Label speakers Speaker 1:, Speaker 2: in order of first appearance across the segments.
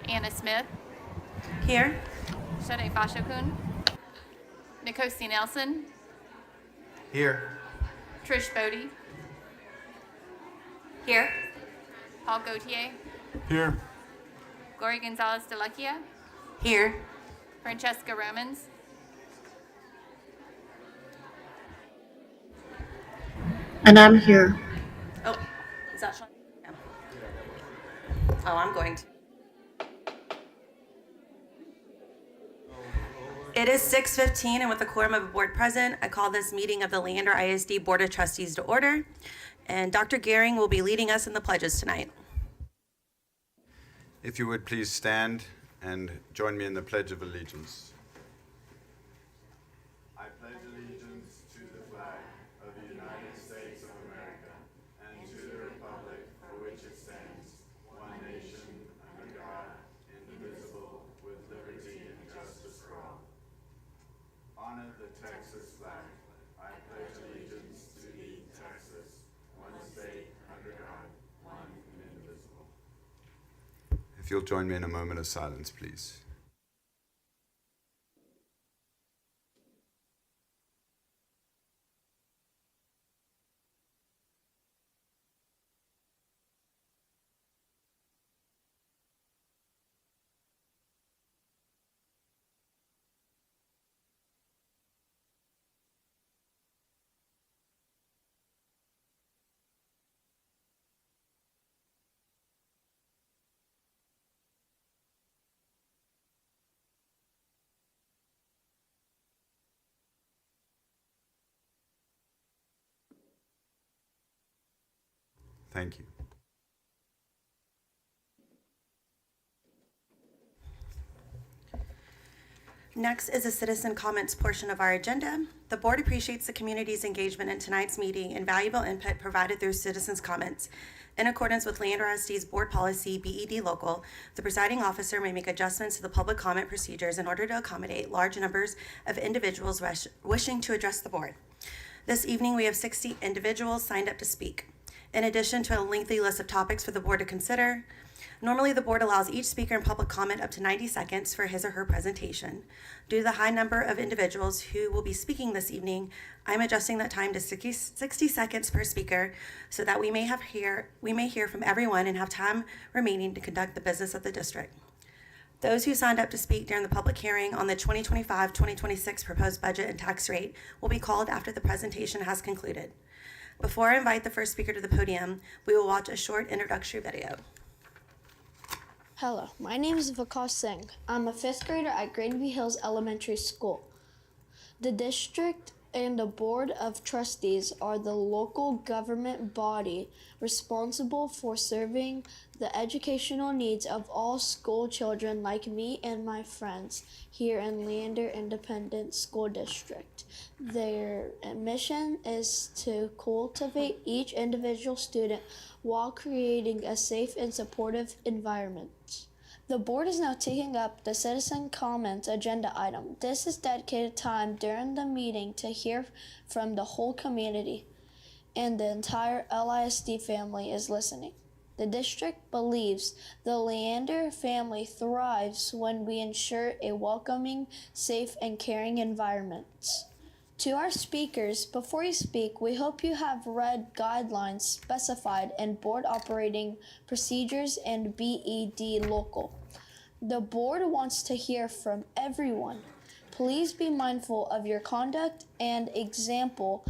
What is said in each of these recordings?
Speaker 1: Anna Smith,
Speaker 2: Here.
Speaker 1: Shade Fashokun, Nikosi Nelson,
Speaker 3: Here.
Speaker 1: Trish Bodie,
Speaker 2: Here.
Speaker 1: Paul Gauthier,
Speaker 3: Here.
Speaker 1: Gloria Gonzalez de Lucia,
Speaker 2: Here.
Speaker 1: Francesca Romans,
Speaker 4: And I'm here.
Speaker 2: Oh, is that Sean? No. Oh, I'm going to. It is 6:15, and with the quorum of the board present, I call this meeting of the Leander ISD Board of Trustees to order. And Dr. Gehring will be leading us in the pledges tonight.
Speaker 3: If you would please stand and join me in the Pledge of Allegiance. I pledge allegiance to the flag of the United States of America and to the republic for which it stands, one nation, under God, indivisible, with liberty and justice for all. Honor the Texas flag. I pledge allegiance to thee, Texas, one state, under God, one and indivisible. If you'll join me in a moment of silence, please. Thank you.
Speaker 2: Next is the citizen comments portion of our agenda. The board appreciates the community's engagement in tonight's meeting and valuable input provided through citizens' comments. In accordance with Leander ISD's board policy, BED local, the presiding officer may make adjustments to the public comment procedures in order to accommodate large numbers of individuals wishing to address the board. This evening, we have 60 individuals signed up to speak. In addition to a lengthy list of topics for the board to consider, normally the board allows each speaker in public comment up to 90 seconds for his or her presentation. Due to the high number of individuals who will be speaking this evening, I'm adjusting that time to 60 seconds per speaker so that we may hear from everyone and have time remaining to conduct the business of the district. Those who signed up to speak during the public hearing on the 2025-2026 proposed budget and tax rate will be called after the presentation has concluded. Before I invite the first speaker to the podium, we will watch a short introductory video.
Speaker 5: Hello, my name is Vikas Singh. I'm a 5th grader at Granby Hills Elementary School. The district and the Board of Trustees are the local government body responsible for serving the educational needs of all school children like me and my friends here in Leander Independent School District. Their mission is to cultivate each individual student while creating a safe and supportive environment. The board is now taking up the citizen comments agenda item. This is dedicated time during the meeting to hear from the whole community, and the entire LISD family is listening. The district believes the Leander family thrives when we ensure a welcoming, safe, and caring environment. To our speakers, before you speak, we hope you have read guidelines specified in Board Operating Procedures and BED Local. The board wants to hear from everyone. Please be mindful of your conduct and example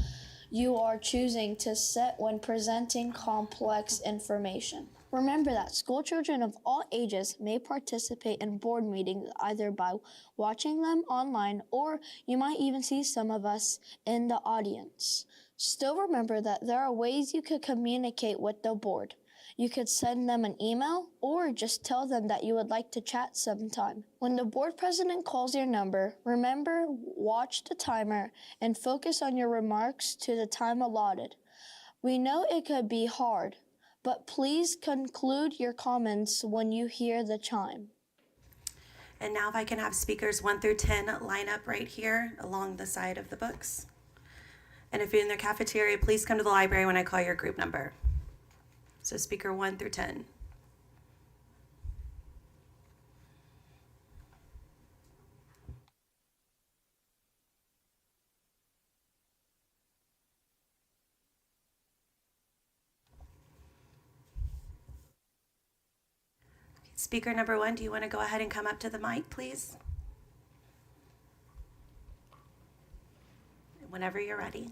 Speaker 5: you are choosing to set when presenting complex information. Remember that school children of all ages may participate in board meetings either by watching them online, or you might even see some of us in the audience. Still remember that there are ways you could communicate with the board. You could send them an email or just tell them that you would like to chat sometime. When the board president calls your number, remember, watch the timer and focus on your remarks to the time allotted. We know it could be hard, but please conclude your comments when you hear the chime.
Speaker 2: And now if I can have speakers 1 through 10 line up right here along the side of the books. And if you're in the cafeteria, please come to the library when I call your group number. So speaker 1 through 10. Speaker number 1, do you want to go ahead and come up to the mic, please? Whenever you're ready.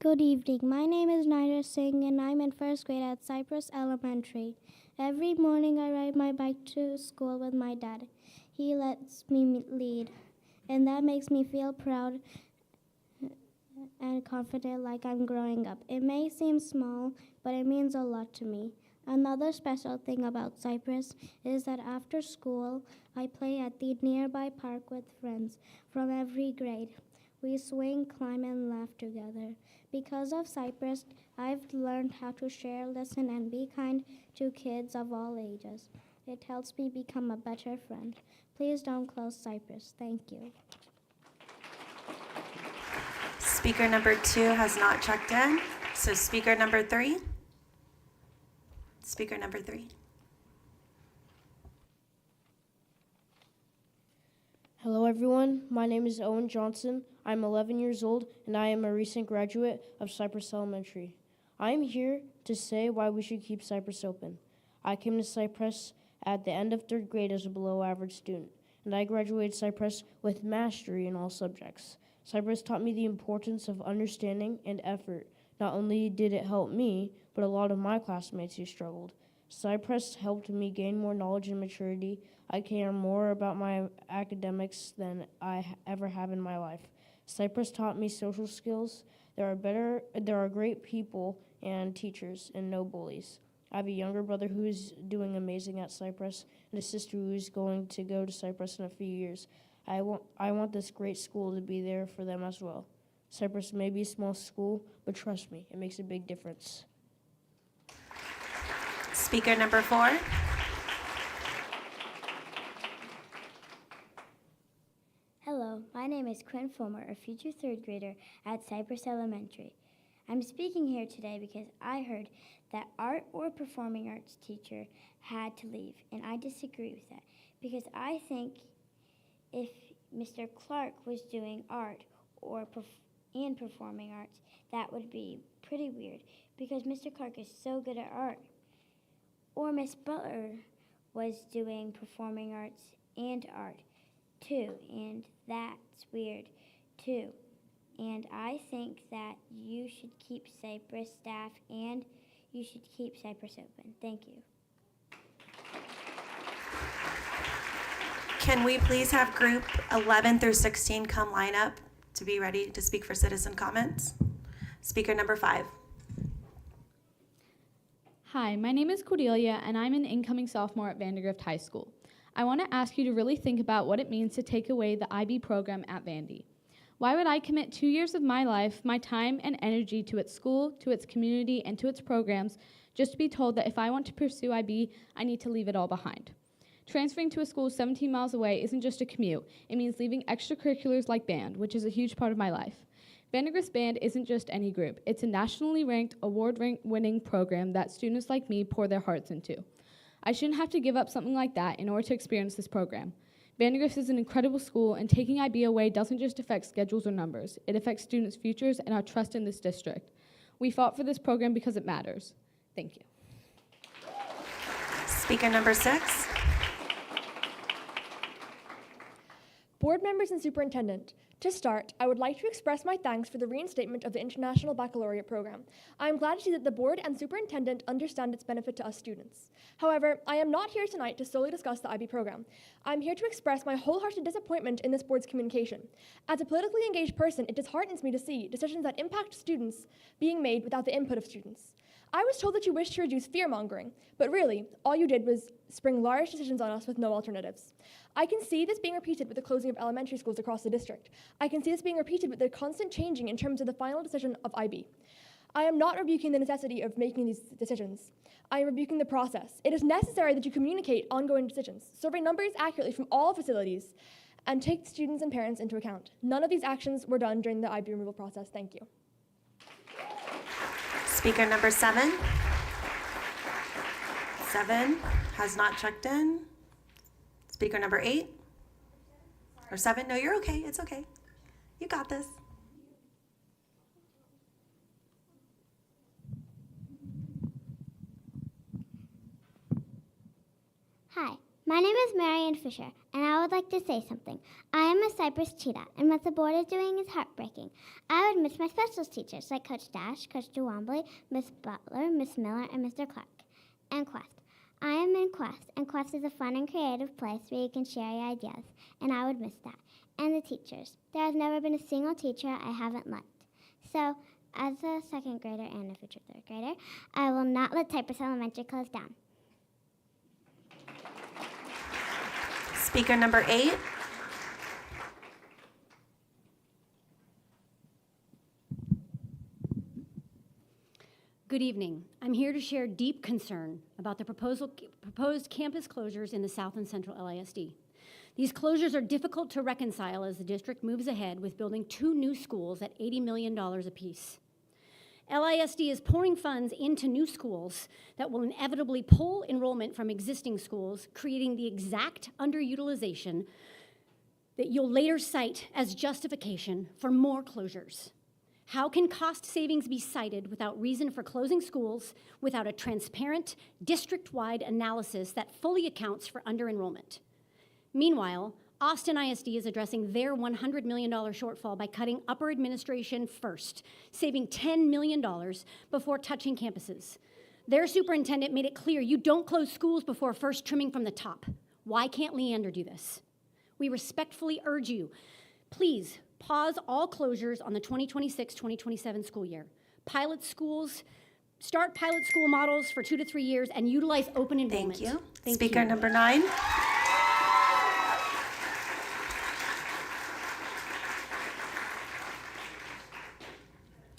Speaker 6: Good evening. My name is Naira Singh and I'm in first grade at Cypress Elementary. Every morning I ride my bike to school with my dad. He lets me lead, and that makes me feel proud and confident like I'm growing up. It may seem small, but it means a lot to me. Another special thing about Cypress is that after school, I play at the nearby park with friends from every grade. We swing, climb, and laugh together. Because of Cypress, I've learned how to share, listen, and be kind to kids of all ages. It helps me become a better friend. Please don't close Cypress. Thank you.
Speaker 2: Speaker number 2 has not checked in. So speaker number 3. Speaker number 3.
Speaker 7: Hello everyone, my name is Owen Johnson. I'm 11 years old and I am a recent graduate of Cypress Elementary. I am here to say why we should keep Cypress open. I came to Cypress at the end of 3rd grade as a below average student, and I graduated Cypress with mastery in all subjects. Cypress taught me the importance of understanding and effort. Not only did it help me, but a lot of my classmates who struggled. Cypress helped me gain more knowledge and maturity. I care more about my academics than I ever have in my life. Cypress taught me social skills. There are great people and teachers and no bullies. I have a younger brother who is doing amazing at Cypress and a sister who is going to go to Cypress in a few years. I want this great school to be there for them as well. Cypress may be a small school, but trust me, it makes a big difference.
Speaker 2: Speaker number 4.
Speaker 6: Hello, my name is Quinn Fulmer, a future 3rd grader at Cypress Elementary. I'm speaking here today because I heard that art or performing arts teacher had to leave, and I disagree with that because I think if Mr. Clark was doing art or performing arts, that would be pretty weird because Mr. Clark is so good at art. Or Miss Butler was doing performing arts and art too, and that's weird too. And I think that you should keep Cypress staff and you should keep Cypress open. Thank you.
Speaker 2: Can we please have group 11 through 16 come line up to be ready to speak for citizen comments? Speaker number 5.
Speaker 8: Hi, my name is Cordelia, and I'm an incoming sophomore at Vandergrift High School. I want to ask you to really think about what it means to take away the IB program at Vandy. Why would I commit 2 years of my life, my time and energy to its school, to its community, and to its programs, just to be told that if I want to pursue IB, I need to leave it all behind? Transferring to a school 17 miles away isn't just a commute. It means leaving extracurriculars like band, which is a huge part of my life. Vandergrift's band isn't just any group. It's a nationally ranked, award-winning program that students like me pour their hearts into. I shouldn't have to give up something like that in order to experience this program. Vandergrift is an incredible school, and taking IB away doesn't just affect schedules or numbers. It affects students' futures and our trust in this district. We fought for this program because it matters. Thank you.
Speaker 2: Speaker number 6.
Speaker 9: Board members and superintendent, to start, I would like to express my thanks for the reinstatement of the International Baccalaureate program. I am glad to see that the board and superintendent understand its benefit to us students. However, I am not here tonight to solely discuss the IB program. I'm here to express my wholehearted disappointment in this board's communication. As a politically engaged person, it disheartens me to see decisions that impact students being made without the input of students. I was told that you wished to reduce fear-mongering, but really, all you did was spring large decisions on us with no alternatives. I can see this being repeated with the closing of elementary schools across the district. I can see this being repeated with the constant changing in terms of the final decision of IB. I am not rebuking the necessity of making these decisions. I am rebuking the process. It is necessary that you communicate ongoing decisions, survey numbers accurately from all facilities, and take students and parents into account. None of these actions were done during the IB removal process. Thank you.
Speaker 2: Speaker number 7. 7 has not checked in. Speaker number 8. Or 7? No, you're okay. It's okay. You got this.
Speaker 6: My name is Marian Fisher, and I would like to say something. I am a Cypress cheetah, and what the board is doing is heartbreaking. I would miss my specials teachers like Coach Dash, Coach DeWombley, Miss Butler, Miss Miller, and Mr. Clark, and Quest. I am in Quest, and Quest is a fun and creative place where you can share your ideas, and I would miss that. And the teachers. There has never been a single teacher I haven't liked. So, as a second grader and a future third grader, I will not let Cypress Elementary close down.
Speaker 2: Speaker number 8.
Speaker 10: Good evening. I'm here to share deep concern about the proposed campus closures in the South and Central LISD. These closures are difficult to reconcile as the district moves ahead with building 2 new schools at $80 million apiece. LISD is pouring funds into new schools that will inevitably pull enrollment from existing schools, creating the exact underutilization that you'll later cite as justification for more closures. How can cost savings be cited without reason for closing schools, without a transparent, district-wide analysis that fully accounts for under-enrollment? Meanwhile, Austin ISD is addressing their $100 million shortfall by cutting upper administration first, saving $10 million before touching campuses. Their superintendent made it clear you don't close schools before first trimming from the top. Why can't Leander do this? We respectfully urge you, please pause all closures on the 2026-2027 school year. Start pilot school models for 2 to 3 years and utilize open enrollment.
Speaker 2: Thank you. Speaker number 9.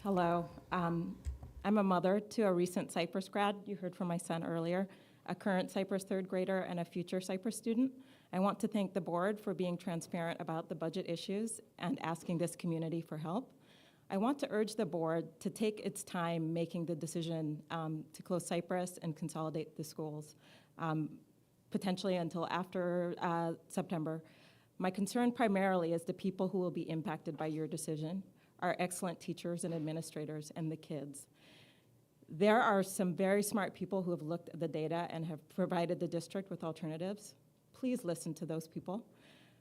Speaker 11: Hello. I'm a mother to a recent Cypress grad. You heard from my son earlier, a current Cypress third grader and a future Cypress student. I want to thank the board for being transparent about the budget issues and asking this community for help. I want to urge the board to take its time making the decision to close Cypress and consolidate the schools, potentially until after September. My concern primarily is the people who will be impacted by your decision, our excellent teachers and administrators, and the kids. There are some very smart people who have looked at the data and have provided the district with alternatives. Please listen to those people.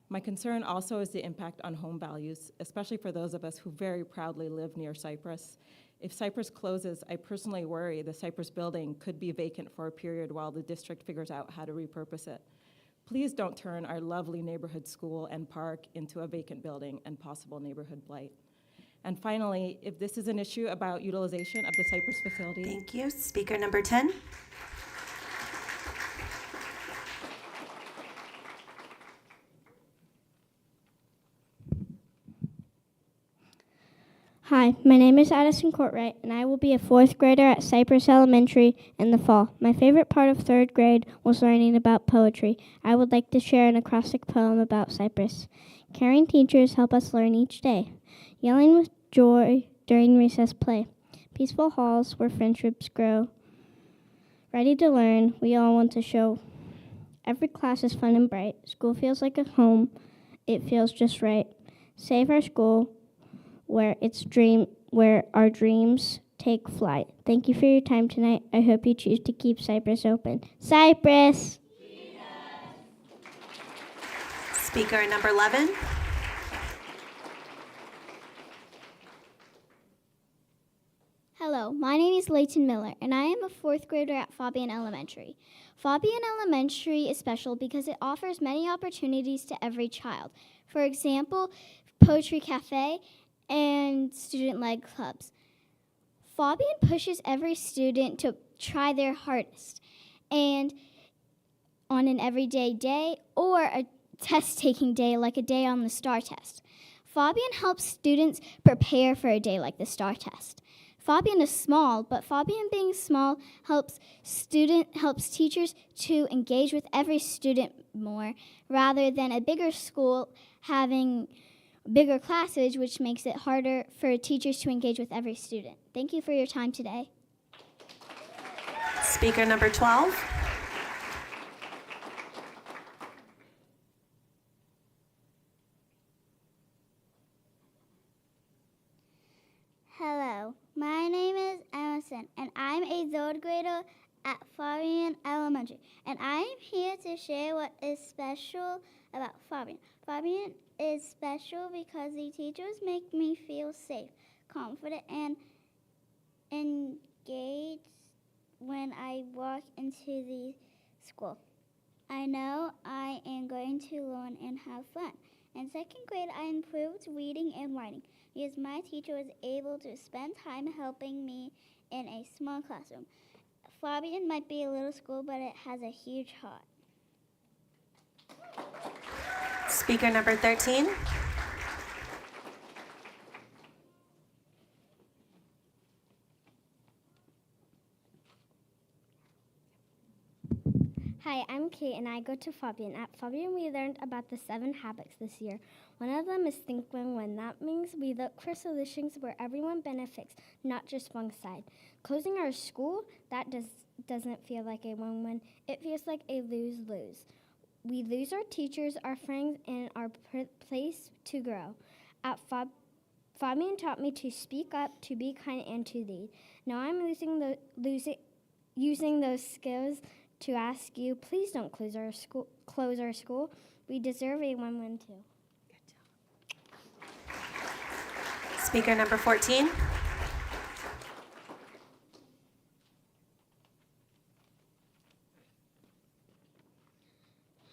Speaker 11: My concern also is the impact on home values, especially for those of us who very proudly live near Cypress. If Cypress closes, I personally worry the Cypress building could be vacant for a period while the district figures out how to repurpose it. Please don't turn our lovely neighborhood school and park into a vacant building and possible neighborhood blight. And finally, if this is an issue about utilization of the Cypress facility.
Speaker 2: Thank you. Speaker number 10.
Speaker 6: Hi, my name is Addison Courtwright, and I will be a 4th grader at Cypress Elementary in the fall. My favorite part of 3rd grade was learning about poetry. I would like to share an acrostic poem about Cypress. Caring teachers help us learn each day. Yelling with joy during recess play. Peaceful halls where friendships grow. Ready to learn, we all want to show. Every class is fun and bright. School feels like a home. It feels just right. Save our school where our dreams take flight. Thank you for your time tonight. I hope you choose to keep Cypress open. Cypress!
Speaker 2: Speaker number 11.
Speaker 6: Hello, my name is Layton Miller, and I am a 4th grader at Fabian Elementary. Fabian Elementary is special because it offers many opportunities to every child. For example, Poetry Cafe and student-led clubs. Fabian pushes every student to try their hardest, and on an everyday day or a test-taking day like a day on the STAR test. Fabian helps students prepare for a day like the STAR test. Fabian is small, but Fabian being small helps teachers to engage with every student more, rather than a bigger school having bigger classes, which makes it harder for teachers to engage with every student. Thank you for your time today.
Speaker 2: Speaker number 12.
Speaker 6: Hello, my name is Emerson, and I'm a 3rd grader at Fabian Elementary, and I am here to share what is special about Fabian. Fabian is special because the teachers make me feel safe, confident, and engaged when I walk into the school. I know I am going to learn and have fun. In second grade, I improved reading and writing because my teacher was able to spend time helping me in a small classroom. Fabian might be a little school, but it has a huge heart.
Speaker 2: Speaker number 13.
Speaker 6: Hi, I'm Kate, and I go to Fabian. At Fabian, we learned about the 7 habits this year. One of them is think win-win. That means we look for solutions where everyone benefits, not just one side. Closing our school, that doesn't feel like a win-win. It feels like a lose-lose. We lose our teachers, our friends, and our place to grow. At Fabian taught me to speak up, to be kind, and to lead. Now I'm using those skills to ask you, please don't close our school. We deserve a win-win too.
Speaker 2: Speaker number 14.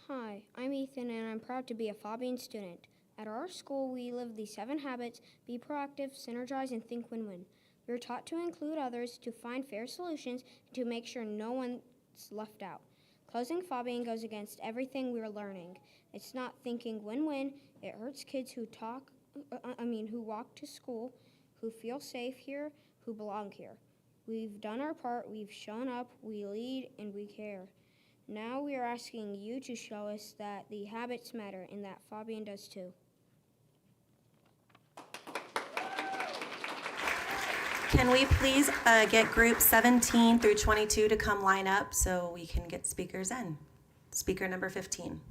Speaker 12: Hi, I'm Ethan, and I'm proud to be a Fabian student. At our school, we live the 7 habits: be proactive, synergize, and think win-win. We're taught to include others, to find fair solutions, and to make sure no one's left out. Closing Fabian goes against everything we're learning. It's not thinking win-win. It hurts kids who walk to school, who feel safe here, who belong here. We've done our part, we've shown up, we lead, and we care. Now we are asking you to show us that the habits matter and that Fabian does too.
Speaker 2: Can we please get groups 17 through 22 to come line up so we can get speakers in? Speaker number 15.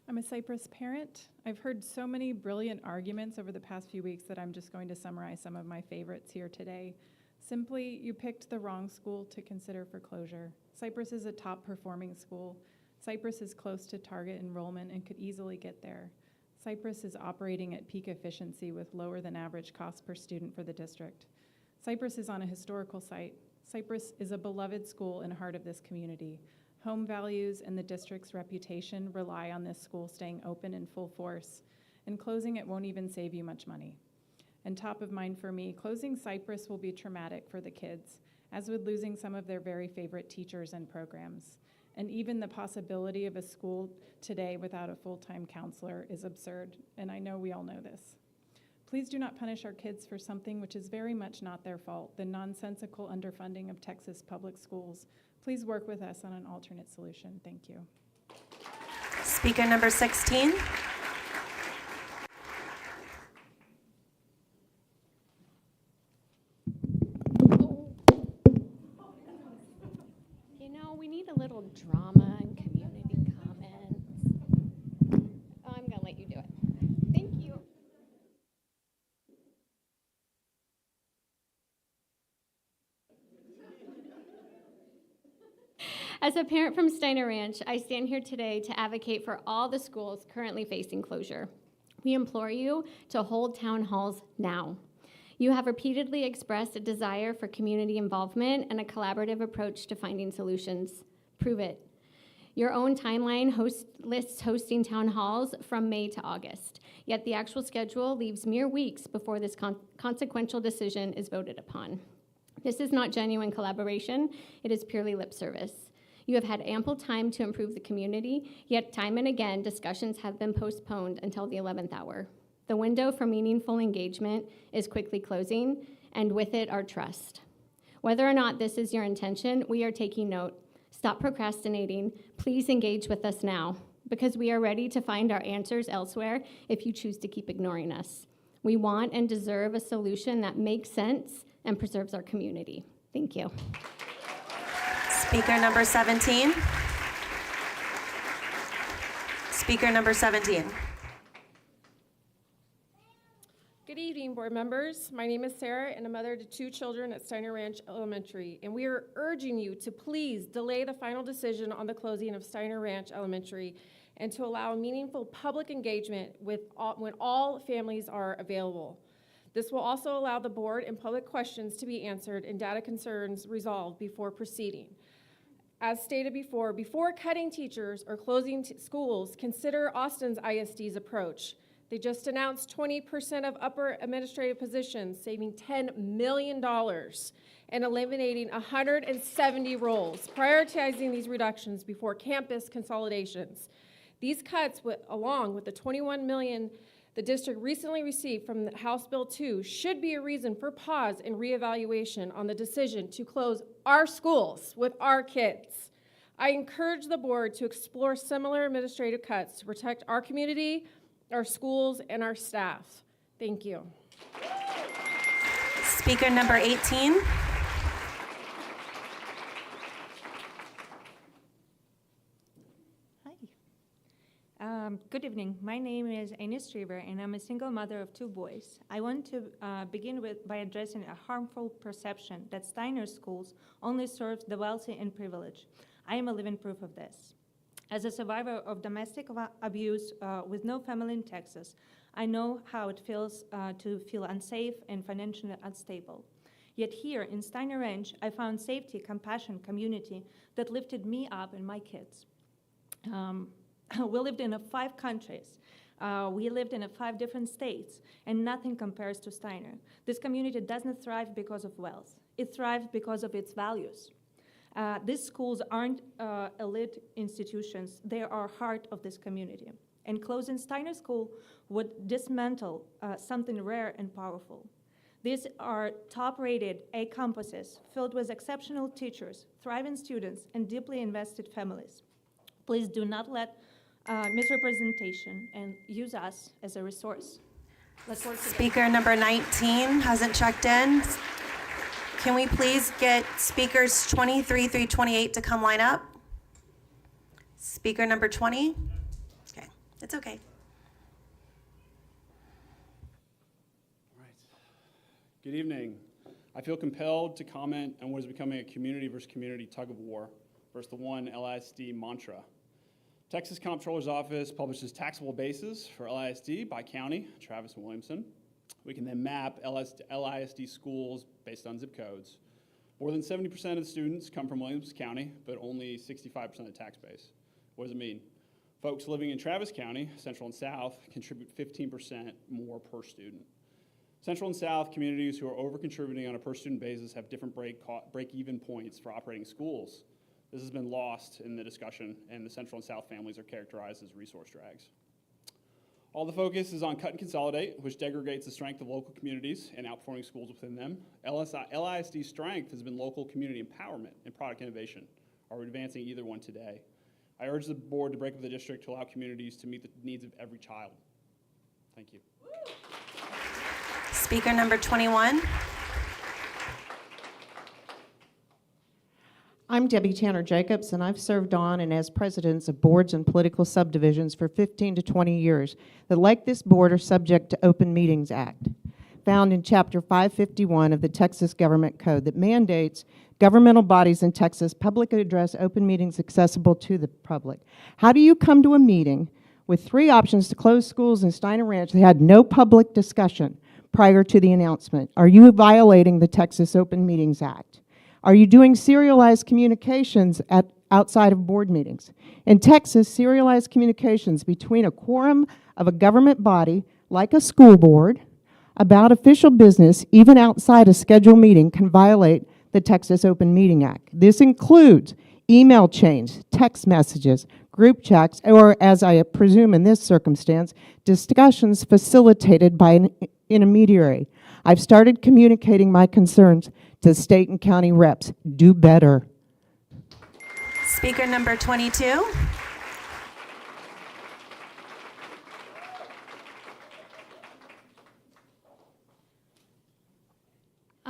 Speaker 13: I'm a Cypress parent. I've heard so many brilliant arguments over the past few weeks that I'm just going to summarize some of my favorites here today. Simply, you picked the wrong school to consider for closure. Cypress is a top performing school. Cypress is close to target enrollment and could easily get there. Cypress is operating at peak efficiency with lower than average cost per student for the district. Cypress is on a historical site. Cypress is a beloved school in the heart of this community. Home values and the district's reputation rely on this school staying open in full force, and closing it won't even save you much money. And top of mind for me, closing Cypress will be traumatic for the kids, as would losing some of their very favorite teachers and programs. And even the possibility of a school today without a full-time counselor is absurd, and I know we all know this. Please do not punish our kids for something which is very much not their fault, the nonsensical underfunding of Texas public schools. Please work with us on an alternate solution. Thank you.
Speaker 2: Speaker number 16.
Speaker 14: You know, we need a little drama and community comments. Oh, I'm going to let you do it. Thank you. As a parent from Steiner Ranch, I stand here today to advocate for all the schools currently facing closure. We implore you to hold town halls now. You have repeatedly expressed a desire for community involvement and a collaborative approach to finding solutions. Prove it. Your own timeline lists hosting town halls from May to August, yet the actual schedule leaves mere weeks before this consequential decision is voted upon. This is not genuine collaboration, it is purely lip service. You have had ample time to improve the community, yet time and again, discussions have been postponed until the 11th hour. The window for meaningful engagement is quickly closing, and with it, our trust. Whether or not this is your intention, we are taking note. Stop procrastinating. Please engage with us now, because we are ready to find our answers elsewhere if you choose to keep ignoring us. We want and deserve a solution that makes sense and preserves our community. Thank you.
Speaker 2: Speaker number 17. Speaker number 17.
Speaker 15: Good evening, board members. My name is Sarah, and I'm a mother to 2 children at Steiner Ranch Elementary, and we are urging you to please delay the final decision on the closing of Steiner Ranch Elementary and to allow meaningful public engagement when all families are available. This will also allow the board and public questions to be answered and data concerns resolved before proceeding. As stated before cutting teachers or closing schools, consider Austin's ISD's approach. They just announced 20% of upper administrative positions, saving $10 million and eliminating 170 roles, prioritizing these reductions before campus consolidations. These cuts, along with the $21 million the district recently received from the House Bill 2, should be a reason for pause and reevaluation on the decision to close our schools with our kids. I encourage the board to explore similar administrative cuts to protect our community, our schools, and our staff. Thank you.
Speaker 2: Speaker number 18.
Speaker 16: Good evening. My name is Ines Trevor, and I'm a single mother of 2 boys. I want to begin by addressing a harmful perception that Steiner schools only serve the wealthy and privileged. I am a living proof of this. As a survivor of domestic abuse with no family in Texas, I know how it feels to feel unsafe and financially unstable. Yet here in Steiner Ranch, I found safety, compassion, community that lifted me up and my kids. We lived in 5 countries. We lived in 5 different states, and nothing compares to Steiner. This community doesn't thrive because of wealth. It thrives because of its values. These schools aren't elite institutions. They are heart of this community. And closing Steiner School would dismantle something rare and powerful. These are top-rated A campuses filled with exceptional teachers, thriving students, and deeply invested families. Please do not let misrepresentation and use us as a resource. Let's work together.
Speaker 2: Speaker number 19 hasn't checked in. Can we please get speakers 23 through 28 to come line up? Speaker number 20? Okay, it's okay.
Speaker 17: All right. Good evening. I feel compelled to comment on what is becoming a community versus community tug of war versus the one LISD mantra. Texas Comptroller's Office publishes taxable bases for LISD by county, Travis and Williamson. We can then map LISD schools based on zip codes. More than 70% of the students come from Williamson County, but only 65% of the tax base. What does it mean? Folks living in Travis County, Central and South, contribute 15% more per student. Central and South communities who are over-contributing on a per-student basis have different break-even points for operating schools. This has been lost in the discussion, and the Central and South families are characterized as resource drags. All the focus is on cut and consolidate, which degrades the strength of local communities and outperforming schools within them. LISD's strength has been local community empowerment and product innovation. Are we advancing either one today? I urge the board to break up the district to allow communities to meet the needs of every child. Thank you.
Speaker 2: Speaker number 21.
Speaker 18: I'm Debbie Tanner Jacobs, and I've served on and as presidents of boards and political subdivisions for 15 to 20 years that, like this board, are subject to Open Meetings Act, found in Chapter 551 of the Texas Government Code that mandates governmental bodies in Texas publicly address open meetings accessible to the public. How do you come to a meeting with 3 options to close schools in Steiner Ranch that had no public discussion prior to the announcement? Are you violating the Texas Open Meetings Act? Are you doing serialized communications outside of board meetings? In Texas, serialized communications between a quorum of a government body, like a school board, about official business, even outside a scheduled meeting, can violate the Texas Open Meeting Act. This includes email chains, text messages, group chats, or, as I presume in this circumstance, discussions facilitated by an intermediary. I've started communicating my concerns to state and county reps. Do better.
Speaker 2: Speaker number 22.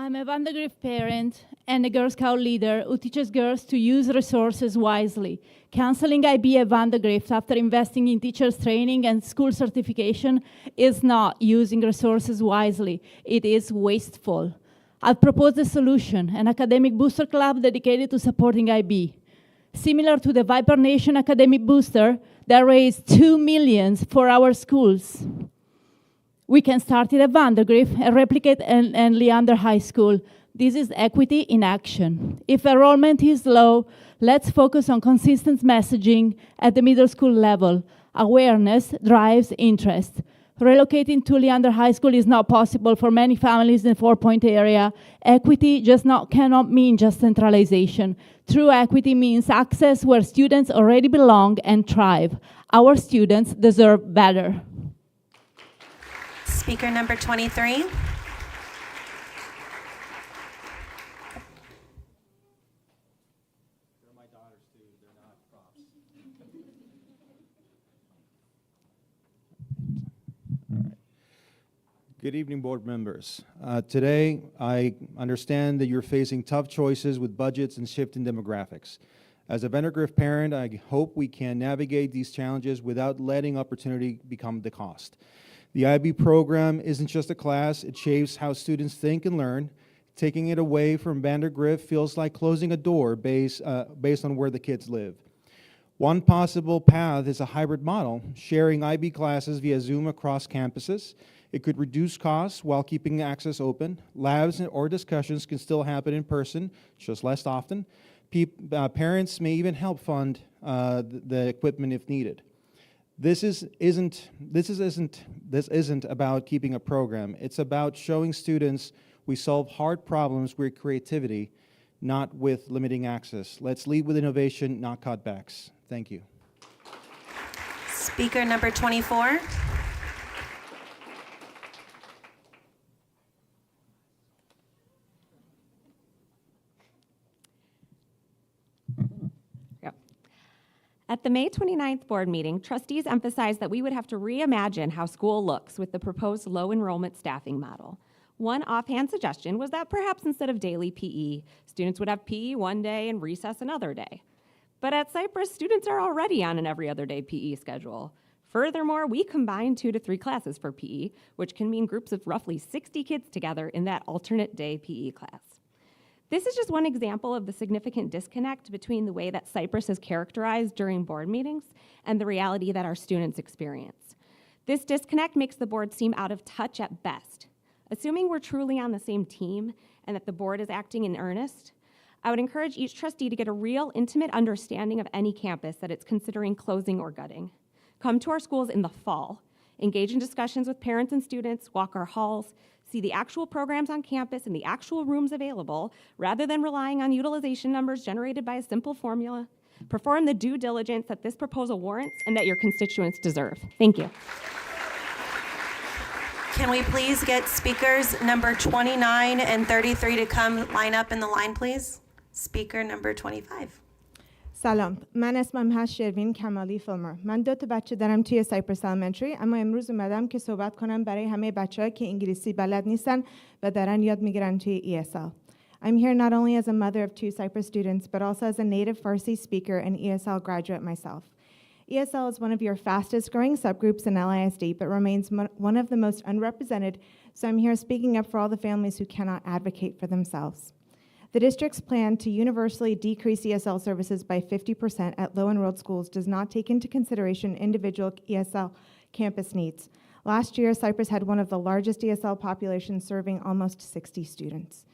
Speaker 19: I'm a Vandergrift parent and a Girl Scout leader who teaches girls to use resources wisely. Canceling IB at Vandergrift after investing in teachers' training and school certification is not using resources wisely. It is wasteful. I've proposed a solution, an academic booster club dedicated to supporting IB. Similar to the Viper Nation Academic Booster that raised $2 million for our schools. We can start it at Vandergrift and replicate at Leander High School. This is equity in action. If enrollment is low, let's focus on consistent messaging at the middle school level. Awareness drives interest. Relocating to Leander High School is not possible for many families in the 4-point area. Equity cannot mean just centralization. True equity means access where students already belong and thrive. Our students deserve better.
Speaker 2: Speaker number 23.
Speaker 20: Good evening, board members. Today, I understand that you're facing tough choices with budgets and shifting demographics. As a Vandergrift parent, I hope we can navigate these challenges without letting opportunity become the cost. The IB program isn't just a class, it shapes how students think and learn. Taking it away from Vandergrift feels like closing a door based on where the kids live. One possible path is a hybrid model, sharing IB classes via Zoom across campuses. It could reduce costs while keeping access open. Labs or discussions can still happen in person, just less often. Parents may even help fund the equipment if needed. This isn't about keeping a program. It's about showing students we solve hard problems with creativity, not with limiting access. Let's lead with innovation, not cutbacks. Thank you.
Speaker 2: Speaker number 24.
Speaker 21: At the May 29th board meeting, trustees emphasized that we would have to reimagine how school looks with the proposed low enrollment staffing model. One offhand suggestion was that perhaps instead of daily PE, students would have PE one day and recess another day. But at Cypress, students are already on an every other day PE schedule. Furthermore, we combine 2 to 3 classes for PE, which can mean groups of roughly 60 kids together in that alternate day PE class. This is just one example of the significant disconnect between the way that Cypress is characterized during board meetings and the reality that our students experience. This disconnect makes the board seem out of touch at best. Assuming we're truly on the same team and that the board is acting in earnest, I would encourage each trustee to get a real intimate understanding of any campus that it's considering closing or gutting. Come to our schools in the fall, engage in discussions with parents and students, walk our halls, see the actual programs on campus and the actual rooms available, rather than relying on utilization numbers generated by a simple formula. Perform the due diligence that this proposal warrants and that your constituents deserve. Thank you.
Speaker 2: Can we please get speakers number 29 and 33 to come line up in the line, please? Speaker number 25.
Speaker 22: سلام، من اسمم هست شروین کمالی فیلمر. من 2 بچه دارم توی سایپرس المنتری، اما امروز اومدم که صحبت کنم برای همه بچه‌ها که انگلیسی بلد نیستن و دارن یاد میگیرن توی ESL. I'm here not only as a mother of 2 Cypress students, but also as a native Farsi speaker and ESL graduate myself. ESL is one of your fastest growing subgroups in LISD, but remains one of the most unrepresented, so I'm here speaking up for all the families who cannot advocate for themselves. The district's plan to universally decrease ESL services by 50% at low-enrolled schools does not take into consideration individual ESL campus needs. Last year, Cypress had one of the largest ESL populations, serving almost 60 students.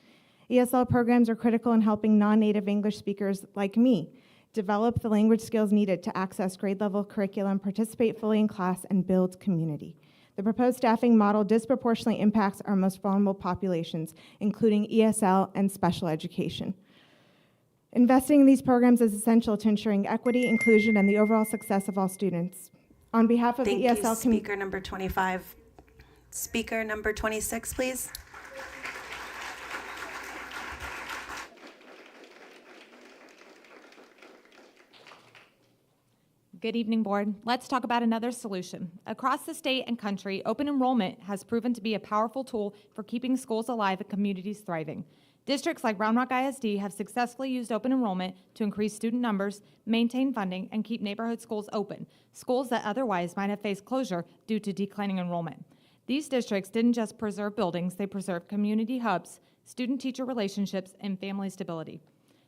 Speaker 22: ESL programs are critical in helping non-native English speakers like me develop the language skills needed to access grade-level curriculum, participate fully in class, and build community. The proposed staffing model disproportionately impacts our most vulnerable populations, including ESL and special education. Investing in these programs is essential to ensuring equity, inclusion, and the overall success of all students. On behalf of the ESL
Speaker 2: Thank you, speaker number 25. Speaker number 26, please.
Speaker 1: Good evening, board. Let's talk about another solution. Across the state and country, open enrollment has proven to be a powerful tool for keeping schools alive and communities thriving. Districts like Round Rock ISD have successfully used open enrollment to increase student numbers, maintain funding, and keep neighborhood schools open, schools that otherwise might have faced closure due to declining enrollment. These districts didn't just preserve buildings, they preserved community hubs, student-teacher relationships, and family stability.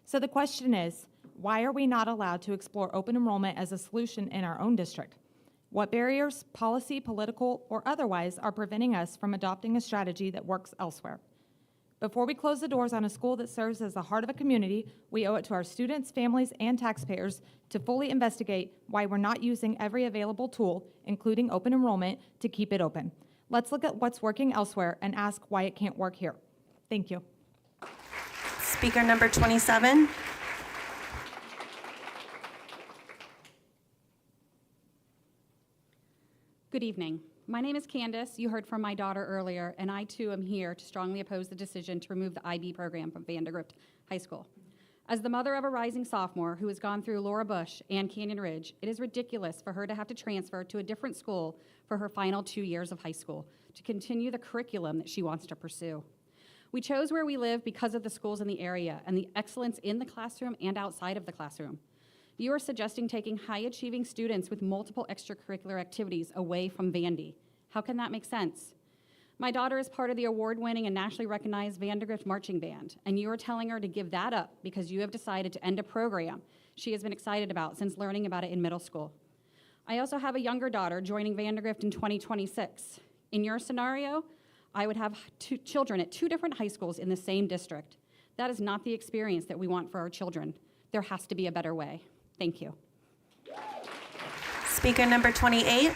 Speaker 1: So the question is, why are we not allowed to explore open enrollment as a solution in our own district? What barriers, policy, political, or otherwise, are preventing us from adopting a strategy that works elsewhere? Before we close the doors on a school that serves as the heart of a community, we owe it to our students, families, and taxpayers to fully investigate why we're not using every available tool, including open enrollment, to keep it open. Let's look at what's working elsewhere and ask why it can't work here. Thank you.
Speaker 2: Speaker number 27.
Speaker 4: Good evening. My name is Candace. You heard from my daughter earlier, and I too am here to strongly oppose the decision to remove the IB program from Vandergrift High School. As the mother of a rising sophomore who has gone through Laura Bush and Canyon Ridge, it is ridiculous for her to have to transfer to a different school for her final 2 years of high school to continue the curriculum that she wants to pursue. We chose where we live because of the schools in the area and the excellence in the classroom and outside of the classroom. You are suggesting taking high-achieving students with multiple extracurricular activities away from Vandy. How can that make sense? My daughter is part of the award-winning and nationally recognized Vandergrift Marching Band, and you are telling her to give that up because you have decided to end a program she has been excited about since learning about it in middle school. I also have a younger daughter joining Vandergrift in 2026. In your scenario, I would have 2 children at 2 different high schools in the same district. That is not the experience that we want for our children. There has to be a better way. Thank you.
Speaker 2: Speaker number 28.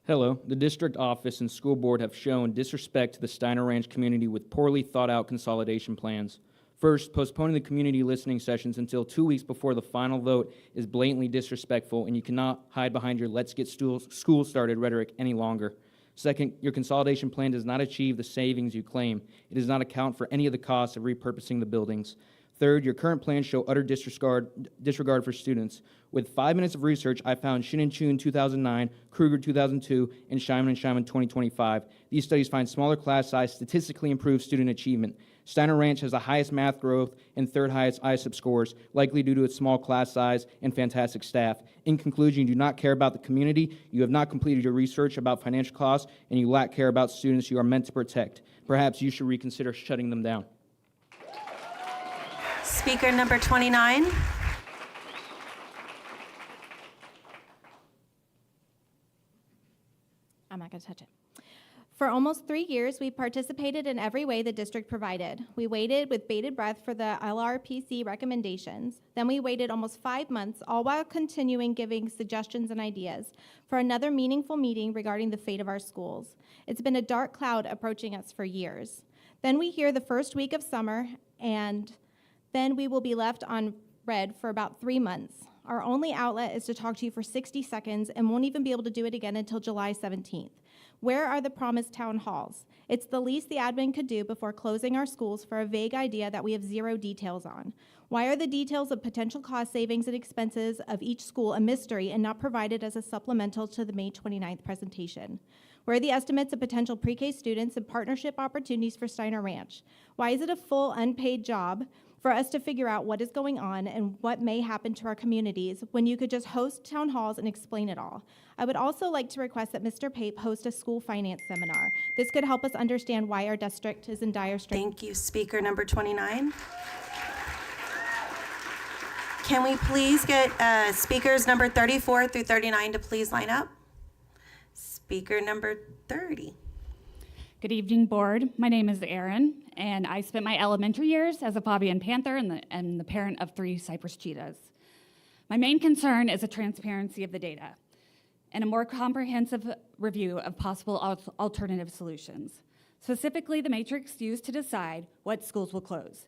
Speaker 23: Hello. The district office and school board have shown disrespect to the Steiner Ranch community with poorly thought-out consolidation plans. First, postponing the community listening sessions until 2 weeks before the final vote is blatantly disrespectful, and you cannot hide behind your "let's get school started" rhetoric any longer. Second, your consolidation plan does not achieve the savings you claim. It does not account for any of the costs of repurposing the buildings. Third, your current plans show utter disregard for students. With 5 minutes of research, I found Shin and Chu in 2009, Kruger 2002, and Scheinman 2025. These studies find smaller class size statistically improves student achievement. Steiner Ranch has the highest math growth and 3rd highest ISIP scores, likely due to its small class size and fantastic staff. In conclusion, you do not care about the community, you have not completed your research about financial costs, and you lack care about students you are meant to protect. Perhaps you should reconsider shutting them down.
Speaker 2: Speaker number 29.
Speaker 14: I'm not going to touch it. For almost 3 years, we participated in every way the district provided. We waited with bated breath for the LRPC recommendations. Then we waited almost 5 months, all while continuing giving suggestions and ideas for another meaningful meeting regarding the fate of our schools. It's been a dark cloud approaching us for years. Then we hear the first week of summer, and then we will be left on red for about 3 months. Our only outlet is to talk to you for 60 seconds and won't even be able to do it again until July 17th. Where are the promised town halls? It's the least the admin could do before closing our schools for a vague idea that we have 0 details on. Why are the details of potential cost savings and expenses of each school a mystery and not provided as a supplemental to the May 29th presentation? Where are the estimates of potential pre-K students and partnership opportunities for Steiner Ranch? Why is it a full unpaid job for us to figure out what is going on and what may happen to our communities when you could just host town halls and explain it all? I would also like to request that Mr. Pape host a school finance seminar. This could help us understand why our district is in dire straits.
Speaker 2: Thank you. Speaker number 29. Can we please get speakers number 34 through 39 to please line up? Speaker number 30.
Speaker 24: Good evening, board. My name is Erin, and I spent my elementary years as a Fabian Panther and the parent of 3 Cypress cheetahs. My main concern is the transparency of the data and a more comprehensive review of possible alternative solutions, specifically the matrix used to decide what schools will close.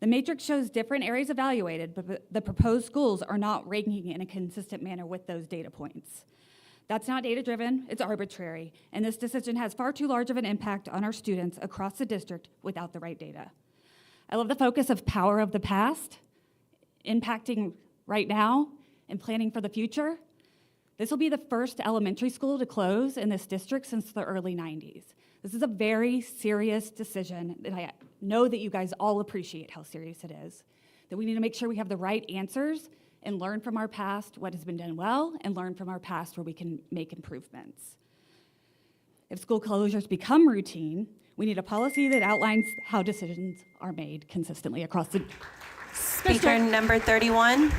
Speaker 24: The matrix shows different areas evaluated, but the proposed schools are not ranking in a consistent manner with those data points. That's not data-driven, it's arbitrary, and this decision has far too large of an impact on our students across the district without the right data. I love the focus of power of the past, impacting right now, and planning for the future. This will be the first elementary school to close in this district since the early 90s. This is a very serious decision that I know that you guys all appreciate how serious it is, that we need to make sure we have the right answers and learn from our past what has been done well and learn from our past where we can make improvements. If school closures become routine, we need a policy that outlines how decisions are made consistently across the
Speaker 2: Speaker number 31.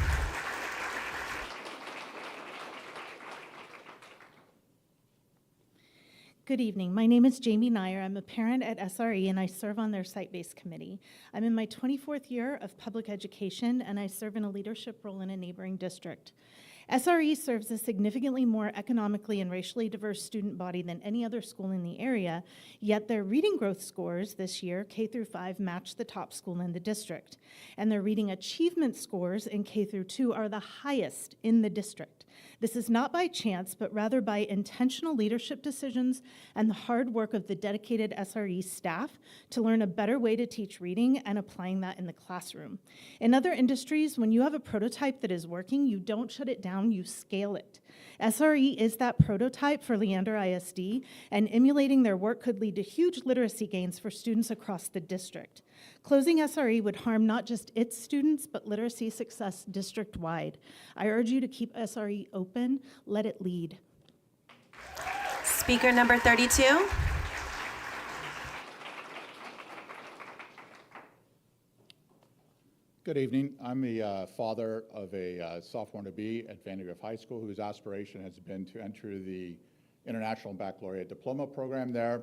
Speaker 3: Good evening. My name is Jamie Nyer. I'm a parent at SRE and I serve on their site-based committee. I'm in my 24th year of public education and I serve in a leadership role in a neighboring district. SRE serves a significantly more economically and racially diverse student body than any other school in the area, yet their reading growth scores this year, K through 5, match the top school in the district. And their reading achievement scores in K through 2 are the highest in the district. This is not by chance, but rather by intentional leadership decisions and the hard work of the dedicated SRE staff to learn a better way to teach reading and applying that in the classroom. In other industries, when you have a prototype that is working, you don't shut it down, you scale it. SRE is that prototype for Leander ISD, and emulating their work could lead to huge literacy gains for students across the district. Closing SRE would harm not just its students, but literacy success district-wide. I urge you to keep SRE open, let it lead.
Speaker 2: Speaker number 32.
Speaker 5: Good evening. I'm the father of a sophomore-to-be at Vandergrift High School whose aspiration has been to enter the International Baccalaureate Diploma program there.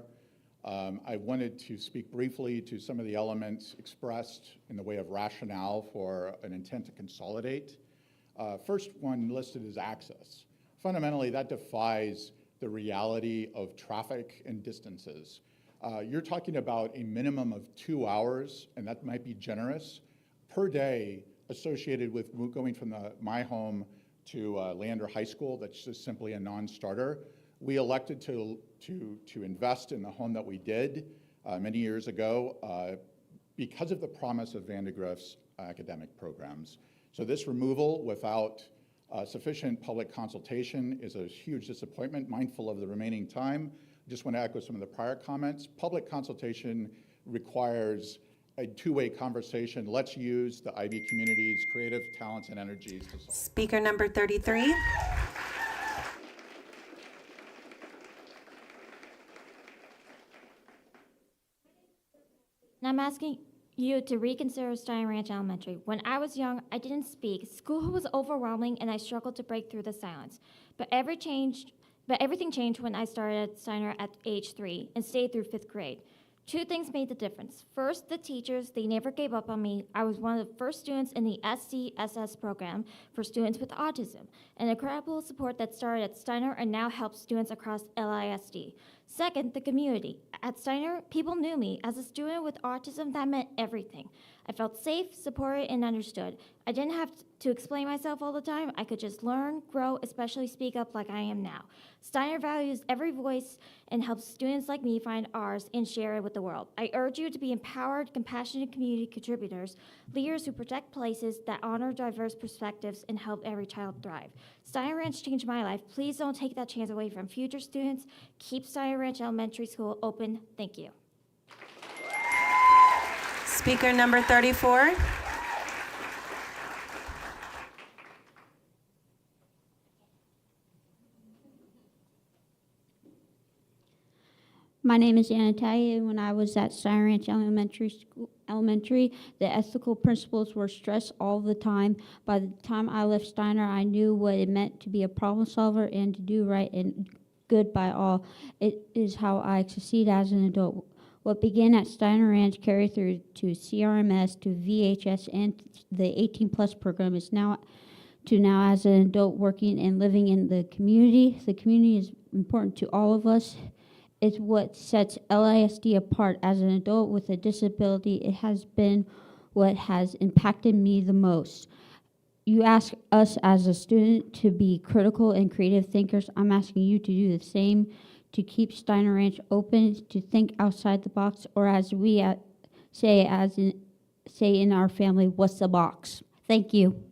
Speaker 5: I wanted to speak briefly to some of the elements expressed in the way of rationale for an intent to consolidate. First one listed is access. Fundamentally, that defies the reality of traffic and distances. You're talking about a minimum of 2 hours, and that might be generous, per day associated with going from my home to Leander High School. That's just simply a non-starter. We elected to invest in the home that we did many years ago because of the promise of Vandegrift's academic programs. So this removal without sufficient public consultation is a huge disappointment. Mindful of the remaining time, I just want to echo some of the prior comments. Public consultation requires a two-way conversation. Let's use the IB community's creative talents and energies to solve.
Speaker 2: Speaker number 33.
Speaker 7: And I'm asking you to reconsider Stein Ranch Elementary. When I was young, I didn't speak. School was overwhelming and I struggled to break through the silence. But everything changed when I started at Steiner at age 3 and stayed through 5th grade. 2 things made the difference. First, the teachers, they never gave up on me. I was one of the first students in the SCSS program for students with autism, and incredible support that started at Steiner and now helps students across LISD. Second, the community. At Steiner, people knew me. As a student with autism, that meant everything. I felt safe, supported, and understood. I didn't have to explain myself all the time. I could just learn, grow, especially speak up like I am now. Steiner values every voice and helps students like me find ours and share it with the world. I urge you to be empowered, compassionate community contributors, leaders who protect places that honor diverse perspectives and help every child thrive. Steiner Ranch changed my life. Please don't take that chance away from future students. Keep Steiner Ranch Elementary School open. Thank you.
Speaker 2: Speaker number 34.
Speaker 8: My name is Anatalia, and when I was at Stein Ranch Elementary, the ethical principles were stressed all the time. By the time I left Steiner, I knew what it meant to be a problem solver and to do right and good by all. It is how I succeed as an adult. What began at Steiner Ranch carried through to CRMS, to VHS, and the 18-plus program is now as an adult working and living in the community. The community is important to all of us. It's what sets LISD apart. As an adult with a disability, it has been what has impacted me the most. You ask us as a student to be critical and creative thinkers. I'm asking you to do the same, to keep Steiner Ranch open, to think outside the box, or as we say, say in our family, what's the box? Thank you.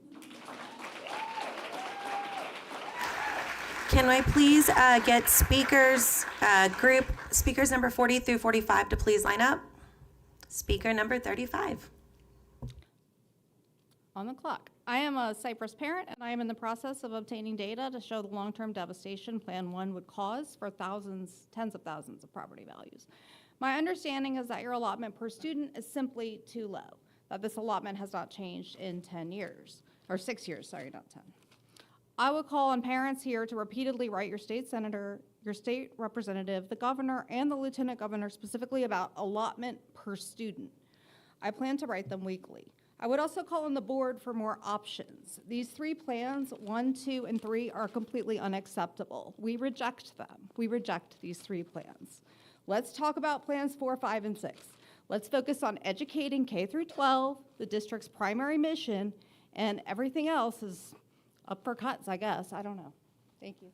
Speaker 2: Can I please get speakers, group speakers number 40 through 45 to please line up? Speaker number 35.
Speaker 6: On the clock. I am a Cypress parent, and I am in the process of obtaining data to show the long-term devastation Plan 1 would cause for thousands, tens of thousands of property values. My understanding is that your allotment per student is simply too low, that this allotment has not changed in 10 years, or 6 years, sorry, not 10. I would call on parents here to repeatedly write your state senator, your state representative, the governor, and the lieutenant governor specifically about allotment per student. I plan to write them weekly. I would also call on the board for more options. These 3 plans, 1, 2, and 3, are completely unacceptable. We reject them. We reject these 3 plans. Let's talk about plans 4, 5, and 6. Let's focus on educating K through 12, the district's primary mission, and everything else is up for cuts, I guess. I don't know. Thank you.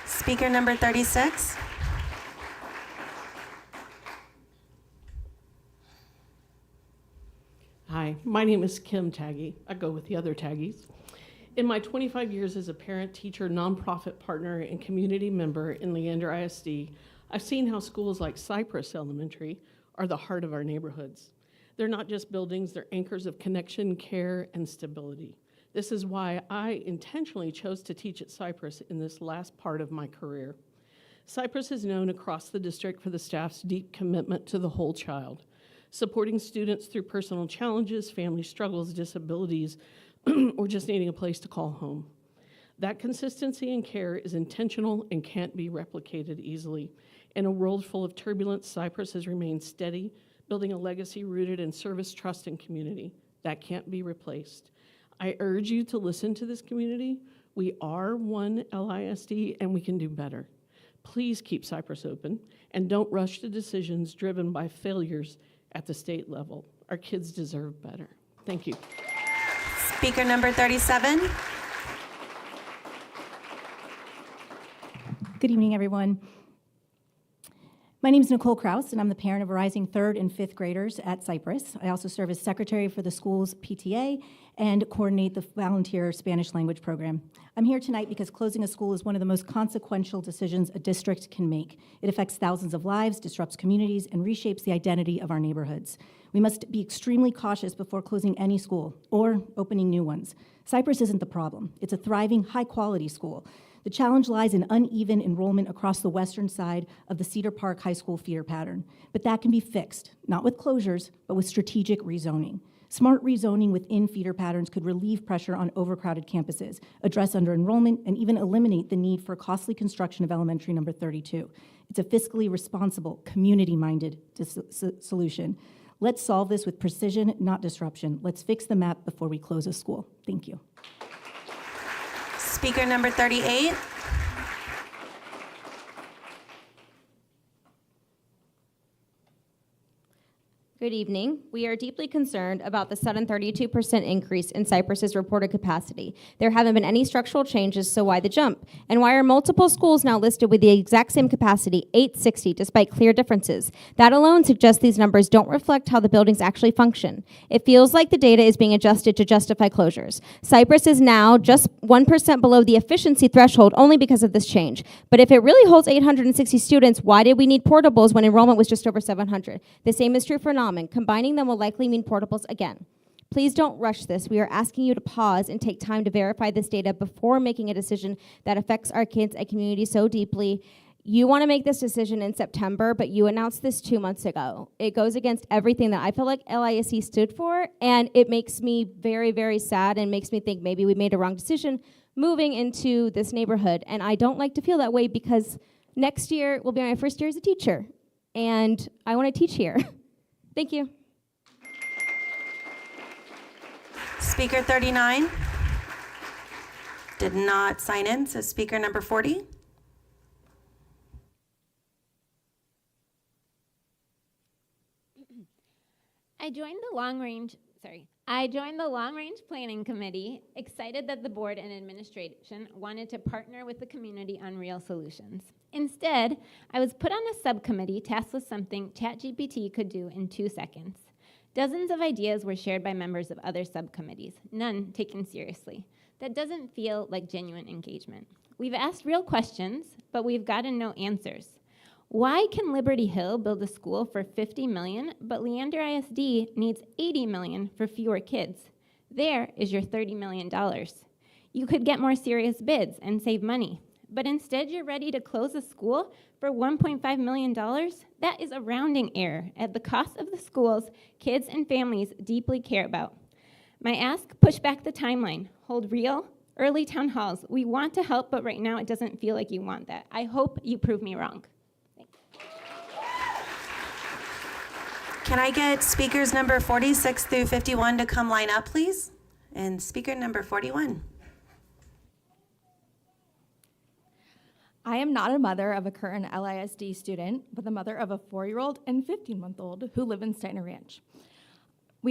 Speaker 2: Speaker number 36.
Speaker 9: Hi, my name is Kim Taggy. I go with the other Taggies. In my 25 years as a parent, teacher, nonprofit partner, and community member in Leander ISD, I've seen how schools like Cypress Elementary are the heart of our neighborhoods. They're not just buildings, they're anchors of connection, care, and stability. This is why I intentionally chose to teach at Cypress in this last part of my career. Cypress is known across the district for the staff's deep commitment to the whole child, supporting students through personal challenges, family struggles, disabilities, or just needing a place to call home. That consistency and care is intentional and can't be replicated easily. In a world full of turbulence, Cypress has remained steady, building a legacy rooted in service, trust, and community. That can't be replaced. I urge you to listen to this community. We are one LISD, and we can do better. Please keep Cypress open, and don't rush to decisions driven by failures at the state level. Our kids deserve better. Thank you.
Speaker 2: Speaker number 37.
Speaker 10: Good evening, everyone. My name is Nicole Kraus, and I'm the parent of rising 3rd and 5th graders at Cypress. I also serve as secretary for the school's PTA and coordinate the volunteer Spanish language program. I'm here tonight because closing a school is one of the most consequential decisions a district can make. It affects thousands of lives, disrupts communities, and reshapes the identity of our neighborhoods. We must be extremely cautious before closing any school or opening new ones. Cypress isn't the problem. It's a thriving, high-quality school. The challenge lies in uneven enrollment across the western side of the Cedar Park High School feeder pattern. But that can be fixed, not with closures, but with strategic rezoning. Smart rezoning within feeder patterns could relieve pressure on overcrowded campuses, address under-enrollment, and even eliminate the need for costly construction of elementary number 32. It's a fiscally responsible, community-minded solution. Let's solve this with precision, not disruption. Let's fix the map before we close a school. Thank you.
Speaker 2: Speaker number 38.
Speaker 11: Good evening. We are deeply concerned about the sudden 32% increase in Cypress's reported capacity. There haven't been any structural changes, so why the jump? And why are multiple schools now listed with the exact same capacity, 860, despite clear differences? That alone suggests these numbers don't reflect how the buildings actually function. It feels like the data is being adjusted to justify closures. Cypress is now just 1% below the efficiency threshold only because of this change. But if it really holds 860 students, why did we need portables when enrollment was just over 700? The same is true for Combining them will likely mean portables again. Please don't rush this. We are asking you to pause and take time to verify this data before making a decision that affects our kids and community so deeply. You want to make this decision in September, but you announced this 2 months ago. It goes against everything that I feel like LISC stood for, and it makes me very, very sad and makes me think maybe we made a wrong decision moving into this neighborhood. And I don't like to feel that way because next year will be my first year as a teacher, and I want to teach here. Thank you.
Speaker 2: Speaker 39 did not sign in, so speaker number 40.
Speaker 25: I joined the long range planning committee, excited that the board and administration wanted to partner with the community on real solutions. Instead, I was put on a subcommittee tasked with something ChatGPT could do in 2 seconds. Dozens of ideas were shared by members of other subcommittees, none taken seriously. That doesn't feel like genuine engagement. We've asked real questions, but we've gotten no answers. Why can Liberty Hill build a school for $50 million, but Leander ISD needs $80 million for fewer kids? There is your $30 million. You could get more serious bids and save money, but instead you're ready to close a school for $1.5 million? That is a rounding error at the cost of the schools kids and families deeply care about. My ask, push back the timeline, hold real, early town halls. We want to help, but right now it doesn't feel like you want that. I hope you prove me wrong.
Speaker 2: Can I get speakers number 46 through 51 to come line up, please? And speaker number 41.
Speaker 1: I am not a mother of a current LISD student, but the mother of a 4-year-old and 15-month-old who live in Steiner Ranch.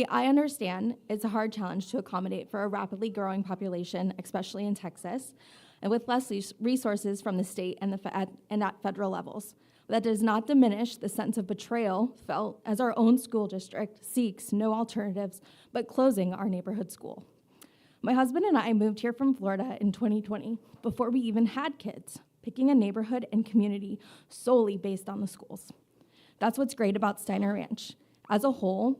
Speaker 1: I understand it's a hard challenge to accommodate for a rapidly growing population, especially in Texas, and with less resources from the state and at federal levels. That does not diminish the sense of betrayal felt as our own school district seeks no alternatives but closing our neighborhood school. My husband and I moved here from Florida in 2020 before we even had kids, picking a neighborhood and community solely based on the schools. That's what's great about Steiner Ranch. As a whole,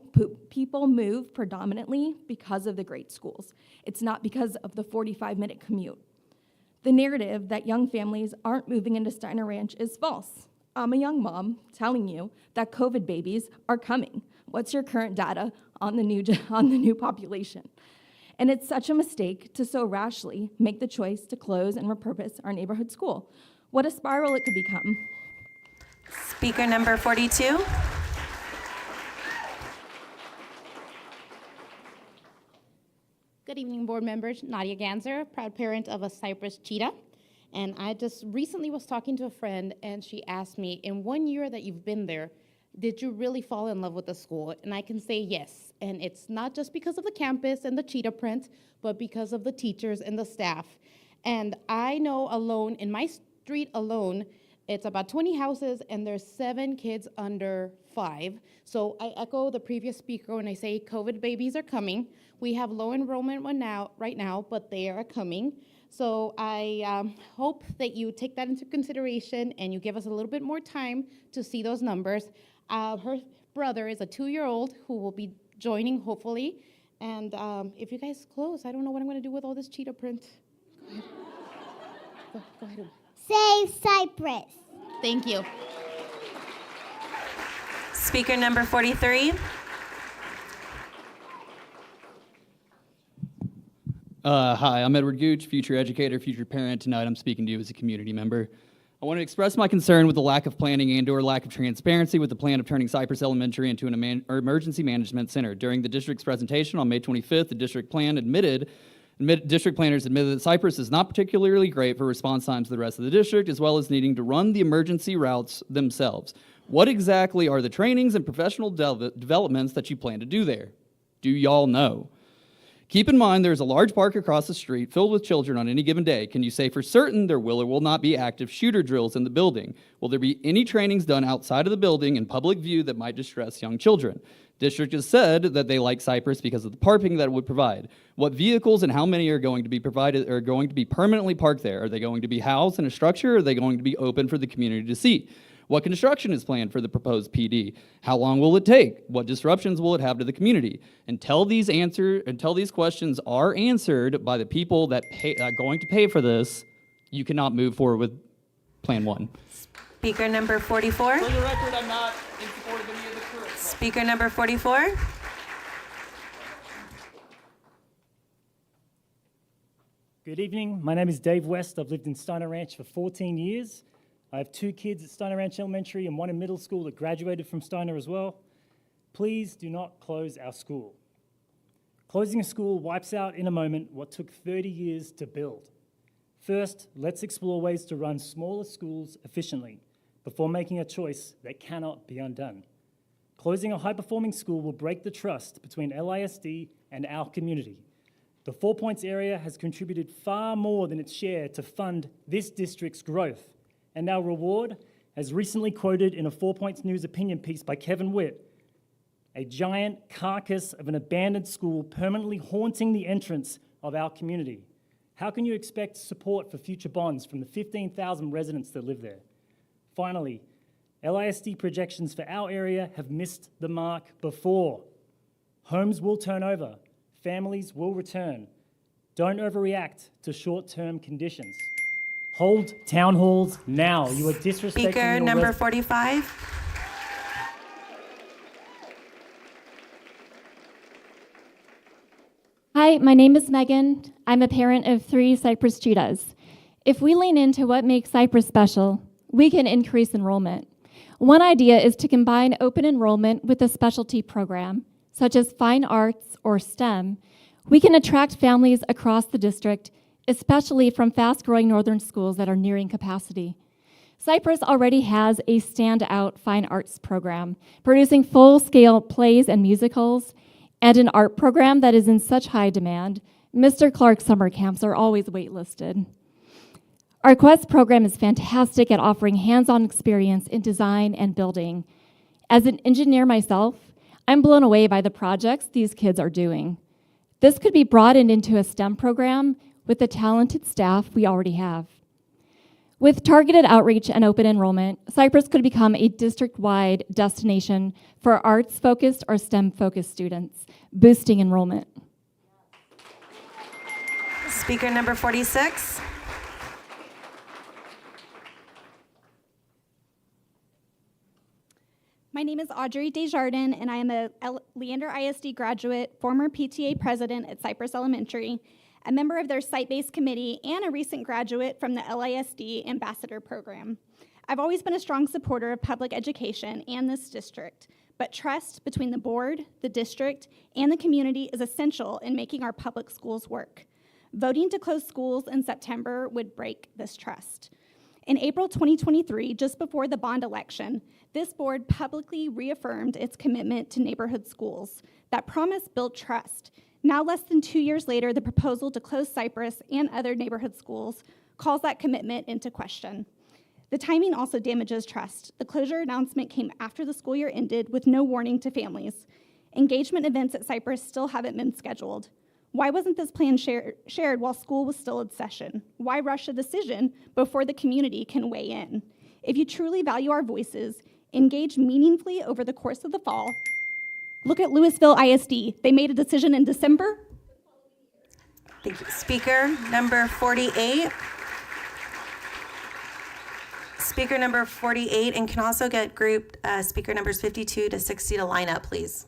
Speaker 1: people move predominantly because of the great schools. It's not because of the 45-minute commute. The narrative that young families aren't moving into Steiner Ranch is false. I'm a young mom telling you that COVID babies are coming. What's your current data on the new population? And it's such a mistake to so rashly make the choice to close and repurpose our neighborhood school. What a spiral it could become.
Speaker 2: Speaker number 42.
Speaker 12: Good evening, board members. Nadia Ganser, proud parent of a Cypress cheetah. And I just recently was talking to a friend, and she asked me, in 1 year that you've been there, did you really fall in love with the school? And I can say yes. And it's not just because of the campus and the cheetah print, but because of the teachers and the staff. And I know alone, in my street alone, it's about 20 houses, and there's 7 kids under 5. So I echo the previous speaker when I say COVID babies are coming. We have low enrollment right now, but they are coming. So I hope that you take that into consideration and you give us a little bit more time to see those numbers. Her brother is a 2-year-old who will be joining, hopefully. And if you guys close, I don't know what I'm going to do with all this cheetah print. Go ahead. Go ahead.
Speaker 13: Save Cypress.
Speaker 12: Thank you.
Speaker 2: Speaker number 43.
Speaker 15: Hi, I'm Edward Gooch, future educator, future parent. Tonight I'm speaking to you as a community member. I want to express my concern with the lack of planning and/or lack of transparency with the plan of turning Cypress Elementary into an emergency management center. During the district's presentation on May 25th, the district planners admitted that Cypress is not particularly great for response times to the rest of the district, as well as needing to run the emergency routes themselves. What exactly are the trainings and professional developments that you plan to do there? Do y'all know? Keep in mind there's a large park across the street filled with children on any given day. Can you say for certain there will or will not be active shooter drills in the building? Will there be any trainings done outside of the building in public view that might distress young children? District has said that they like Cypress because of the parking that it would provide. What vehicles and how many are going to be provided are going to be permanently parked there? Are they going to be housed in a structure or are they going to be open for the community to see? What construction is planned for the proposed PD? How long will it take? What disruptions will it have to the community? Until these questions are answered by the people that are going to pay for this, you cannot move forward with Plan 1.
Speaker 2: Speaker number 44.
Speaker 15: For the record, I'm not in support of any of the current.
Speaker 2: Speaker number 44.
Speaker 16: Good evening. My name is Dave West. I've lived in Steiner Ranch for 14 years. I have 2 kids at Steiner Ranch Elementary and 1 in middle school that graduated from Steiner as well. Please do not close our school. Closing a school wipes out in a moment what took 30 years to build. First, let's explore ways to run smaller schools efficiently before making a choice that cannot be undone. Closing a high-performing school will break the trust between LISD and our community. The 4 Points area has contributed far more than its share to fund this district's growth. And our reward, as recently quoted in a 4 Points News opinion piece by Kevin Witt, a giant carcass of an abandoned school permanently haunting the entrance of our community. How can you expect support for future bonds from the 15,000 residents that live there? Finally, LISD projections for our area have missed the mark before. Homes will turn over, families will return. Don't overreact to short-term conditions. Hold town halls now. You are disrespecting
Speaker 2: Speaker
Speaker 16: your
Speaker 2: number 45.
Speaker 14: Hi, my name is Megan. I'm a parent of 3 Cypress cheetahs. If we lean into what makes Cypress special, we can increase enrollment. One idea is to combine open enrollment with a specialty program, such as fine arts or STEM. We can attract families across the district, especially from fast-growing northern schools that are nearing capacity. Cypress already has a standout fine arts program, producing full-scale plays and musicals, and an art program that is in such high demand. Mr. Clark summer camps are always waitlisted. Our Quest program is fantastic at offering hands-on experience in design and building. As an engineer myself, I'm blown away by the projects these kids are doing. This could be broadened into a STEM program with the talented staff we already have. With targeted outreach and open enrollment, Cypress could become a district-wide destination for arts-focused or STEM-focused students, boosting enrollment.
Speaker 2: Speaker number 46.
Speaker 17: My name is Audrey Desjardins, and I am a Leander ISD graduate, former PTA president at Cypress Elementary, a member of their site-based committee, and a recent graduate from the LISD Ambassador Program. I've always been a strong supporter of public education and this district, but trust between the board, the district, and the community is essential in making our public schools work. Voting to close schools in September would break this trust. In April 2023, just before the bond election, this board publicly reaffirmed its commitment to neighborhood schools. That promise built trust. Now, less than 2 years later, the proposal to close Cypress and other neighborhood schools calls that commitment into question. The timing also damages trust. The closure announcement came after the school year ended with no warning to families. Engagement events at Cypress still haven't been scheduled. Why wasn't this plan shared while school was still in session? Why rush a decision before the community can weigh in? If you truly value our voices, engage meaningfully over the course of the fall. Look at Louisville ISD. They made a decision in December.
Speaker 2: Thank you. Speaker number 48. Speaker number 48, and can also get grouped speaker numbers 52 to 60 to line up, please.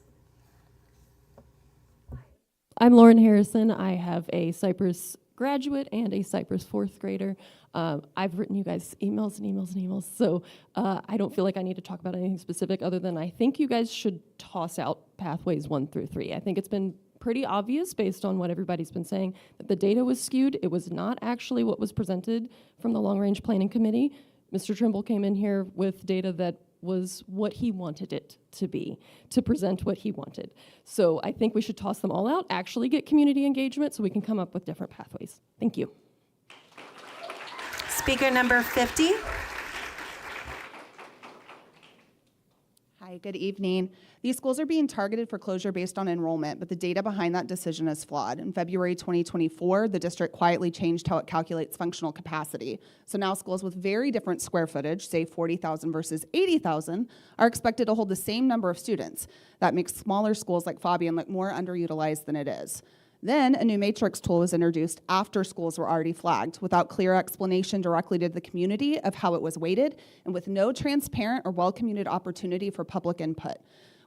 Speaker 18: I'm Lauren Harrison. I have a Cypress graduate and a Cypress 4th grader. I've written you guys emails and emails and emails, so I don't feel like I need to talk about anything specific other than I think you guys should toss out pathways 1 through 3. I think it's been pretty obvious based on what everybody's been saying that the data was skewed. It was not actually what was presented from the Long Range Planning Committee. Mr. Trimble came in here with data that was what he wanted it to be, to present what he wanted. So I think we should toss them all out, actually get community engagement so we can come up with different pathways. Thank you.
Speaker 2: Speaker number 50.
Speaker 19: Hi, good evening. These schools are being targeted for closure based on enrollment, but the data behind that decision is flawed. In February 2024, the district quietly changed how it calculates functional capacity. So now schools with very different square footage, say 40,000 versus 80,000, are expected to hold the same number of students. That makes smaller schools like Fabian look more underutilized than it is. Then a new matrix tool was introduced after schools were already flagged, without clear explanation directly to the community of how it was weighted, and with no transparent or well-communicated opportunity for public input.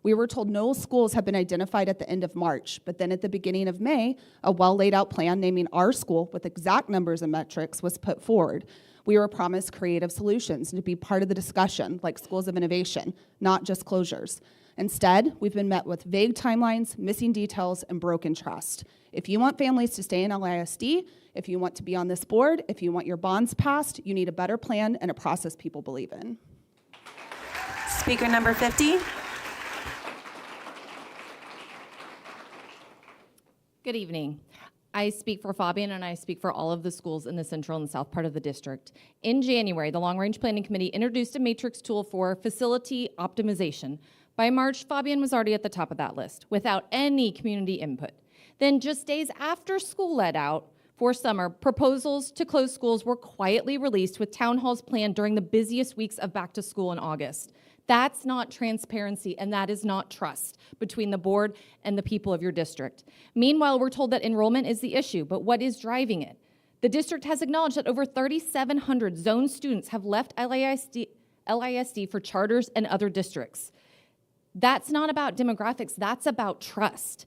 Speaker 19: We were told no schools have been identified at the end of March, but then at the beginning of May, a well-laid-out plan naming our school with exact numbers and metrics was put forward. We were promised creative solutions to be part of the discussion, like schools of innovation, not just closures. Instead, we've been met with vague timelines, missing details, and broken trust. If you want families to stay in LISD, if you want to be on this board, if you want your bonds passed, you need a better plan and a process people believe in.
Speaker 2: Speaker number 50.
Speaker 20: Good evening. I speak for Fabian and I speak for all of the schools in the central and south part of the district. In January, the Long Range Planning Committee introduced a matrix tool for facility optimization. By March, Fabian was already at the top of that list without any community input. Then just days after school let out for summer, proposals to close schools were quietly released with town halls planned during the busiest weeks of back to school in August. That's not transparency, and that is not trust between the board and the people of your district. Meanwhile, we're told that enrollment is the issue, but what is driving it? The district has acknowledged that over 3,700 zone students have left LISD for charters and other districts. That's not about demographics, that's about trust.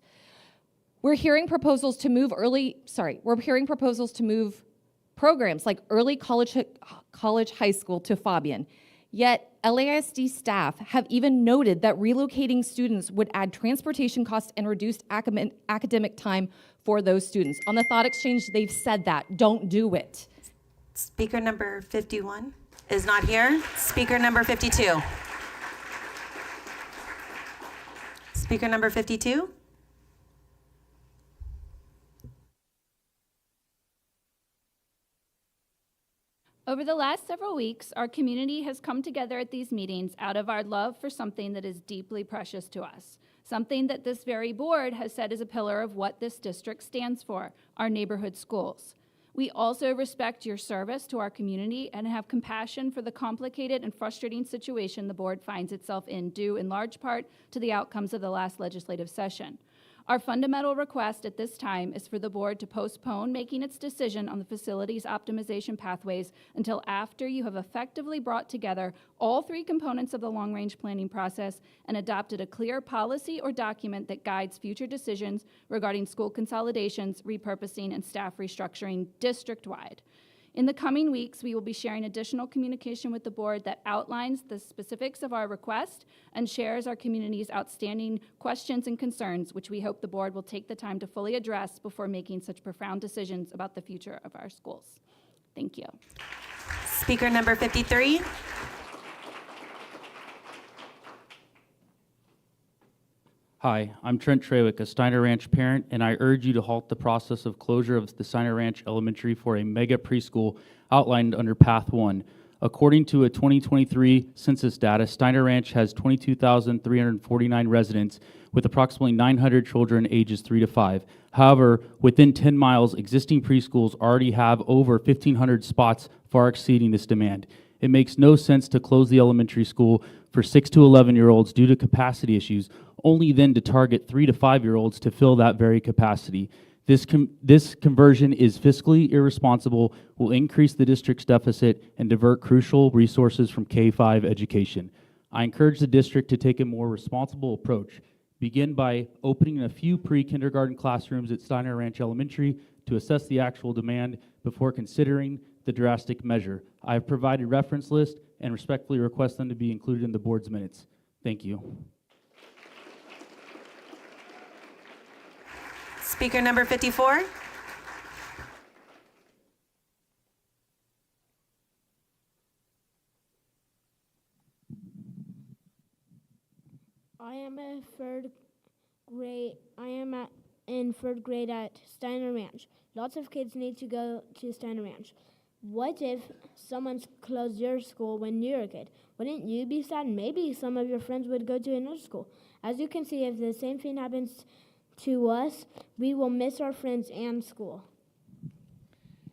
Speaker 20: We're hearing proposals to move programs like early college high school to Fabian. Yet LAISD staff have even noted that relocating students would add transportation costs and reduced academic time for those students. On the Thought Exchange, they've said that. Don't do it.
Speaker 2: Speaker number 51 is not here. Speaker number 52. Speaker number 52.
Speaker 4: Over the last several weeks, our community has come together at these meetings out of our love for something that is deeply precious to us, something that this very board has said is a pillar of what this district stands for, our neighborhood schools. We also respect your service to our community and have compassion for the complicated and frustrating situation the board finds itself in, due in large part to the outcomes of the last legislative session. Our fundamental request at this time is for the board to postpone making its decision on the facilities optimization pathways until after you have effectively brought together all three components of the long-range planning process and adopted a clear policy or document that guides future decisions regarding school consolidations, repurposing, and staff restructuring district-wide. In the coming weeks, we will be sharing additional communication with the board that outlines the specifics of our request and shares our community's outstanding questions and concerns, which we hope the board will take the time to fully address before making such profound decisions about the future of our schools. Thank you.
Speaker 2: Speaker number 53.
Speaker 21: Hi, I'm Trent Trawick, a Steiner Ranch parent, and I urge you to halt the process of closure of the Steiner Ranch Elementary for a mega preschool outlined under Path 1. According to a 2023 census data, Steiner Ranch has 22,349 residents with approximately 900 children ages 3 to 5. However, within 10 miles, existing preschools already have over 1,500 spots, far exceeding this demand. It makes no sense to close the elementary school for 6 to 11-year-olds due to capacity issues, only then to target 3 to 5-year-olds to fill that very capacity. This conversion is fiscally irresponsible, will increase the district's deficit, and divert crucial resources from K-5 education. I encourage the district to take a more responsible approach. Begin by opening a few pre-kindergarten classrooms at Steiner Ranch Elementary to assess the actual demand before considering the drastic measure. I have provided reference list and respectfully request them to be included in the board's minutes. Thank you.
Speaker 2: Speaker number 54.
Speaker 22: I am in third grade at Steiner Ranch. Lots of kids need to go to Steiner Ranch. What if someone's closed your school when you're a kid? Wouldn't you be sad? Maybe some of your friends would go to another school. As you can see, if the same thing happens to us, we will miss our friends and school.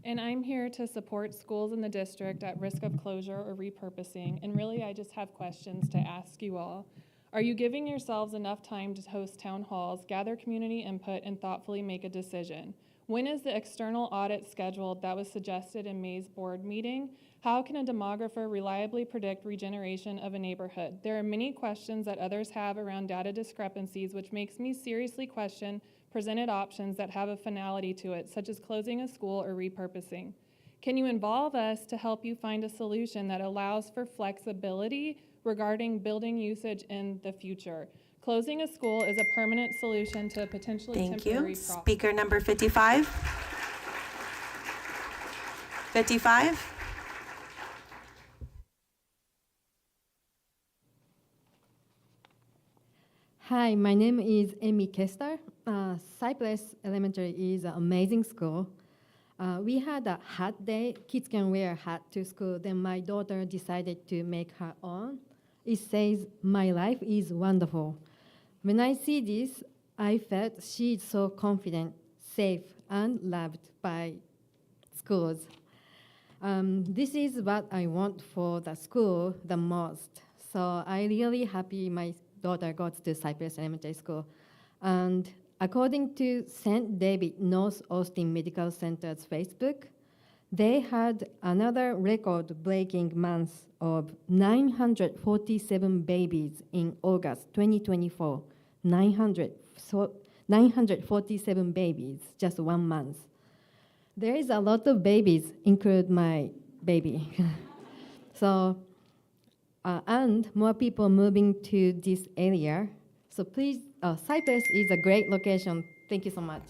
Speaker 23: And I'm here to support schools in the district at risk of closure or repurposing. And really, I just have questions to ask you all. Are you giving yourselves enough time to host town halls, gather community input, and thoughtfully make a decision? When is the external audit scheduled that was suggested in May's board meeting? How can a demographer reliably predict regeneration of a neighborhood? There are many questions that others have around data discrepancies, which makes me seriously question presented options that have a finality to it, such as closing a school or repurposing. Can you involve us to help you find a solution that allows for flexibility regarding building usage in the future? Closing a school is a permanent solution to a potentially temporary problem.
Speaker 2: Speaker number 55. 55.
Speaker 24: Hi, my name is Amy Kester. Cypress Elementary is an amazing school. We had a hat day. Kids can wear a hat to school. Then my daughter decided to make her own. It says, "My life is wonderful." When I see this, I felt she is so confident, safe, and loved by schools. This is what I want for the school the most. So I really happy my daughter goes to Cypress Elementary School. And according to St. David North Austin Medical Center's Facebook, they had another record-breaking month of 947 babies in August 2024. 947 babies, just 1 month. There is a lot of babies, include my baby. So, and more people moving to this area. So please, Cypress is a great location. Thank you so much.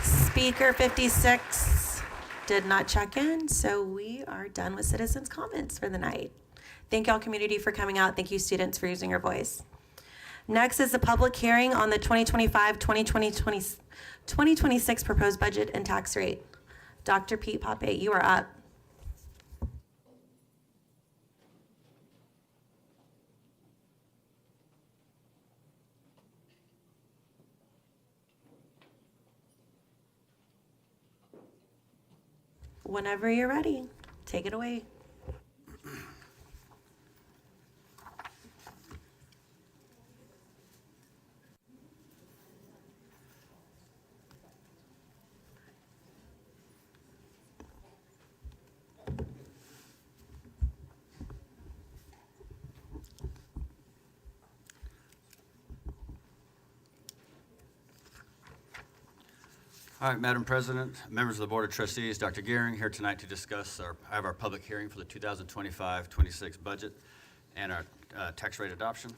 Speaker 2: Speaker 56 did not check in, so we are done with citizens' comments for the night. Thank y'all, community, for coming out. Thank you, students, for using your voice. Next is the public hearing on the 2025-2026 proposed budget and tax rate. Dr. Pete Pape, you are up. Whenever you're ready, take it away.
Speaker 3: All right, Madam President, members of the Board of Trustees, Dr. Gearing here tonight to discuss our public hearing for the 2025-26 budget and our tax rate adoption.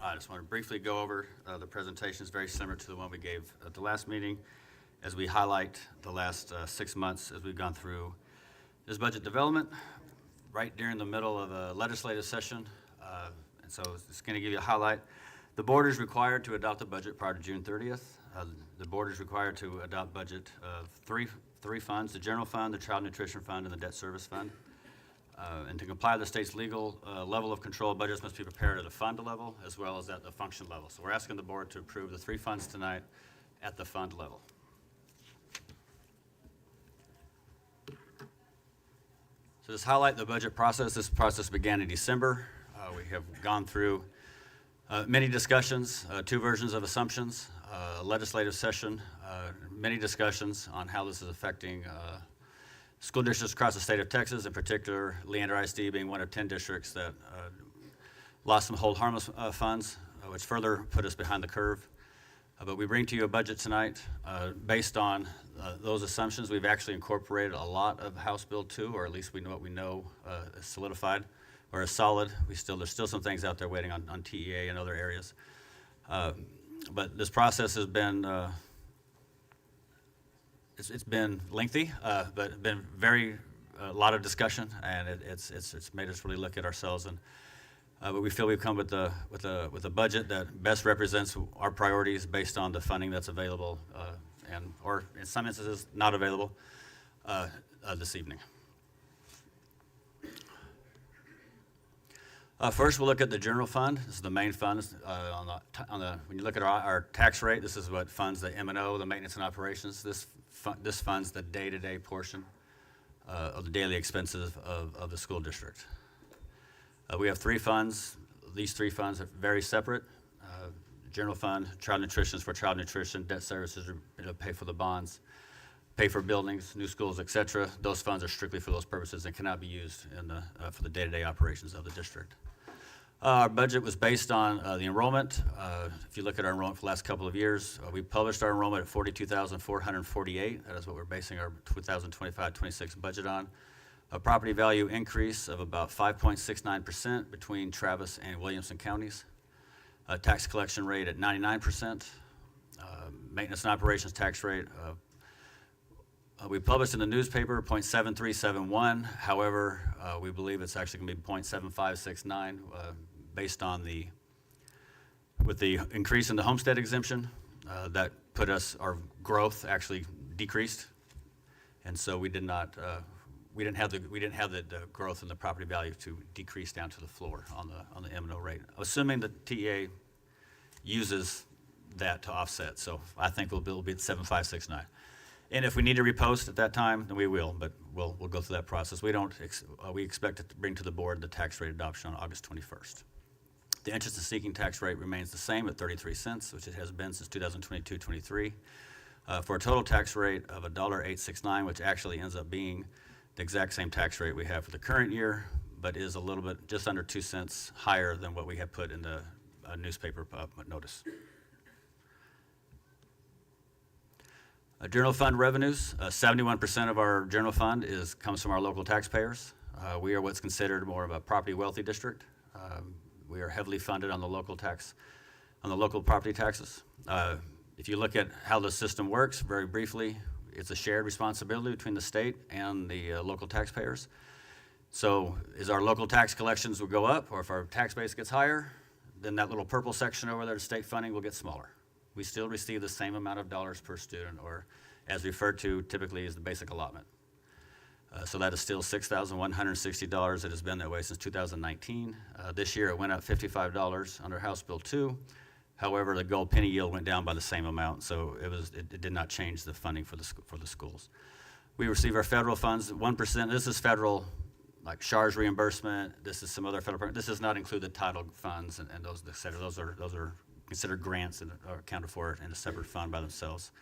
Speaker 3: I just want to briefly go over the presentation. Is very similar to the one we gave at the last meeting as we highlight the last 6 months as we've gone through this budget development right during the middle of a legislative session. And so it's going to give you a highlight. The board is required to adopt the budget prior to June 30th. The board is required to adopt budget of three funds: the general fund, the child nutrition fund, and the debt service fund. And to comply with the state's legal level of control, budgets must be prepared at a fund level as well as at the function level. So we're asking the board to approve the 3 funds tonight at the fund level. So just highlight the budget process. This process began in December. We have gone through many discussions, 2 versions of assumptions, a legislative session, many discussions on how this is affecting school districts across the state of Texas, in particular Leander ISD being one of 10 districts that lost some hold harmless funds, which further put us behind the curve. But we bring to you a budget tonight based on those assumptions. We've actually incorporated a lot of House Bill 2, or at least we know what we know is solidified or is solid. There's still some things out there waiting on TEA and other areas. But this process has been it's been lengthy, but been a lot of discussion, and it's made us really look at ourselves. And but we feel we've come with a budget that best represents our priorities based on the funding that's available, or in some instances not available this evening. First, we'll look at the general fund. This is the main fund. When you look at our tax rate, this is what funds the M&O, the maintenance and operations. This funds the day-to-day portion of the daily expenses of the school district. We have 3 funds. These 3 funds are very separate. General fund, child nutrition is for child nutrition. Debt services are pay for the bonds, pay for buildings, new schools, etc. Those funds are strictly for those purposes and cannot be used for the day-to-day operations of the district. Our budget was based on the enrollment. If you look at our enrollment for the last couple of years, we published our enrollment at 42,448. That is what we're basing our 2025-26 budget on. A property value increase of about 5.69% between Travis and Williamson counties. A tax collection rate at 99%. Maintenance and operations tax rate. We published in the newspaper 0.7371. However, we believe it's actually going to be 0.7569 based on with the increase in the homestead exemption that our growth actually decreased. And so we did not we didn't have the growth in the property value to decrease down to the floor on the M&O rate. Assuming the TEA uses that to offset, so I think we'll be at 7.569. And if we need to repost at that time, then we will, but we'll go through that process. We expect to bring to the board the tax rate adoption on August 21st. The interest in seeking tax rate remains the same at 33 cents, which it has been since 2022-23, for a total tax rate of $1.869, which actually ends up being the exact same tax rate we have for the current year, but is a little bit, just under 2 cents higher than what we have put in the newspaper notice. General fund revenues, 71% of our general fund comes from our local taxpayers. We are what's considered more of a property wealthy district. We are heavily funded on the local property taxes. If you look at how the system works, very briefly, it's a shared responsibility between the state and the local taxpayers. So as our local tax collections will go up, or if our tax base gets higher, then that little purple section over there, state funding, will get smaller. We still receive the same amount of dollars per student, or as referred to typically as the basic allotment. So that is still $6,160. It has been that way since 2019. This year it went up $55 under House Bill 2. However, the gold penny yield went down by the same amount, so it did not change the funding for the schools. We receive our federal funds, 1%. This is federal, like SHARS reimbursement. This is some other federal. This does not include the title funds and those, et cetera. Those are considered grants and are accounted for in a separate fund by themselves.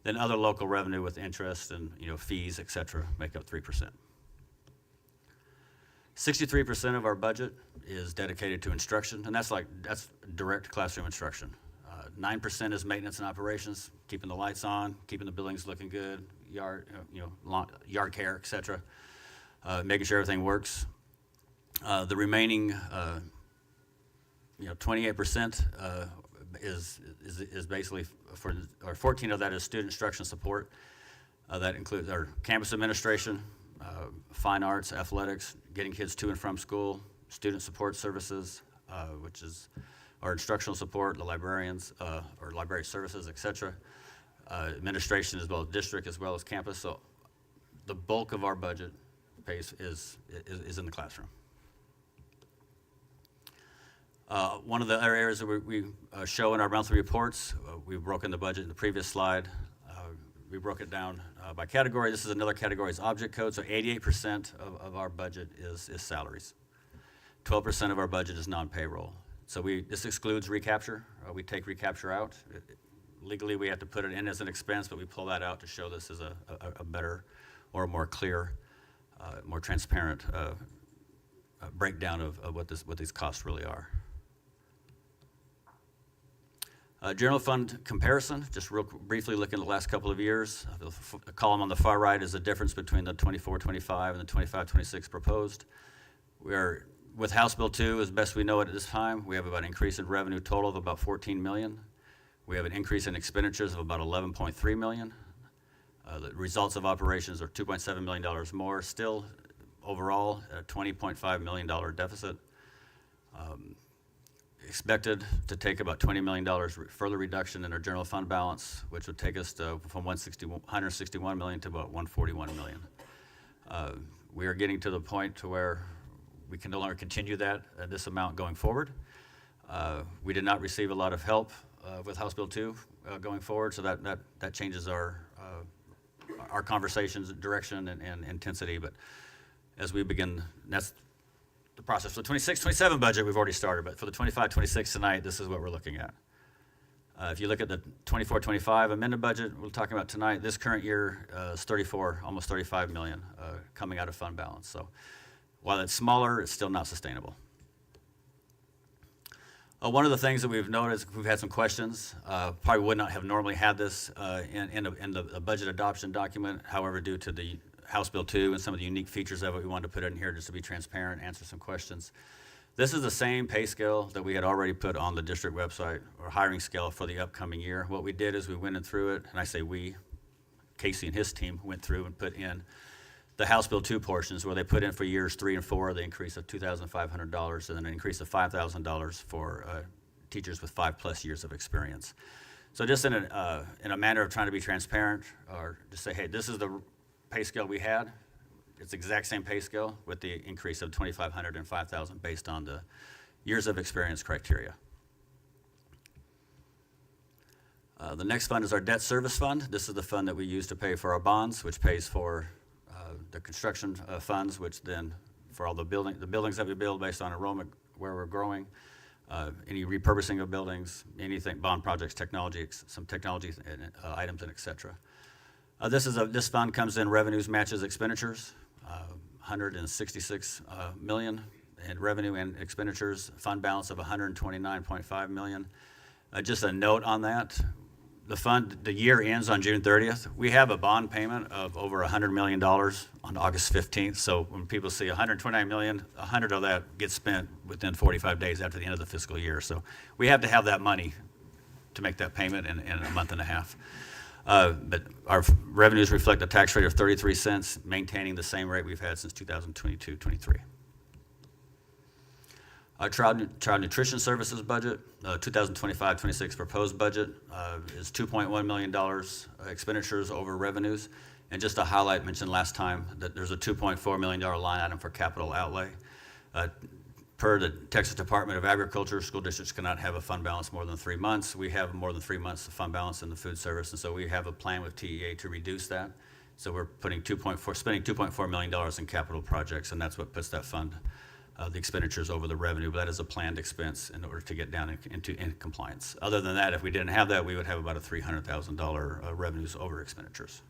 Speaker 3: Then other local revenue with interest and fees, et cetera, make up 3%. 63% of our budget is dedicated to instruction, and that's direct classroom instruction. 9% is maintenance and operations, keeping the lights on, keeping the buildings looking good, yard care, et cetera, making sure everything works. The remaining 28% is basically 14 of that is student instruction support. That includes our campus administration, fine arts, athletics, getting kids to and from school, student support services, which is our instructional support, the librarians, or library services, et cetera, administration as well as district as well as campus. So the bulk of our budget base is in the classroom. One of the other areas that we show in our monthly reports, we've broken the budget in the previous slide. We broke it down by category. This is another category, is object code. So 88% of our budget is salaries. 12% of our budget is non-payroll. So this excludes recapture. We take recapture out. Legally, we have to put it in as an expense, but we pull that out to show this as a better or more clear, more transparent breakdown of what these costs really are. General fund comparison, just real briefly looking at the last couple of years. The column on the far right is the difference between the 24-25 and the 25-26 proposed. We are, with House Bill 2, as best we know it at this time, we have about an increase in revenue total of about $14 million. We have an increase in expenditures of about $11.3 million. The results of operations are $2.7 million more. Still, overall, a $20.5 million deficit. Expected to take about $20 million further reduction in our general fund balance, which would take us from $161 million to about $141 million. We are getting to the point to where we can no longer continue this amount going forward. We did not receive a lot of help with House Bill 2 going forward, so that changes our conversations, direction, and intensity. But as we begin, that's the process. For the 26-27 budget, we've already started, but for the 25-26 tonight, this is what we're looking at. If you look at the 24-25 amended budget we're talking about tonight, this current year is almost $35 million coming out of fund balance. So while it's smaller, it's still not sustainable. One of the things that we've noticed, we've had some questions, probably would not have normally had this in the budget adoption document. However, due to the House Bill 2 and some of the unique features of it, we wanted to put it in here just to be transparent, answer some questions. This is the same pay scale that we had already put on the district website, or hiring scale for the upcoming year. What we did is we went in through it, and I say we, Casey and his team went through and put in the House Bill 2 portions where they put in for years 3 and 4 the increase of $2,500 and then an increase of $5,000 for teachers with 5+ years of experience. So just in a manner of trying to be transparent, or just say, hey, this is the pay scale we had. it's the exact same pay scale with the increase of 2,500 and 5,000 based on the years of experience criteria. The next fund is our debt service fund. This is the fund that we use to pay for our bonds, which pays for the construction funds, which then for all the buildings that we build based on enrollment where we're growing, any repurposing of buildings, anything, bond projects, technology, some technology items, and et cetera. This fund comes in revenues matches expenditures, 166 million in revenue and expenditures, fund balance of 129.5 million. Just a note on that. The year ends on June 30th. We have a bond payment of over $100 million on August 15th. So when people see 129 million, 100 of that gets spent within 45 days after the end of the fiscal year. So we have to have that money to make that payment in a month and a half. But our revenues reflect a tax rate of 33 cents, maintaining the same rate we've had since 2022-23. Our child nutrition services budget, 2025-26 proposed budget is $2.1 million expenditures over revenues. And just to highlight, mentioned last time that there's a $2.4 million line item for capital outlay. Per the Texas Department of Agriculture, school districts cannot have a fund balance more than 3 months. We have more than 3 months of fund balance in the food service, and so we have a plan with TEA to reduce that. So we're spending $2.4 million in capital projects, and that's what puts that fund, the expenditures over the revenue, but that is a planned expense in order to get down into compliance. Other than that, if we didn't have that, we would have about a $300,000 revenues over expenditures.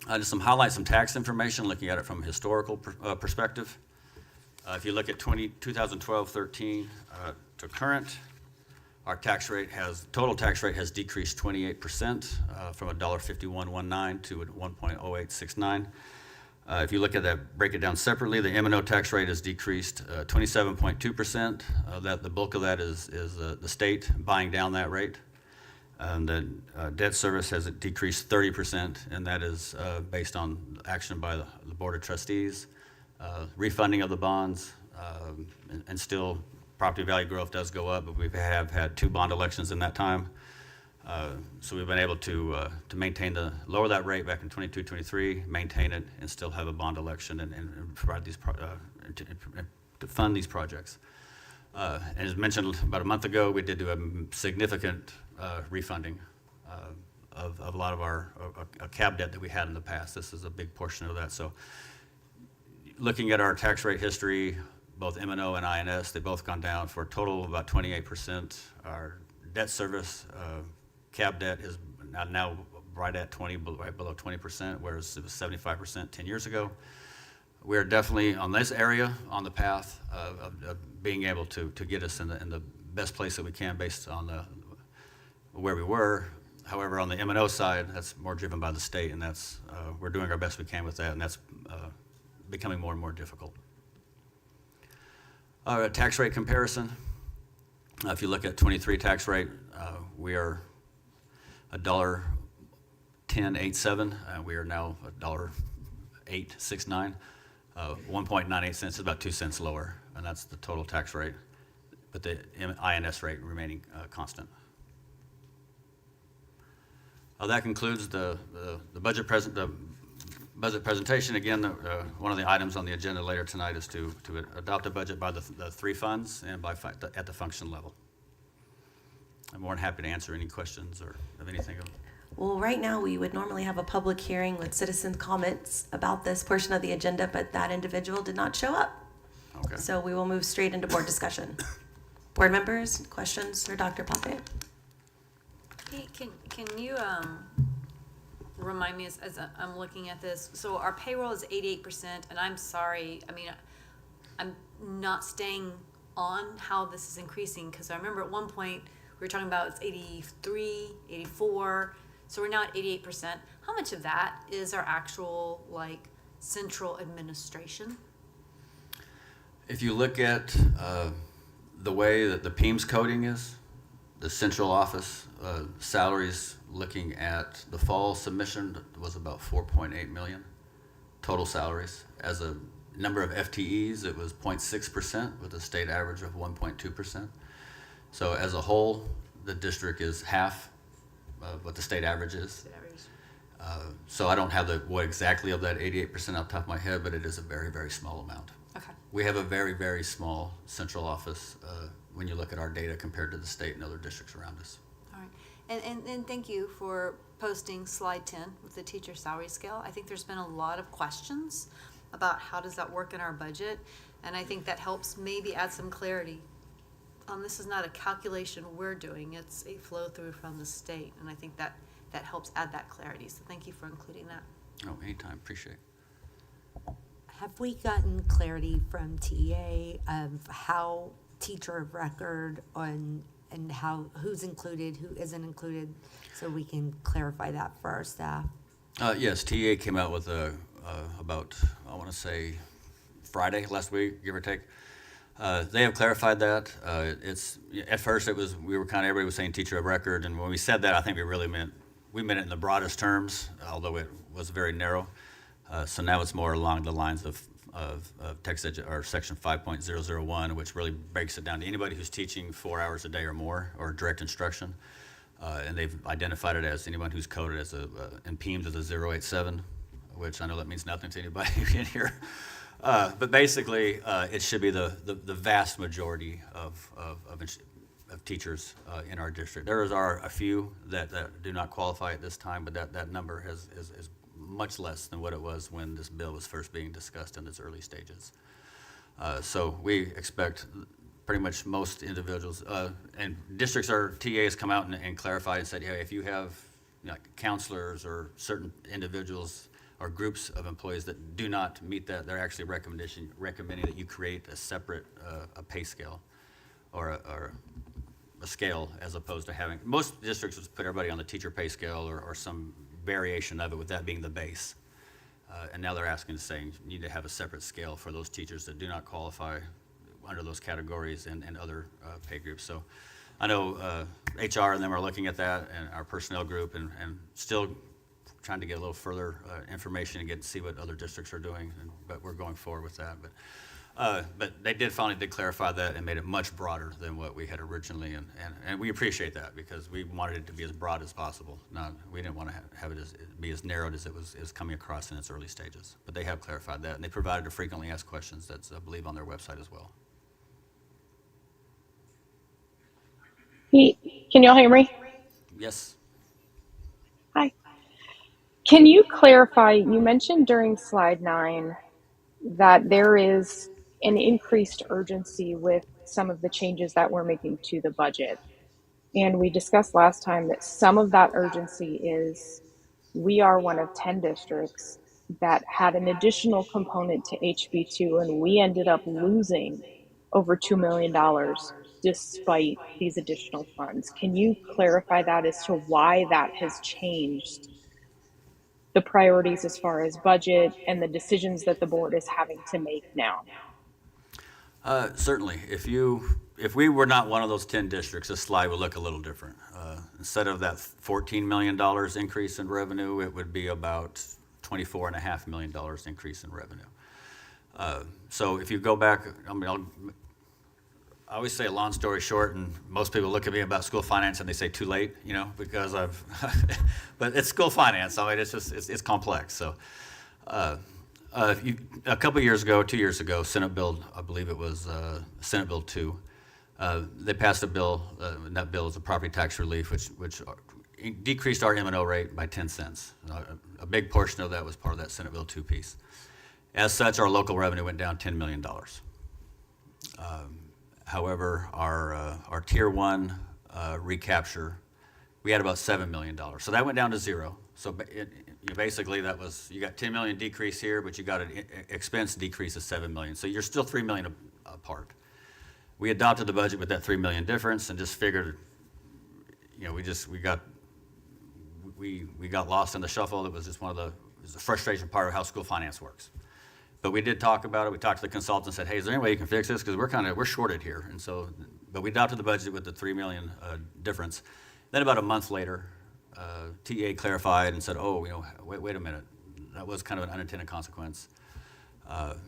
Speaker 3: Just some highlights, some tax information, looking at it from a historical perspective. If you look at 2012-13 to current, our total tax rate has decreased 28% from $1.5119 to 1.0869. If you look at that, break it down separately, the M&O tax rate has decreased 27.2%. The bulk of that is the state buying down that rate. And then debt service has decreased 30%, and that is based on action by the Board of Trustees, refunding of the bonds, and still property value growth does go up, but we have had 2 bond elections in that time. So we've been able to maintain lower that rate back in 22-23, maintain it, and still have a bond election and provide these to fund these projects. And as mentioned about a month ago, we did do a significant refunding of a lot of our cab debt that we had in the past. This is a big portion of that. So looking at our tax rate history, both M&O and INS, they've both gone down for a total of about 28%. Our debt service cab debt is now right at right below 20%, whereas it was 75% 10 years ago. We're definitely on this area on the path of being able to get us in the best place that we can based on where we were. However, on the M&O side, that's more driven by the state, and that's we're doing our best we can with that, and that's becoming more and more difficult. Tax rate comparison. If you look at 23 tax rate, we are $1.1087. We are now $1.869. 1.98 cents is about 2 cents lower, and that's the total tax rate, but the INS rate remaining constant. That concludes the budget presentation. Again, one of the items on the agenda later tonight is to adopt a budget by the 3 funds and at the function level. I'm more than happy to answer any questions or of anything.
Speaker 2: Well, right now we would normally have a public hearing with citizen comments about this portion of the agenda, but that individual did not show up.
Speaker 3: Okay.
Speaker 2: So we will move straight into board discussion. Board members, questions for Dr. Pape?
Speaker 5: Hey, can you remind me as I'm looking at this? So our payroll is 88%, and I'm sorry, I mean, I'm not staying on how this is increasing, because I remember at one point we were talking about it's 83, 84, so we're now at 88%. How much of that is our actual, central administration?
Speaker 3: If you look at the way that the PEMS coding is, the central office salaries, looking at the fall submission was about 4.8 million total salaries. As a number of FTEs, it was 0.6% with a state average of 1.2%. So as a whole, the district is half of what the state average is. So I don't have what exactly of that 88% off the top of my head, but it is a very, very small amount.
Speaker 5: Okay.
Speaker 3: We have a very, very small central office when you look at our data compared to the state and other districts around us.
Speaker 5: All right. And thank you for posting slide 10 with the teacher salary scale. I think there's been a lot of questions about how does that work in our budget, and I think that helps maybe add some clarity. This is not a calculation we're doing, it's a flow through from the state, and I think that helps add that clarity. So thank you for including that.
Speaker 3: Oh, anytime, appreciate it.
Speaker 6: Have we gotten clarity from TEA of how teacher of record and who's included, who isn't included, so we can clarify that for our staff?
Speaker 3: Yes, TEA came out with about, I want to say, Friday last week, give or take. They have clarified that. At first everybody was saying teacher of record, and when we said that, I think we meant it in the broadest terms, although it was very narrow. So now it's more along the lines of or section 5.001, which really breaks it down to anybody who's teaching 4 hours a day or more, or direct instruction. And they've identified it as anyone who's coded as in PEIMS as a 087, which I know that means nothing to anybody in here. But basically, it should be the vast majority of teachers in our district. There are a few that do not qualify at this time, but that number is much less than what it was when this bill was first being discussed in its early stages. So we expect pretty much most individuals, and districts or TAs come out and clarified and said, hey, if you have counselors or certain individuals or groups of employees that do not meet that, they're actually recommending that you create a separate a pay scale or a scale, as opposed to having, most districts would put everybody on the teacher pay scale or some variation of it, with that being the base. And now they're asking, saying you need to have a separate scale for those teachers that do not qualify under those categories and other pay groups. So I know HR and them are looking at that, and our personnel group, and still trying to get a little further information and see what other districts are doing, but we're going forward with that. But they finally clarify that and made it much broader than what we had originally, and we appreciate that, because we wanted it to be as broad as possible. We didn't want to have it be as narrowed as it was coming across in its early stages. But they have clarified that, and they provided a frequently asked questions that's, I believe, on their website as well.
Speaker 7: Can y'all hear me?
Speaker 3: Yes.
Speaker 7: Hi. Can you clarify, you mentioned during slide 9 that there is an increased urgency with some of the changes that we're making to the budget. And we discussed last time that some of that urgency is we are one of 10 districts that had an additional component to HB2, and we ended up losing over $2 million despite these additional funds. Can you clarify that as to why that has changed the priorities as far as budget and the decisions that the board is having to make now?
Speaker 3: Certainly. If we were not one of those 10 districts, this slide would look a little different. Instead of that $14 million increase in revenue, it would be about $24.5 million increase in revenue. So if you go back, I always say a long story short, and most people look at me about school finance and they say too late, because but it's school finance. I mean, it's complex. So a couple years ago, 2 years ago, Senate Bill, I believe it was Senate Bill 2, they passed a bill, and that bill is a property tax relief, which decreased our M&O rate by 10 cents. A big portion of that was part of that Senate Bill 2 piece. As such, our local revenue went down $10 million. However, our Tier 1 recapture, we had about $7 million. So that went down to zero. So basically that was, you got $10 million decrease here, but you got an expense decrease of $7 million. So you're still $3 million apart. We adopted the budget with that $3 million difference and just figured, we got lost in the shuffle. It was just it was a frustration part of how school finance works. But we did talk about it. We talked to the consultant and said, hey, is there any way you can fix this? Because we're shorted here. And so, but we adopted the budget with the $3 million difference. Then about a month later, TEA clarified and said, wait a minute. That was kind of an unintended consequence.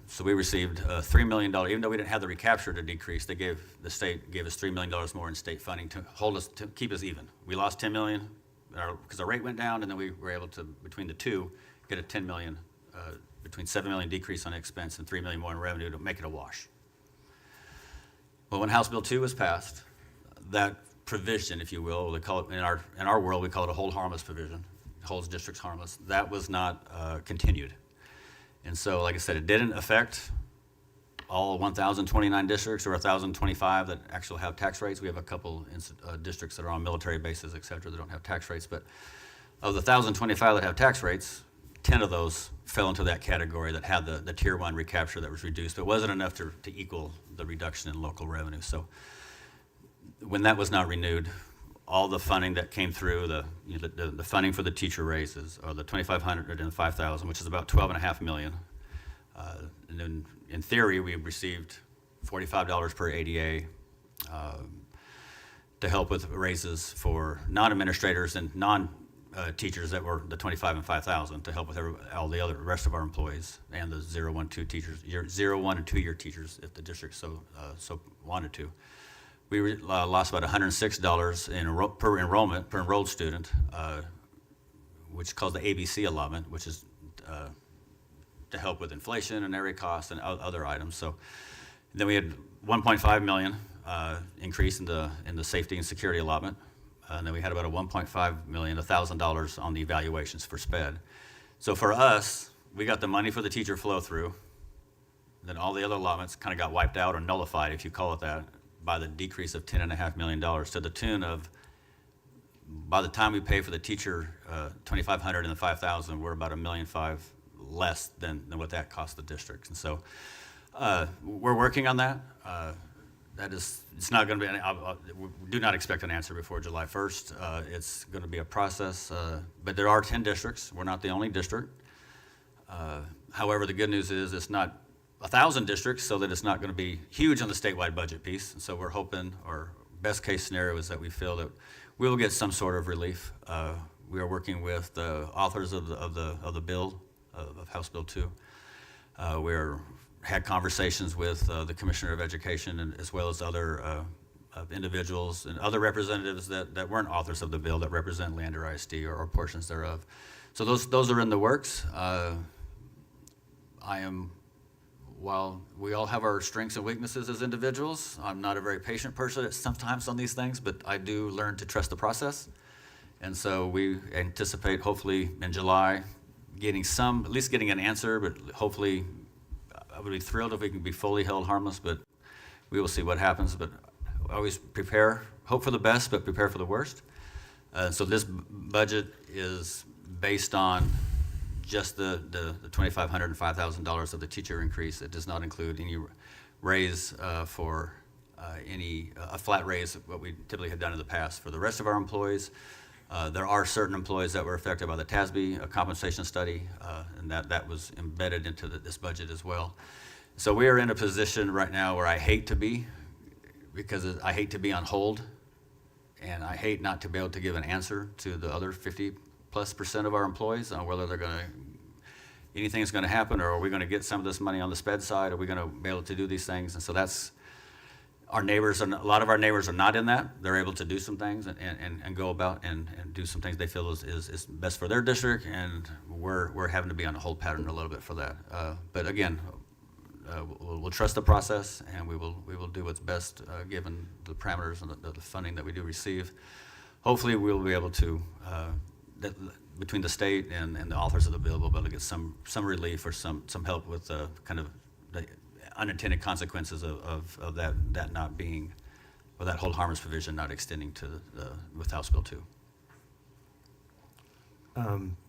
Speaker 3: So we received $3 million, even though we didn't have the recapture to decrease. The state gave us $3 million more in state funding to keep us even. We lost $10 million. because our rate went down, and then we were able to, between the two, get a 10 million, between 7 million decrease on expense and 3 million more in revenue to make it a wash. Well, when House Bill 2 was passed, that provision, if you will, they call it, in our world, we call it a hold harmless provision, holds districts harmless. That was not continued. And so, like I said, it didn't affect all 1,029 districts or 1,025 that actually have tax rates. We have a couple districts that are on military bases, et cetera, that don't have tax rates. But of the 1,025 that have tax rates, 10 of those fell into that category that had the tier 1 recapture that was reduced. It wasn't enough to equal the reduction in local revenue. So when that was not renewed, all the funding that came through, the funding for the teacher raises, or the 2,500 and 5,000, which is about 12.5 million. And then in theory, we received $45 per ADA to help with raises for non-administrators and non-teachers that were the 25 and 5,000 to help with all the other rest of our employees and the 0, 1, 2 teachers, 0, 1, and 2 year teachers if the district so wanted to. We lost about $106 per enrolled student, which is called the ABC allotment, which is to help with inflation and area costs and other items. So then we had 1.5 million increase in the safety and security allotment, and then we had about a 1.5 million, $1,000 on the evaluations for SPED. So for us, we got the money for the teacher flow through. Then all the other allotments kind of got wiped out or nullified, if you call it that, by the decrease of $10.5 million to the tune of, by the time we pay for the teacher 2,500 and the 5,000, we're about $1.5 million less than what that cost the districts. And so we're working on that. It's not going to be, we do not expect an answer before July 1st. It's going to be a process, but there are 10 districts. We're not the only district. However, the good news is it's not 1,000 districts, so that it's not going to be huge on the statewide budget piece. And so we're hoping, or best case scenario is that we feel that we will get some sort of relief. We are working with the authors of the bill, of House Bill 2. We're had conversations with the Commissioner of Education and as well as other individuals and other representatives that weren't authors of the bill that represent Leander ISD or portions thereof. So those are in the works. While we all have our strengths and weaknesses as individuals, I'm not a very patient person sometimes on these things, but I do learn to trust the process. And so we anticipate hopefully in July at least getting an answer, but hopefully I would be thrilled if we can be fully held harmless, but we will see what happens. But always hope for the best, but prepare for the worst. So this budget is based on just the $2,500 and $5,000 of the teacher increase. It does not include any raise for a flat raise, what we typically have done in the past for the rest of our employees. There are certain employees that were affected by the TASB compensation study, and that was embedded into this budget as well. So we are in a position right now where I hate to be, because I hate to be on hold, and I hate not to be able to give an answer to the other 50+% of our employees on whether anything is going to happen, or are we going to get some of this money on the SPED side? Are we going to be able to do these things? And so that's our neighbors, and a lot of our neighbors are not in that. They're able to do some things and go about and do some things they feel is best for their district, and we're having to be on a hold pattern a little bit for that. But again, we'll trust the process, and we will do what's best given the parameters and the funding that we do receive. Hopefully, we'll be able to. Between the state and the authors of the bill, we'll be able to get some relief or some help with kind of the unintended consequences of that not being, or that hold harmless provision not extending to with House Bill 2.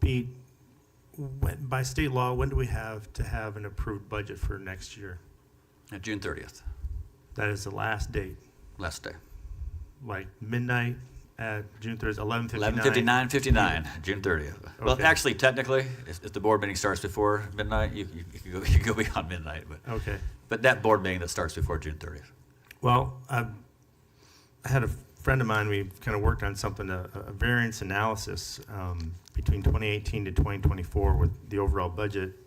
Speaker 8: Pete, by state law, when do we have to have an approved budget for next year?
Speaker 3: June 30th.
Speaker 8: That is the last date.
Speaker 3: Last day.
Speaker 8: Like midnight at June 30th, 11:59?
Speaker 3: 11:59, June 30th. Okay. Well, actually, technically, if the board meeting starts before midnight, you can go beyond midnight. But
Speaker 8: okay.
Speaker 3: But that board meeting that starts before June 30th.
Speaker 8: Well, I had a friend of mine. We kind of worked on something, a variance analysis between 2018 to 2024 with the overall budget,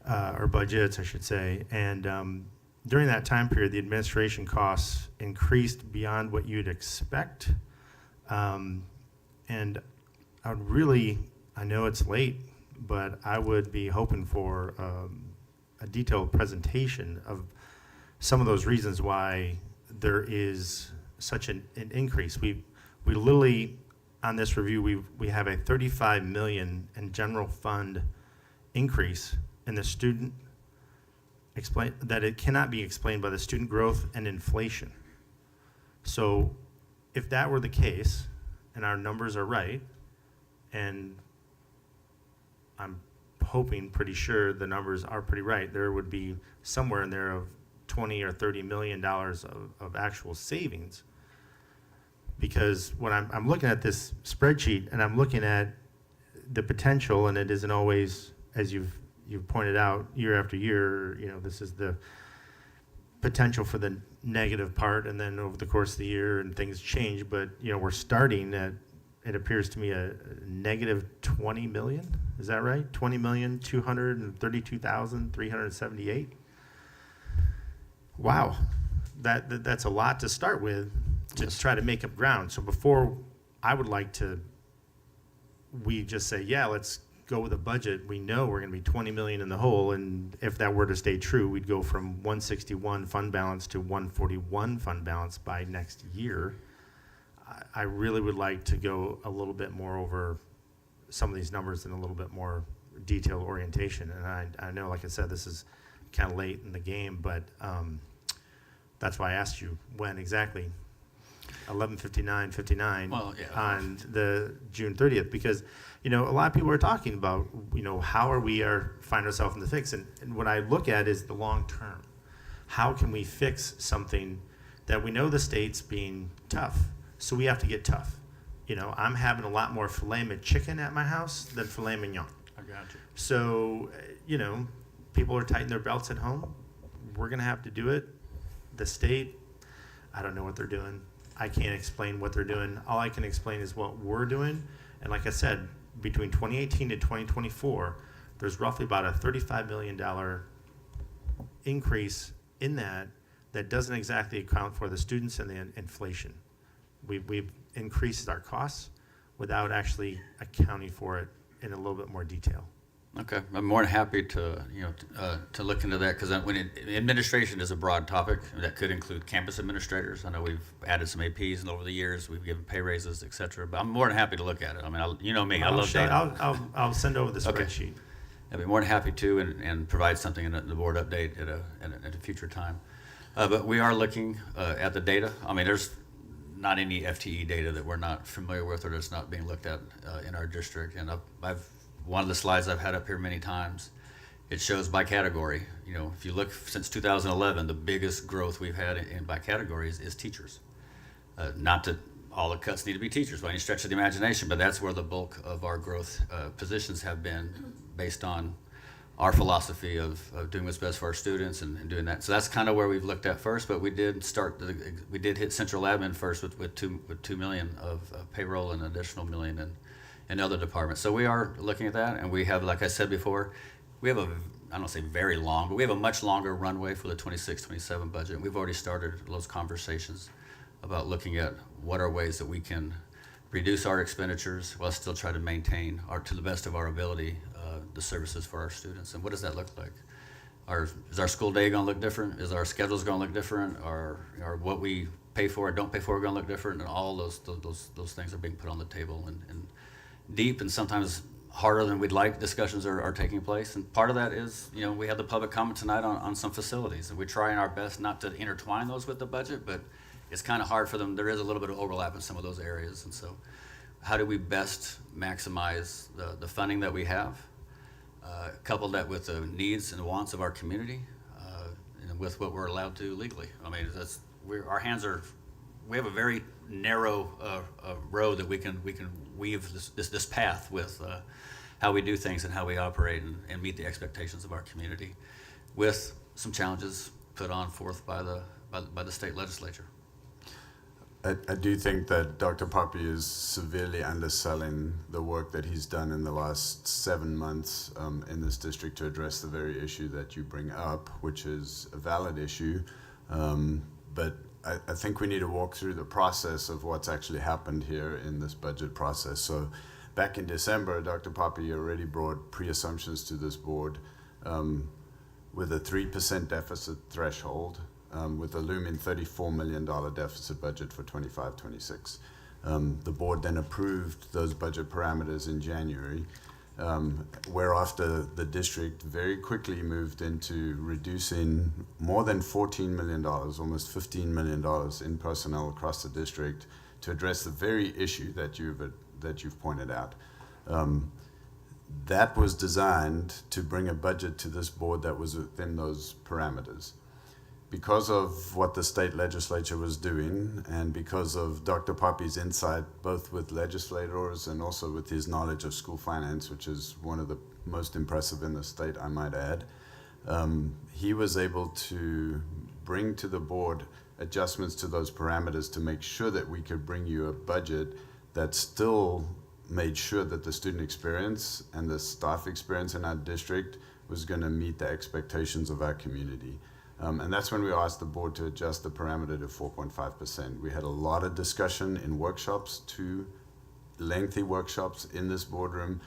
Speaker 8: or budgets, I should say, and. During that time period, the administration costs increased beyond what you'd expect. And And I would really, I know it's late, but I would be hoping for a detailed presentation of some of those reasons why there is such an increase. We literally, on this review, we have a 35 million in general fund increase in the student, explain that it cannot be explained by the student growth and inflation. So if that were the case, and our numbers are right, and I'm hoping, pretty sure the numbers are pretty right, there would be somewhere in there of 20 or 30 million dollars of actual savings. Because when I'm looking at this spreadsheet and I'm looking at the potential, and it isn't always, as you've pointed out, year after year, this is the potential for the negative part, and then over the course of the year and things change, but we're starting at, it appears to me, a negative 20 million. Is that right? 20,232,378. Wow, that's a lot to start with to try to make up ground. So before, I would like we just say, yeah, let's go with a budget. We know we're going to be 20 million in the hole, and if that were to stay true, we'd go from 161 fund balance to 141 fund balance by next year. I really would like to go a little bit more over some of these numbers in a little bit more detailed orientation. And I know, like I said, this is kind of late in the game, but that's why I asked you when exactly. 11:59:59
Speaker 3: Well, yeah.
Speaker 8: on the June 30th, because a lot of people are talking about how are we find ourselves in the fix, and what I look at is the long term. How can we fix something that we know the state's being tough, so we have to get tough. I'm having a lot more filet mignon chicken at my house than filet mignon.
Speaker 3: I got you.
Speaker 8: So people are tightening their belts at home. We're gonna have to do it. The state, I don't know what they're doing. I can't explain what they're doing. All I can explain is what we're doing. And like I said, between 2018 to 2024, there's roughly about a $35 million increase in that doesn't exactly account for the students and the inflation. We've increased our costs without actually accounting for it in a little bit more detail.
Speaker 3: Okay, I'm more than happy to to look into that, because administration is a broad topic that could include campus administrators. I know we've added some APs, and over the years we've given pay raises, et cetera. But I'm more than happy to look at it. I mean, you know me, I love data.
Speaker 8: I'll send over the
Speaker 3: Okay.
Speaker 8: spreadsheet.
Speaker 3: I'd be more than happy to, and provide something in the board update at a future time. But we are looking at the data. I mean, there's not any FTE data that we're not familiar with or that's not being looked at in our district. And I've one of the slides I've had up here many times, it shows by category. If you look since 2011, the biggest growth we've had by categories is teachers. Not that all the cuts need to be teachers by any stretch of the imagination, but that's where the bulk of our growth positions have been, based on our philosophy of doing what's best for our students and doing that. So that's kind of where we've looked at first, but we did hit central admin first with 2 million of payroll and an additional $1 million in other departments. So we are looking at that, and we have, like I said before, we have I don't want to say very long, but we have a much longer runway for the 26-27 budget. We've already started those conversations about looking at what are ways that we can reduce our expenditures while still try to maintain, to the best of our ability, the services for our students. And what does that look like? Is our school day going to look different? Is our schedules going to look different? Or what we pay for or don't pay for going to look different? And all those things are being put on the table, and deep and sometimes harder than we'd like discussions are taking place. And part of that is, we had the public comment tonight on some facilities, and we're trying our best not to intertwine those with the budget, but it's kind of hard for them. There is a little bit of overlap in some of those areas. And so how do we best maximize the funding that we have, couple that with the needs and wants of our community, and with what we're allowed to legally? I mean, we have a very narrow road that we can weave this path with how we do things and how we operate and meet the expectations of our community, with some challenges put on forth by the state legislature.
Speaker 1: I do think that Dr. Poppy is severely underselling the work that he's done in the last 7 months in this district to address the very issue that you bring up, which is a valid issue. But I think we need to walk through the process of what's actually happened here in this budget process. So back in December, Dr. Poppy already brought pre-assumptions to this board with a 3% deficit threshold, with a looming $34 million deficit budget for 25-26. The board then approved those budget parameters in January, whereafter the district very quickly moved into reducing more than $14 million, almost $15 million in personnel across the district to address the very issue that you've pointed out. That was designed to bring a budget to this board that was within those parameters. Because of what the state legislature was doing, and because of Dr. Poppy's insight, both with legislators and also with his knowledge of school finance, which is one of the most impressive in the state, I might add, he was able to bring to the board adjustments to those parameters to make sure that we could bring you a budget that still made sure that the student experience and the staff experience in our district was going to meet the expectations of our community. And that's when we asked the board to adjust the parameter to 4.5%. We had a lot of discussion in workshops, 2 lengthy workshops in this boardroom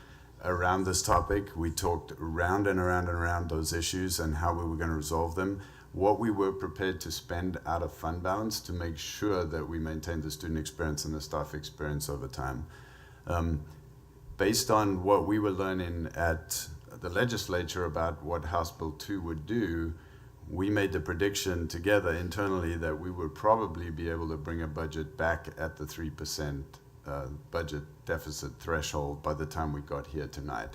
Speaker 1: around this topic. We talked around and around and around those issues and how we were going to resolve them, what we were prepared to spend out of fund balance to make sure that we maintained the student experience and the staff experience over time. Based on what we were learning at the legislature about what House Bill 2 would do, we made the prediction together internally that we would probably be able to bring a budget back at the 3% budget deficit threshold by the time we got here tonight.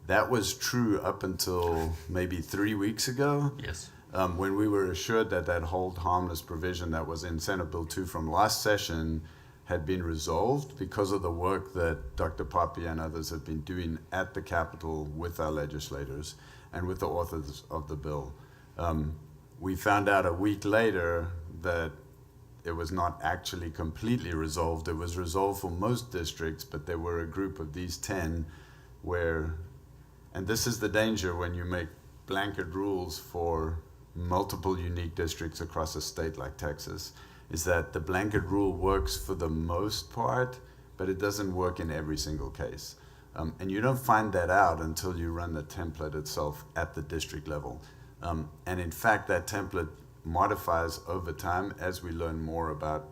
Speaker 1: That was true up until maybe 3 weeks ago.
Speaker 3: Yes.
Speaker 1: When we were assured that that hold harmless provision that was in Senate Bill 2 from last session had been resolved because of the work that Dr. Poppy and others have been doing at the Capitol with our legislators and with the authors of the bill. We found out a week later that it was not actually completely resolved. It was resolved for most districts, but there were a group of these 10 where, and this is the danger when you make blanket rules for multiple unique districts across a state like Texas, is that the blanket rule works for the most part, but it doesn't work in every single case. And you don't find that out until you run the template itself at the district level. And in fact, that template modifies over time as we learn more about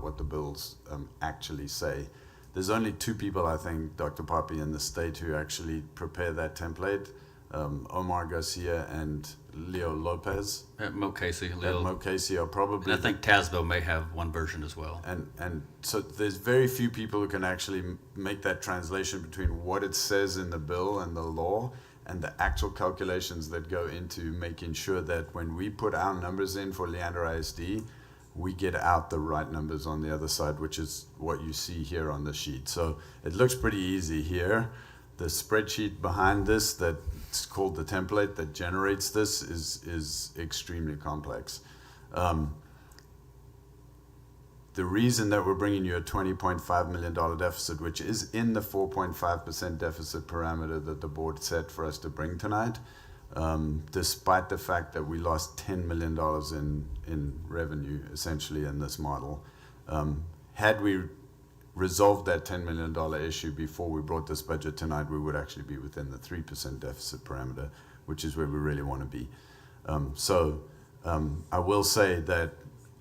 Speaker 1: what the bills actually say. There's only 2 people, I think, Dr. Poppy, in the state who actually prepare that template, Omar Garcia and Leo Lopez.
Speaker 3: Mo Casey,
Speaker 1: Leo. Mo Casey are probably...
Speaker 3: And I think Tazbo may have one version as well.
Speaker 1: And so there's very few people who can actually make that translation between what it says in the bill and the law and the actual calculations that go into making sure that when we put our numbers in for Leander ISD, we get out the right numbers on the other side, which is what you see here on the sheet. So it looks pretty easy here. The spreadsheet behind this that's called the template that generates this is extremely complex. The reason that we're bringing you a $20.5 million deficit, which is in the 4.5% deficit parameter that the board set for us to bring tonight, despite the fact that we lost $10 million in revenue, essentially, in this model. Had we resolved that $10 million issue before we brought this budget tonight, we would actually be within the 3% deficit parameter, which is where we really want to be. I will say that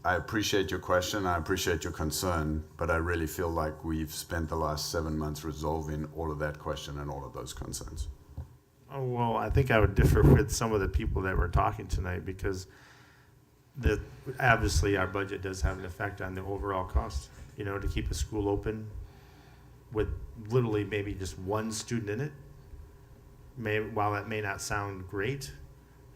Speaker 1: I appreciate your question, I appreciate your concern, but I really feel like we've spent the last 7 months resolving all of that question and all of those concerns.
Speaker 8: Oh, well, I think I would differ with some of the people that were talking tonight because obviously our budget does have an effect on the overall cost. You know, to keep a school open with literally maybe just 1 student in it, while that may not sound great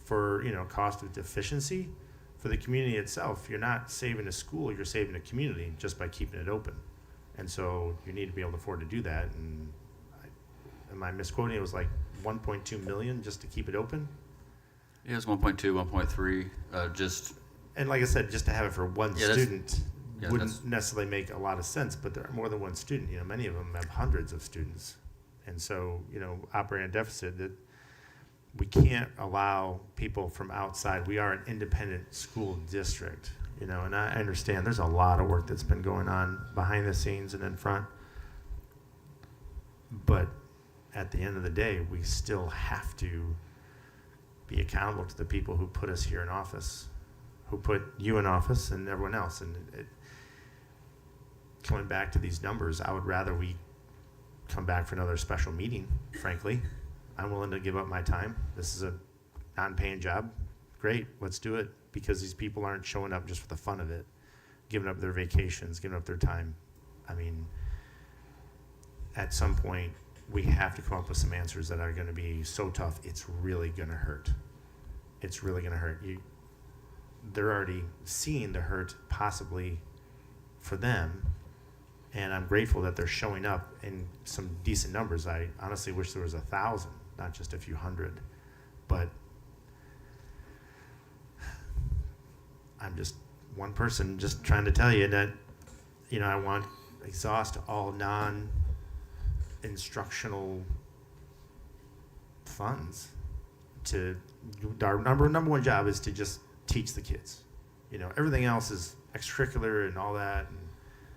Speaker 8: for, cost of efficiency, for the community itself, you're not saving a school, you're saving a community just by keeping it open. And so you need to be able to afford to do that. And am I misquoting? It was like 1.2 million just to keep it open?
Speaker 3: Yeah, it's 1.2, 1.3, just...
Speaker 8: And like I said, just to have it for 1 student
Speaker 3: Yeah,
Speaker 8: wouldn't necessarily make a lot of sense, but there are more than 1 student. Many of them have hundreds of students. And so, operating a deficit, that we can't allow people from outside. We are an independent school district. you know, and I understand there's a lot of work that's been going on behind the scenes and in front. But at the end of the day, we still have to be accountable to the people who put us here in office, who put you in office and everyone else. And coming back to these numbers, I would rather we come back for another special meeting, frankly. I'm willing to give up my time. This is a non-paying job. Great, let's do it, because these people aren't showing up just for the fun of it, giving up their vacations, giving up their time. I mean, at some point, we have to come up with some answers that are going to be so tough, it's really going to hurt. It's really going to hurt. They're already seeing the hurt possibly for them, and I'm grateful that they're showing up in some decent numbers. I honestly wish there was 1,000, not just a few hundred. But I'm just one person just trying to tell you that, you know, I want to exhaust all non-instructional funds. Our number one job is to just teach the kids. You know, everything else is extracurricular and all that.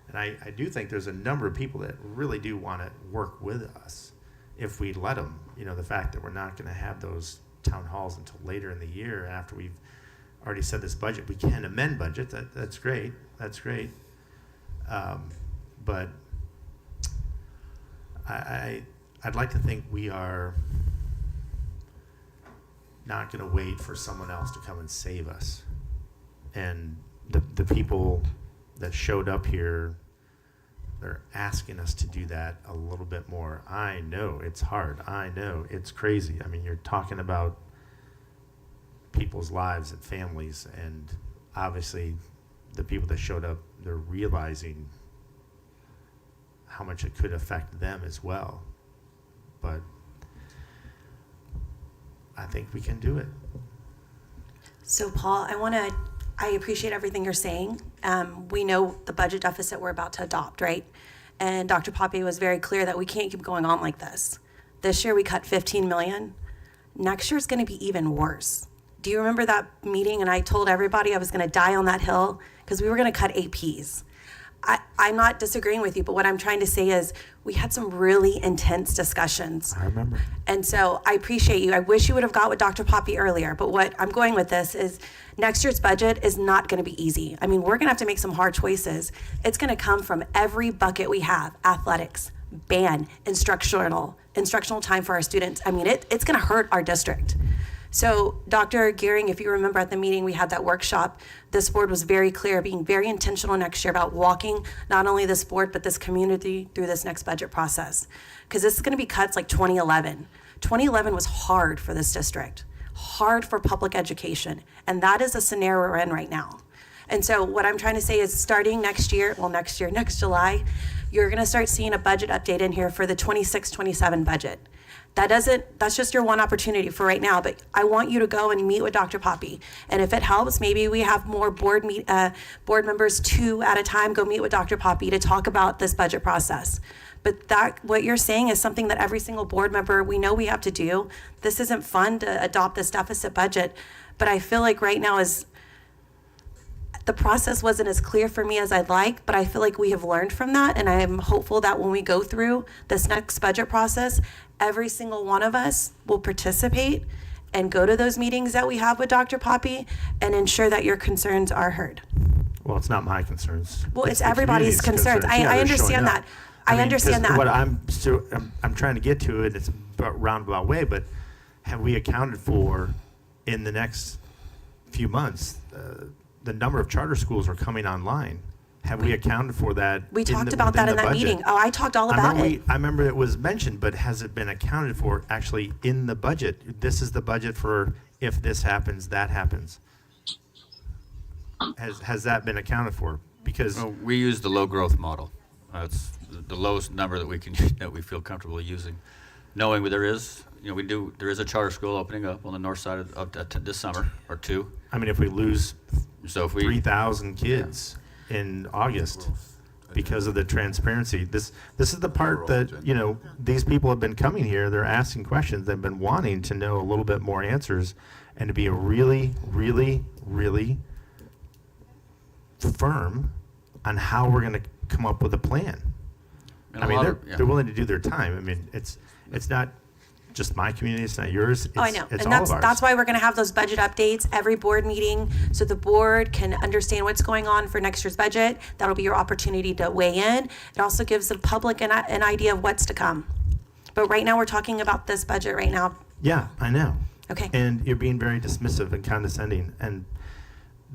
Speaker 8: And I do think there's a number of people that really do want to work with us if we let them. You know, the fact that we're not going to have those town halls until later in the year after we've already set this budget. We can amend budget. That's great. That's great. But I'd like to think we are not going to wait for someone else to come and save us. And the people that showed up here, they're asking us to do that a little bit more. I know it's hard. I know it's crazy. I mean, you're talking about people's lives and families, and obviously the people that showed up, they're realizing how much it could affect them as well. But I think we can do it.
Speaker 2: So Paul, I appreciate everything you're saying. We know the budget deficit we're about to adopt, right? And Dr. Poppy was very clear that we can't keep going on like this. This year we cut 15 million. Next year is going to be even worse. Do you remember that meeting? And I told everybody I was going to die on that hill because we were going to cut APs. I'm not disagreeing with you, but what I'm trying to say is we had some really intense discussions.
Speaker 8: I remember.
Speaker 2: And so I appreciate you. I wish you would have got with Dr. Poppy earlier, but what I'm going with this is next year's budget is not going to be easy. I mean, we're going to have to make some hard choices. It's going to come from every bucket we have: athletics, band, instructional time for our students. I mean, it's going to hurt our district. So Dr. Gearing, if you remember at the meeting we had that workshop, this board was very clear, being very intentional next year about walking not only this board, but this community through this next budget process. Because this is going to be cuts like 2011. 2011 was hard for this district, hard for public education. And that is a scenario we're in right now. And so what I'm trying to say is starting next July, you're going to start seeing a budget update in here for the 26-27 budget. That's just your one opportunity for right now, but I want you to go and meet with Dr. Poppy. And if it helps, maybe we have more board members, 2 at a time, go meet with Dr. Poppy to talk about this budget process. But what you're saying is something that every single board member, we know we have to do. This isn't fun to adopt this deficit budget, but I feel like right now the process wasn't as clear for me as I'd like, but I feel like we have learned from that, and I'm hopeful that when we go through this next budget process, every single one of us will participate and go to those meetings that we have with Dr. Poppy and ensure that your concerns are heard.
Speaker 8: Well, it's not my concerns.
Speaker 2: Well, it's
Speaker 8: the
Speaker 2: everybody's
Speaker 8: community's
Speaker 2: concerns. I understand that. I understand that.
Speaker 8: What I'm trying to get to it, it's a roundabout way, but have we accounted for in the next few months the number of charter schools are coming online? Have we accounted for that?
Speaker 2: We talked about that in that meeting. Oh, I talked all about it.
Speaker 8: I remember it was mentioned, but has it been accounted for actually in the budget? This is the budget for if this happens, that happens. Has that been accounted for? Because
Speaker 3: we use the low growth model. It's the lowest number that we feel comfortable using, knowing there is a charter school opening up on the north side of this summer or 2.
Speaker 8: I mean, if we lose 3,000 kids in August because of the transparency, this is the part that these people have been coming here. They're asking questions. They've been wanting to know a little bit more answers, and to be a really, really, really firm on how we're going to come up with a plan.
Speaker 3: And
Speaker 8: I
Speaker 3: a
Speaker 8: mean,
Speaker 3: lot
Speaker 8: they're,
Speaker 3: of- yeah.
Speaker 8: they're willing to do their time. I mean, it's not just my community, it's not yours.
Speaker 2: Oh, I know.
Speaker 8: It's
Speaker 2: And
Speaker 8: all of ours.
Speaker 2: that's why we're going to have those budget updates every board meeting so the board can understand what's going on for next year's budget. That'll be your opportunity to weigh in. It also gives the public an idea of what's to come. But right now, we're talking about this budget right now.
Speaker 8: Yeah, I know.
Speaker 2: Okay.
Speaker 8: And you're being very dismissive and condescending. And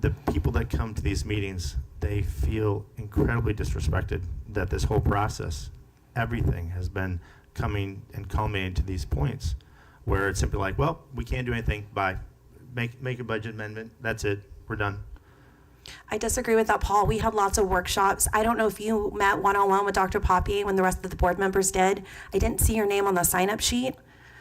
Speaker 8: the people that come to these meetings, they feel incredibly disrespected that this whole process, everything has been coming and culminating to these points where it's simply like, well, we can't do anything. Bye. Make a budget amendment. That's it. We're done.
Speaker 2: I disagree with that, Paul. We had lots of workshops. I don't know if you met one-on-one with Dr. Poppy when the rest of the board members did. I didn't see your name on the sign-up sheet.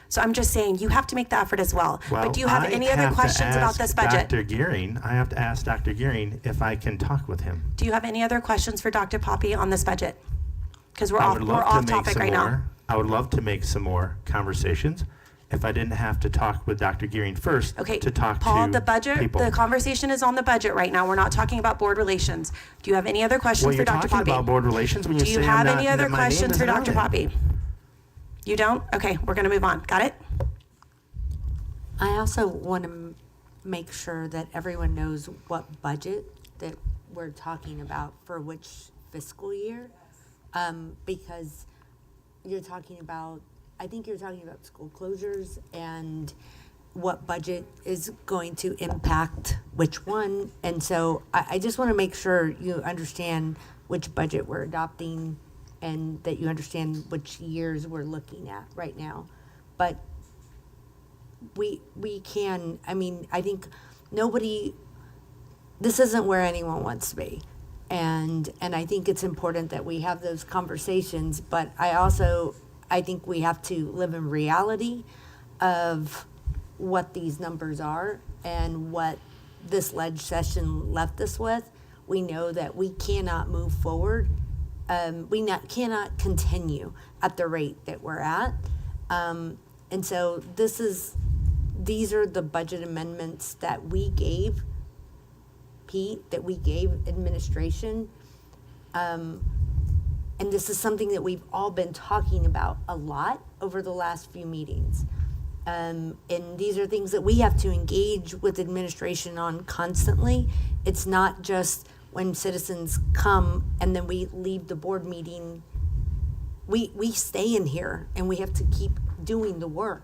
Speaker 2: So I'm just saying, you have to make the effort as well. But do you have any other questions about this budget?
Speaker 8: Dr. Gearing, I have to ask Dr. Gearing if I can talk with him.
Speaker 2: Do you have any other questions for Dr. Poppy on this budget? Because we're
Speaker 8: I
Speaker 2: off
Speaker 8: would love to
Speaker 2: topic
Speaker 8: make some
Speaker 2: right
Speaker 8: more.
Speaker 2: now.
Speaker 8: I would love to make some more conversations if I didn't have to talk with Dr. Gearing first
Speaker 2: Okay,
Speaker 8: to talk
Speaker 2: Paul,
Speaker 8: to
Speaker 2: the budget,
Speaker 8: people.
Speaker 2: the conversation is on the budget right now. We're not talking about board relations. Do you have any other questions
Speaker 8: Well,
Speaker 2: for
Speaker 8: you're
Speaker 2: Dr.
Speaker 8: talking
Speaker 2: Poppy?
Speaker 8: about board relations when you
Speaker 2: Do you
Speaker 8: say
Speaker 2: have
Speaker 8: I'm not,
Speaker 2: any other
Speaker 8: that my name
Speaker 2: questions for
Speaker 8: isn't on
Speaker 2: Dr.
Speaker 8: it.
Speaker 2: Poppy? You don't? Okay, we're gonna move on. Got it?
Speaker 6: I also want to make sure that everyone knows what budget that we're talking about for which fiscal year. Because you're talking about, I think you're talking about school closures and what budget is going to impact which one. And so I just want to make sure you understand which budget we're adopting and that you understand which years we're looking at right now. But we can, I mean, I think this isn't where anyone wants to be. And I think it's important that we have those conversations, but I think we have to live in reality of what these numbers are and what this ledge session left us with. We know that we cannot move forward. Cannot continue at the rate that we're at. And so these are the budget amendments that we gave Pete, that we gave administration. And this is something that we've all been talking about a lot over the last few meetings. And these are things that we have to engage with administration on constantly. It's not just when citizens come and then we leave the board meeting. We stay in here and we have to keep doing the work.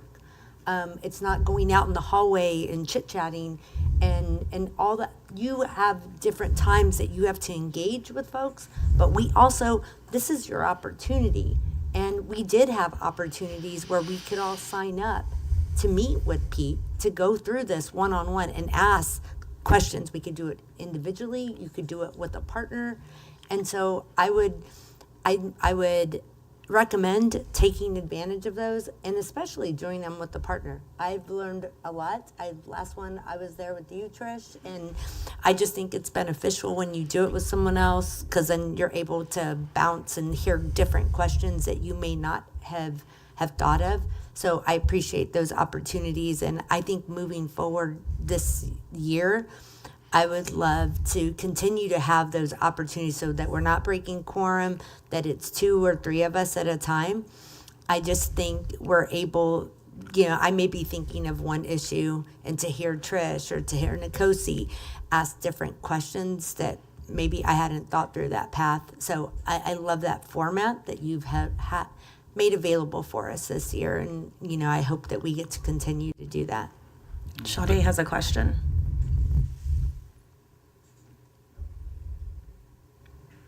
Speaker 6: It's not going out in the hallway and chit-chatting and all that. You have different times that you have to engage with folks, but this is your opportunity. And we did have opportunities where we could all sign up to meet with Pete, to go through this one-on-one and ask questions. We could do it individually, you could do it with a partner. And so I would recommend taking advantage of those, and especially doing them with the partner. I've learned a lot. Last one I was there with you, Trish, and I just think it's beneficial when you do it with someone else, because then you're able to bounce and hear different questions that you may not have thought of. So I appreciate those opportunities, and I think moving forward this year, I would love to continue to have those opportunities so that we're not breaking quorum, that it's 2 or 3 of us at a time. I just think we're able, I may be thinking of one issue, and to hear Trish or to hear Nkosi ask different questions that maybe I hadn't thought through that path. So I love that format that you've made available for us this year. And, I hope that we get to continue to do that.
Speaker 2: Sade has a question.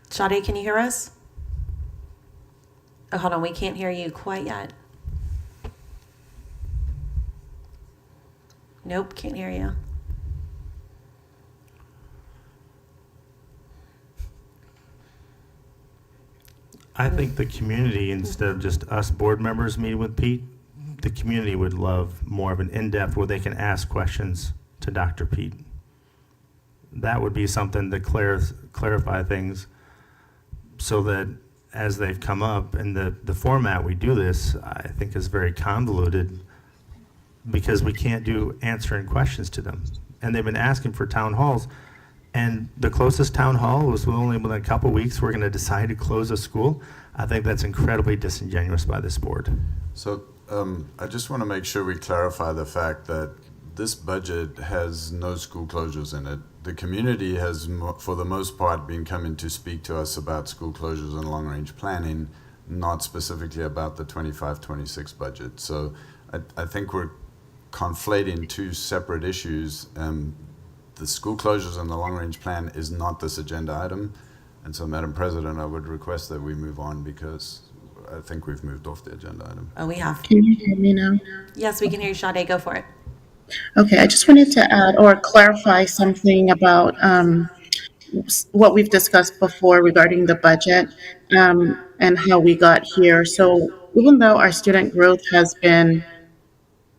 Speaker 2: Sade, can you hear us? Oh, hold on, we can't hear you quite yet. Nope, can't hear you.
Speaker 8: I think the community, instead of just us board members meeting with Pete, the community would love more of an in-depth where they can ask questions to Dr. Pete. That would be something to clarify things so that as they've come up, and the format we do this, I think is very convoluted because we can't do answering questions to them. And they've been asking for town halls, and the closest town hall was only within a couple weeks, we're going to decide to close a school. I think that's incredibly disingenuous by this board.
Speaker 1: So I just want to make sure we clarify the fact that this budget has no school closures in it. The community has, for the most part, been coming to speak to us about school closures and long-range planning, not specifically about the 25-26 budget. So I think we're conflating two separate issues. The school closures and the long-range plan is not this agenda item. And so, Madam President, I would request that we move on because I think we've moved off the agenda item.
Speaker 2: Oh, we have.
Speaker 9: Can you hear me now?
Speaker 2: Yes, we can hear you, Sade. Go for it.
Speaker 9: Okay, I just wanted to add or clarify something about what we've discussed before regarding the budget and how we got here. So even though our student growth has been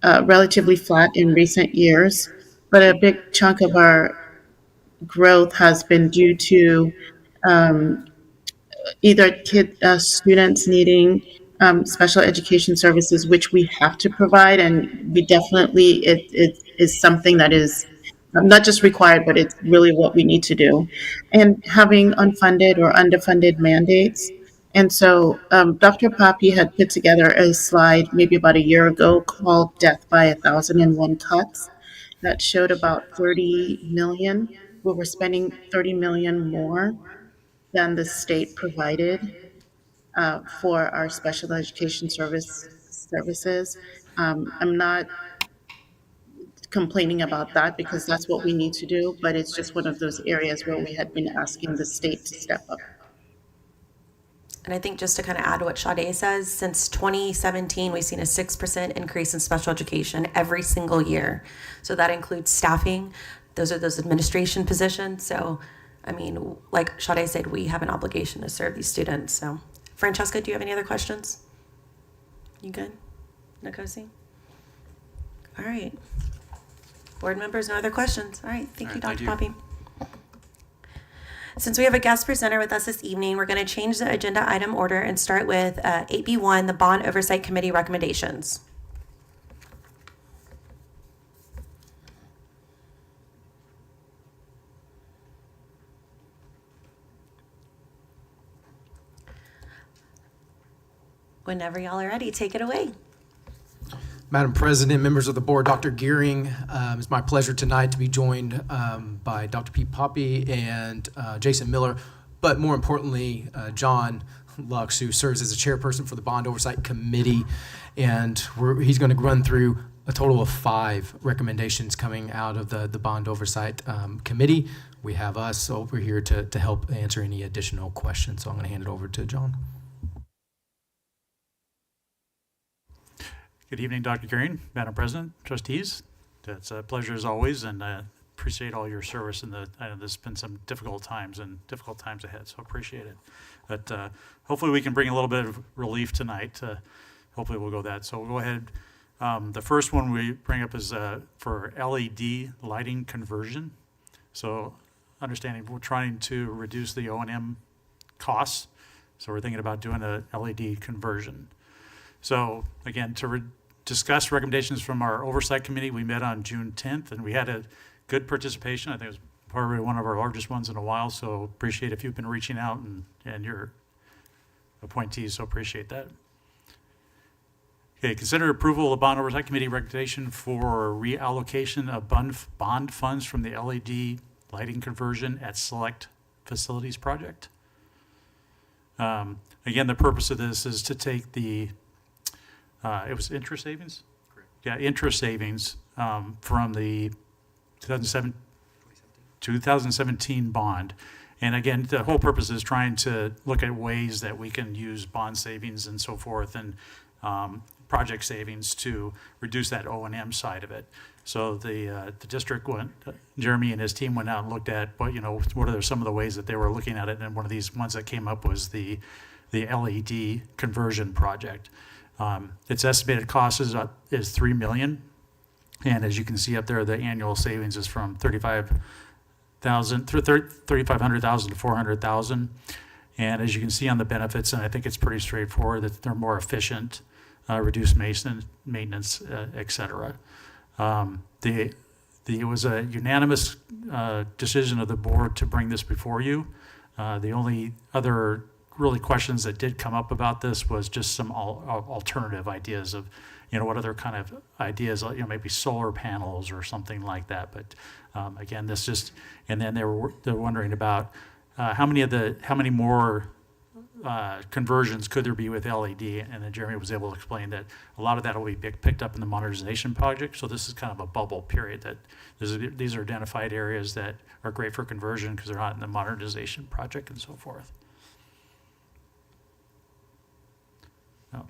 Speaker 9: relatively flat in recent years, but a big chunk of our growth has been due to either students needing special education services, which we have to provide, and we definitely, it is something that is not just required, but it's really what we need to do. And having unfunded or underfunded mandates. And so Dr. Poppy had put together a slide maybe about a year ago called Death by 1,001 Cuts that showed about 30 million, where we're spending 30 million more than the state provided for our special education services. I'm not complaining about that because that's what we need to do, but it's just one of those areas where we had been asking the state to step up.
Speaker 2: And I think just to kind of add to what Sade says, since 2017, we've seen a 6% increase in special education every single year. So that includes staffing. Those are those administration positions. So, I mean, like Sade said, we have an obligation to serve these students. So, Francesca, do you have any other questions? You good? Nkosi? All right. Board members, no other questions. All right. Thank you, Dr. Poppy. Since we have a guest presenter with us this evening, we're going to change the agenda item order and start with 8B1, the Bond Oversight Committee recommendations. Whenever y'all are ready, take it away.
Speaker 10: Madam President, members of the board, Dr. Gearing, it's my pleasure tonight to be joined by Dr. Pete Poppy and Jason Miller, but more importantly, John Lux, who serves as the chairperson for the Bond Oversight Committee. And he's going to run through a total of 5 recommendations coming out of the Bond Oversight Committee. We have us over here to help answer any additional questions. So I'm going to hand it over to John.
Speaker 11: Good evening, Dr. Gearing, Madam President, Trustees. It's a pleasure as always, and I appreciate all your service. I know there's been some difficult times ahead, so appreciate it. But hopefully we can bring a little bit of relief tonight. Hopefully we'll go that. So we'll go ahead. The first one we bring up is for LED lighting conversion. So understanding we're trying to reduce the O&M costs, so we're thinking about doing a LED conversion. So again, to discuss recommendations from our oversight committee, we met on June 10th, and we had a good participation. I think it was probably one of our largest ones in a while, so appreciate if you've been reaching out and your appointees, so appreciate that. Okay, consider approval of the Bond Oversight Committee recommendation for reallocation of bond funds from the LED lighting conversion at select facilities project. Again, the purpose of this is to take the it was interest savings? Correct. Yeah, interest savings from the 2017 bond. And again, the whole purpose is trying to look at ways that we can use bond savings and so forth and project savings to reduce that O&M side of it. So the district went, Jeremy and his team went out and looked at what are some of the ways that they were looking at it. And one of these ones that came up was the LED conversion project. Its estimated cost is $3 million, and as you can see up there, the annual savings is from $3,500 to $400,000. And as you can see on the benefits, and I think it's pretty straightforward that they're more efficient, reduce maintenance, et cetera. The It was a unanimous decision of the board to bring this before you. The only other really questions that did come up about this was just some alternative ideas of, what other kind of ideas, maybe solar panels or something like that. But again, this just, and then they're wondering about how many more conversions could there be with LED? And then Jeremy was able to explain that a lot of that will be picked up in the modernization project. So this is kind of a bubble period that these are identified areas that are great for conversion because they're not in the modernization project and so forth.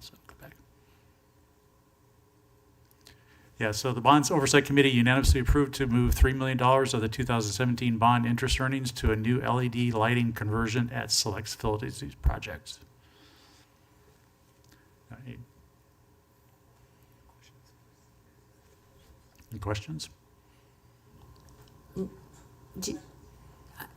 Speaker 11: So go back. Yeah, so the Bonds Oversight Committee unanimously approved to move $3 million of the 2017 bond interest earnings to a new LED lighting conversion at select facilities projects. Any questions?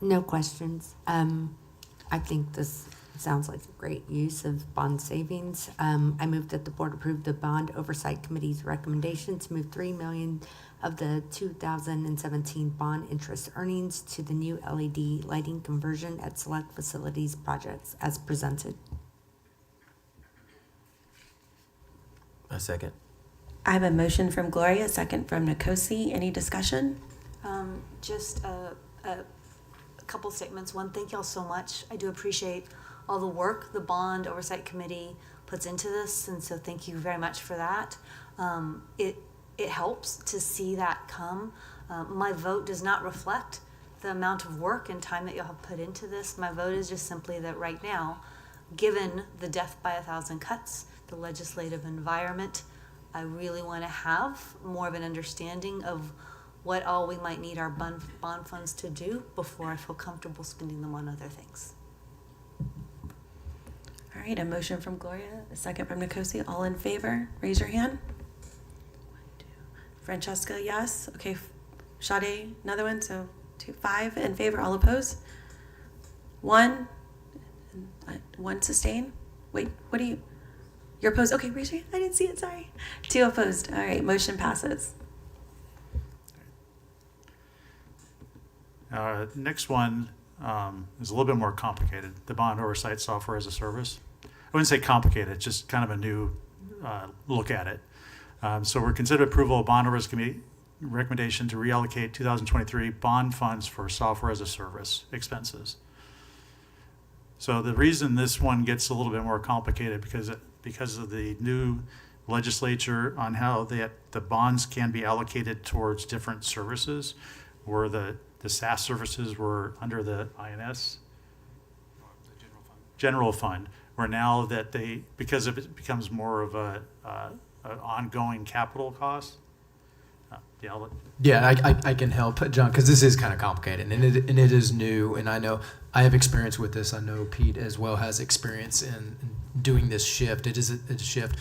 Speaker 6: No questions. I think this sounds like a great use of bond savings. I move that the board approve the Bond Oversight Committee's recommendation to move $3 million of the 2017 bond interest earnings to the new LED lighting conversion at select facilities projects as presented.
Speaker 12: A second.
Speaker 2: I have a motion from Gloria, a second from Nkosi. Any discussion?
Speaker 5: Just a couple statements. One, thank y'all so much. I do appreciate all the work the Bond Oversight Committee puts into this, and so thank you very much for that. It helps to see that come. My vote does not reflect the amount of work and time that y'all have put into this. My vote is just simply that right now, given the death by 1,000 cuts, the legislative environment, I really want to have more of an understanding of what all we might need our bond funds to do before I feel comfortable spending them on other things.
Speaker 2: All right, a motion from Gloria, a second from Nkosi. All in favor, raise your hand. 1, 2. Francesca, yes. Okay, Sade, another one. So 2, 5 in favor. All opposed. 1 sustain. Wait, what do you? You're opposed. Okay, raise your hand. I didn't see it. Sorry. 2 opposed. All right, motion passes.
Speaker 11: Next one is a little bit more complicated. The Bond Oversight Software as a Service. I wouldn't say complicated, it's just kind of a new look at it. So we're considering approval of Bond Oversight Committee recommendation to reallocate 2023 bond funds for software as a service expenses. So the reason this one gets a little bit more complicated because of the new legislature on how the bonds can be allocated towards different services, where the SaaS services were under the INS general fund, where now that because if it becomes more of an ongoing capital cost.
Speaker 10: Yeah, I can help, John, because this is kind of complicated, and it is new, and I know I have experience with this. I know Pete as well has experience in doing this shift. It is a shift.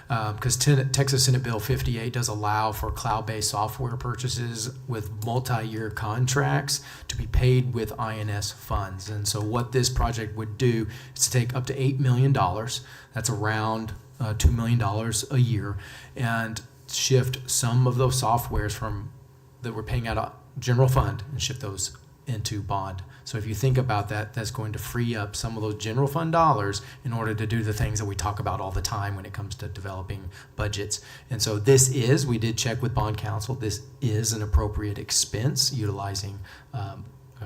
Speaker 10: Because Texas Senate Bill 58 does allow for cloud-based software purchases with multi-year contracts to be paid with INS funds. And so what this project would do is to take up to $8 million, that's around $2 million a year, and shift some of those softwares that we're paying out of general fund and shift those into bond. So if you think about that, that's going to free up some of those general fund dollars in order to do the things that we talk about all the time when it comes to developing budgets. And so we did check with bond counsel, this is an appropriate expense utilizing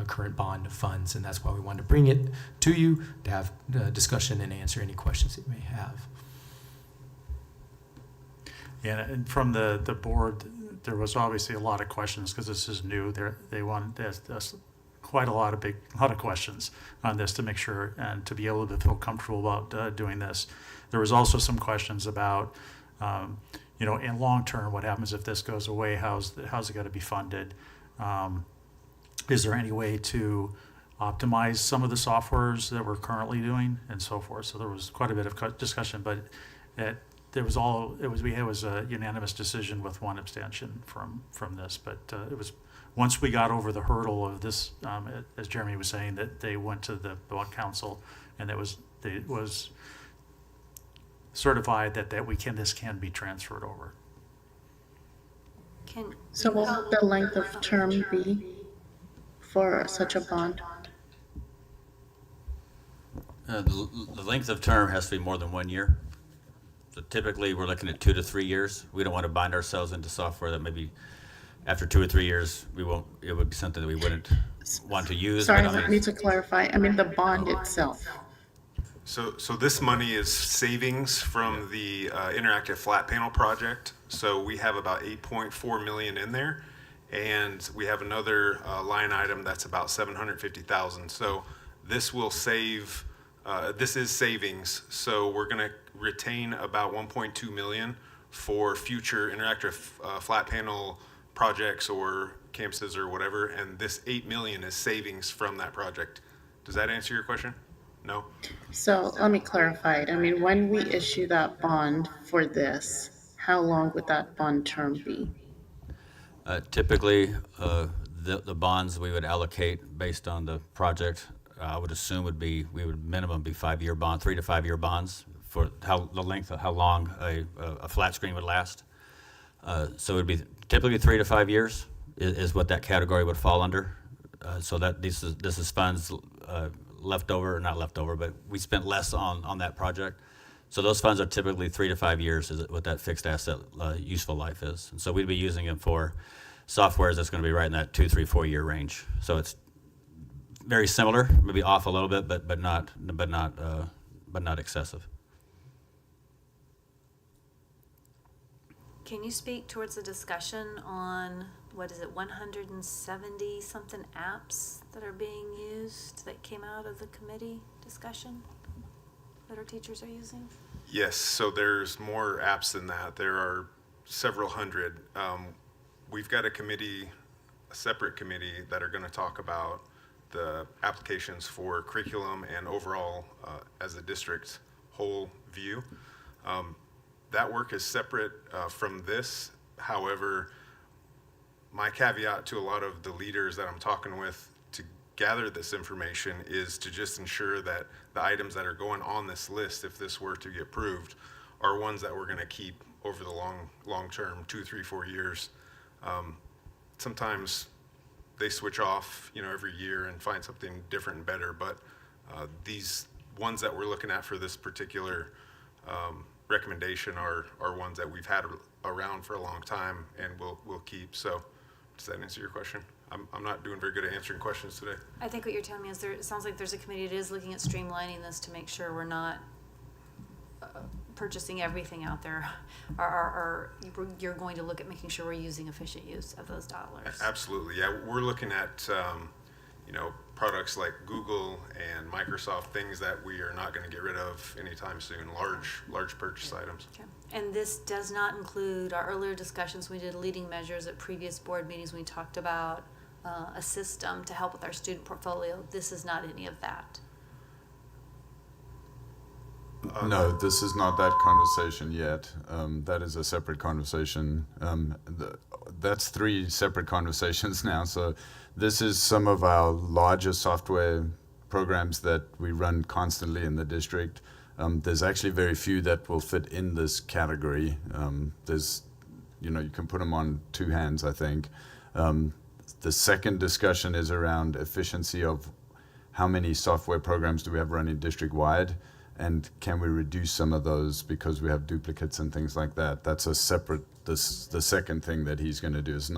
Speaker 10: current bond funds, and that's why we wanted to bring it to you to have discussion and answer any questions that you may have.
Speaker 11: Yeah, and from the board, there was obviously a lot of questions because this is new. They wanted quite a lot of questions on this to make sure and to be able to feel comfortable about doing this. There was also some questions about, in long term, what happens if this goes away? How's it going to be funded? Is there any way to optimize some of the softwares that we're currently doing and so forth? So there was quite a bit of discussion, but it was a unanimous decision with one abstention from this. But it was once we got over the hurdle of this, as Jeremy was saying, that they went to the bond council, and it was certified that this can be transferred over.
Speaker 9: So what would the length of term be for such a bond?
Speaker 3: The length of term has to be more than 1 year. So typically, we're looking at 2 to 3 years. We don't want to bind ourselves into software that maybe after 2 or 3 years, it would be something that we wouldn't want to use.
Speaker 9: Sorry,
Speaker 3: but
Speaker 9: I need to clarify. I mean, the bond itself.
Speaker 13: So this money is savings from the interactive flat panel project. So we have about 8.4 million in there, and we have another line item that's about 750,000. So this will save. This is savings. So we're going to retain about 1.2 million for future interactive flat panel projects or campuses or whatever, and this 8 million is savings from that project. Does that answer your question? No?
Speaker 9: So let me clarify it. I mean, when we issue that bond for this, how long would that bond term be?
Speaker 3: Typically, the bonds we would allocate based on the project, I would assume we would minimum be 5-year bond, 3 to 5 year bonds for how long a flat screen would last. So it would be typically 3 to 5 years is what that category would fall under. So that this is funds left over, not left over, but we spent less on that project. So those funds are typically 3 to 5 years is what that fixed asset useful life is. And so we'd be using them for softwares that's going to be right in that 2, 3, 4 year range. So it's very similar, maybe off a little bit, but not excessive.
Speaker 5: Can you speak towards the discussion on, 170 something apps that are being used that came out of the committee discussion that our teachers are using?
Speaker 13: Yes, so there's more apps than that. There are several hundred. We've got a separate committee that are going to talk about the applications for curriculum and overall as a district whole view. That work is separate from this. However, my caveat to a lot of the leaders that I'm talking with to gather this information is to just ensure that the items that are going on this list, if this were to get approved, are ones that we're going to keep over the long term, 2, 3, 4 years. Sometimes they switch off, every year and find something different and better. But these ones that we're looking at for this particular recommendation are ones that we've had around for a long time and we'll keep. So does that answer your question? I'm not doing very good at answering questions today.
Speaker 5: I think what you're telling me is it sounds like there's a committee that is looking at streamlining this to make sure we're not purchasing everything out there. Or you're going to look at making sure we're using efficient use of those dollars.
Speaker 13: Absolutely, yeah. We're looking at products like Google and Microsoft, things that we are not going to get rid of anytime soon, large purchase items.
Speaker 5: Okay. And this does not include our earlier discussions. We did leading measures at previous board meetings. We talked about a system to help with our student portfolio. This is not any of that.
Speaker 1: No, this is not that conversation yet. That is a separate conversation. That's 3 separate conversations now. So this is some of our larger software programs that we run constantly in the district. There's actually very few that will fit in this category. There's, you can put them on 2 hands, I think. The second discussion is around efficiency of how many software programs do we have running district-wide, and can we reduce some of those because we have duplicates and things like that. That's a separate, the second thing that he's going to do. It's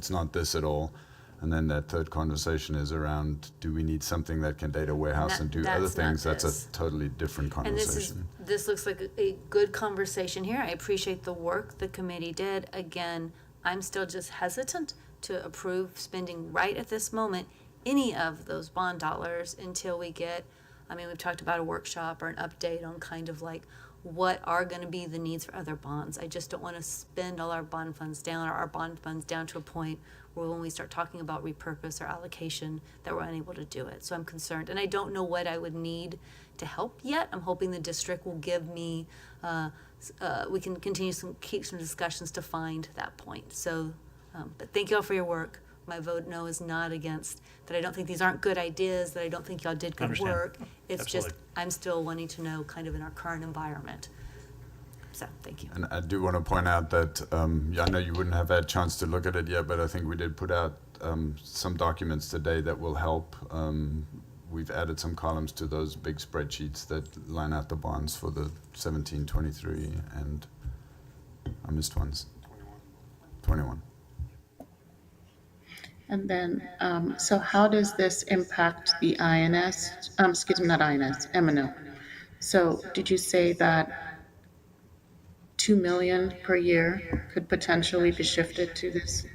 Speaker 1: not this at all. And then that third conversation is around, do we need something that can data warehouse and do other things? That's a totally different conversation.
Speaker 5: And this looks like a good conversation here. I appreciate the work the committee did. Again, I'm still just hesitant to approve spending right at this moment any of those bond dollars until we get, we've talked about a workshop or an update on kind of like what are going to be the needs for other bonds. I just don't want to spend all our bond funds down or our bond funds down to a point where when we start talking about repurpose or allocation that we're unable to do it. So I'm concerned, and I don't know what I would need to help yet. I'm hoping the district will give me, we can continue keep some discussions to find that point. So, but thank you all for your work. My vote no is not against that. I don't think these aren't good ideas, that I don't think y'all did good work. It's
Speaker 11: Absolutely.
Speaker 5: just, I'm still wanting to know kind of in our current environment. So, thank you.
Speaker 1: And I do want to point out that, I know you wouldn't have had a chance to look at it yet, but I think we did put out some documents today that will help. We've added some columns to those big spreadsheets that line out the bonds for the 17, 23, and I missed ones. 21.
Speaker 9: And then, so how does this impact the INS, excuse me, not INS, M&O? So did you say that 2 million per year could potentially be shifted to this?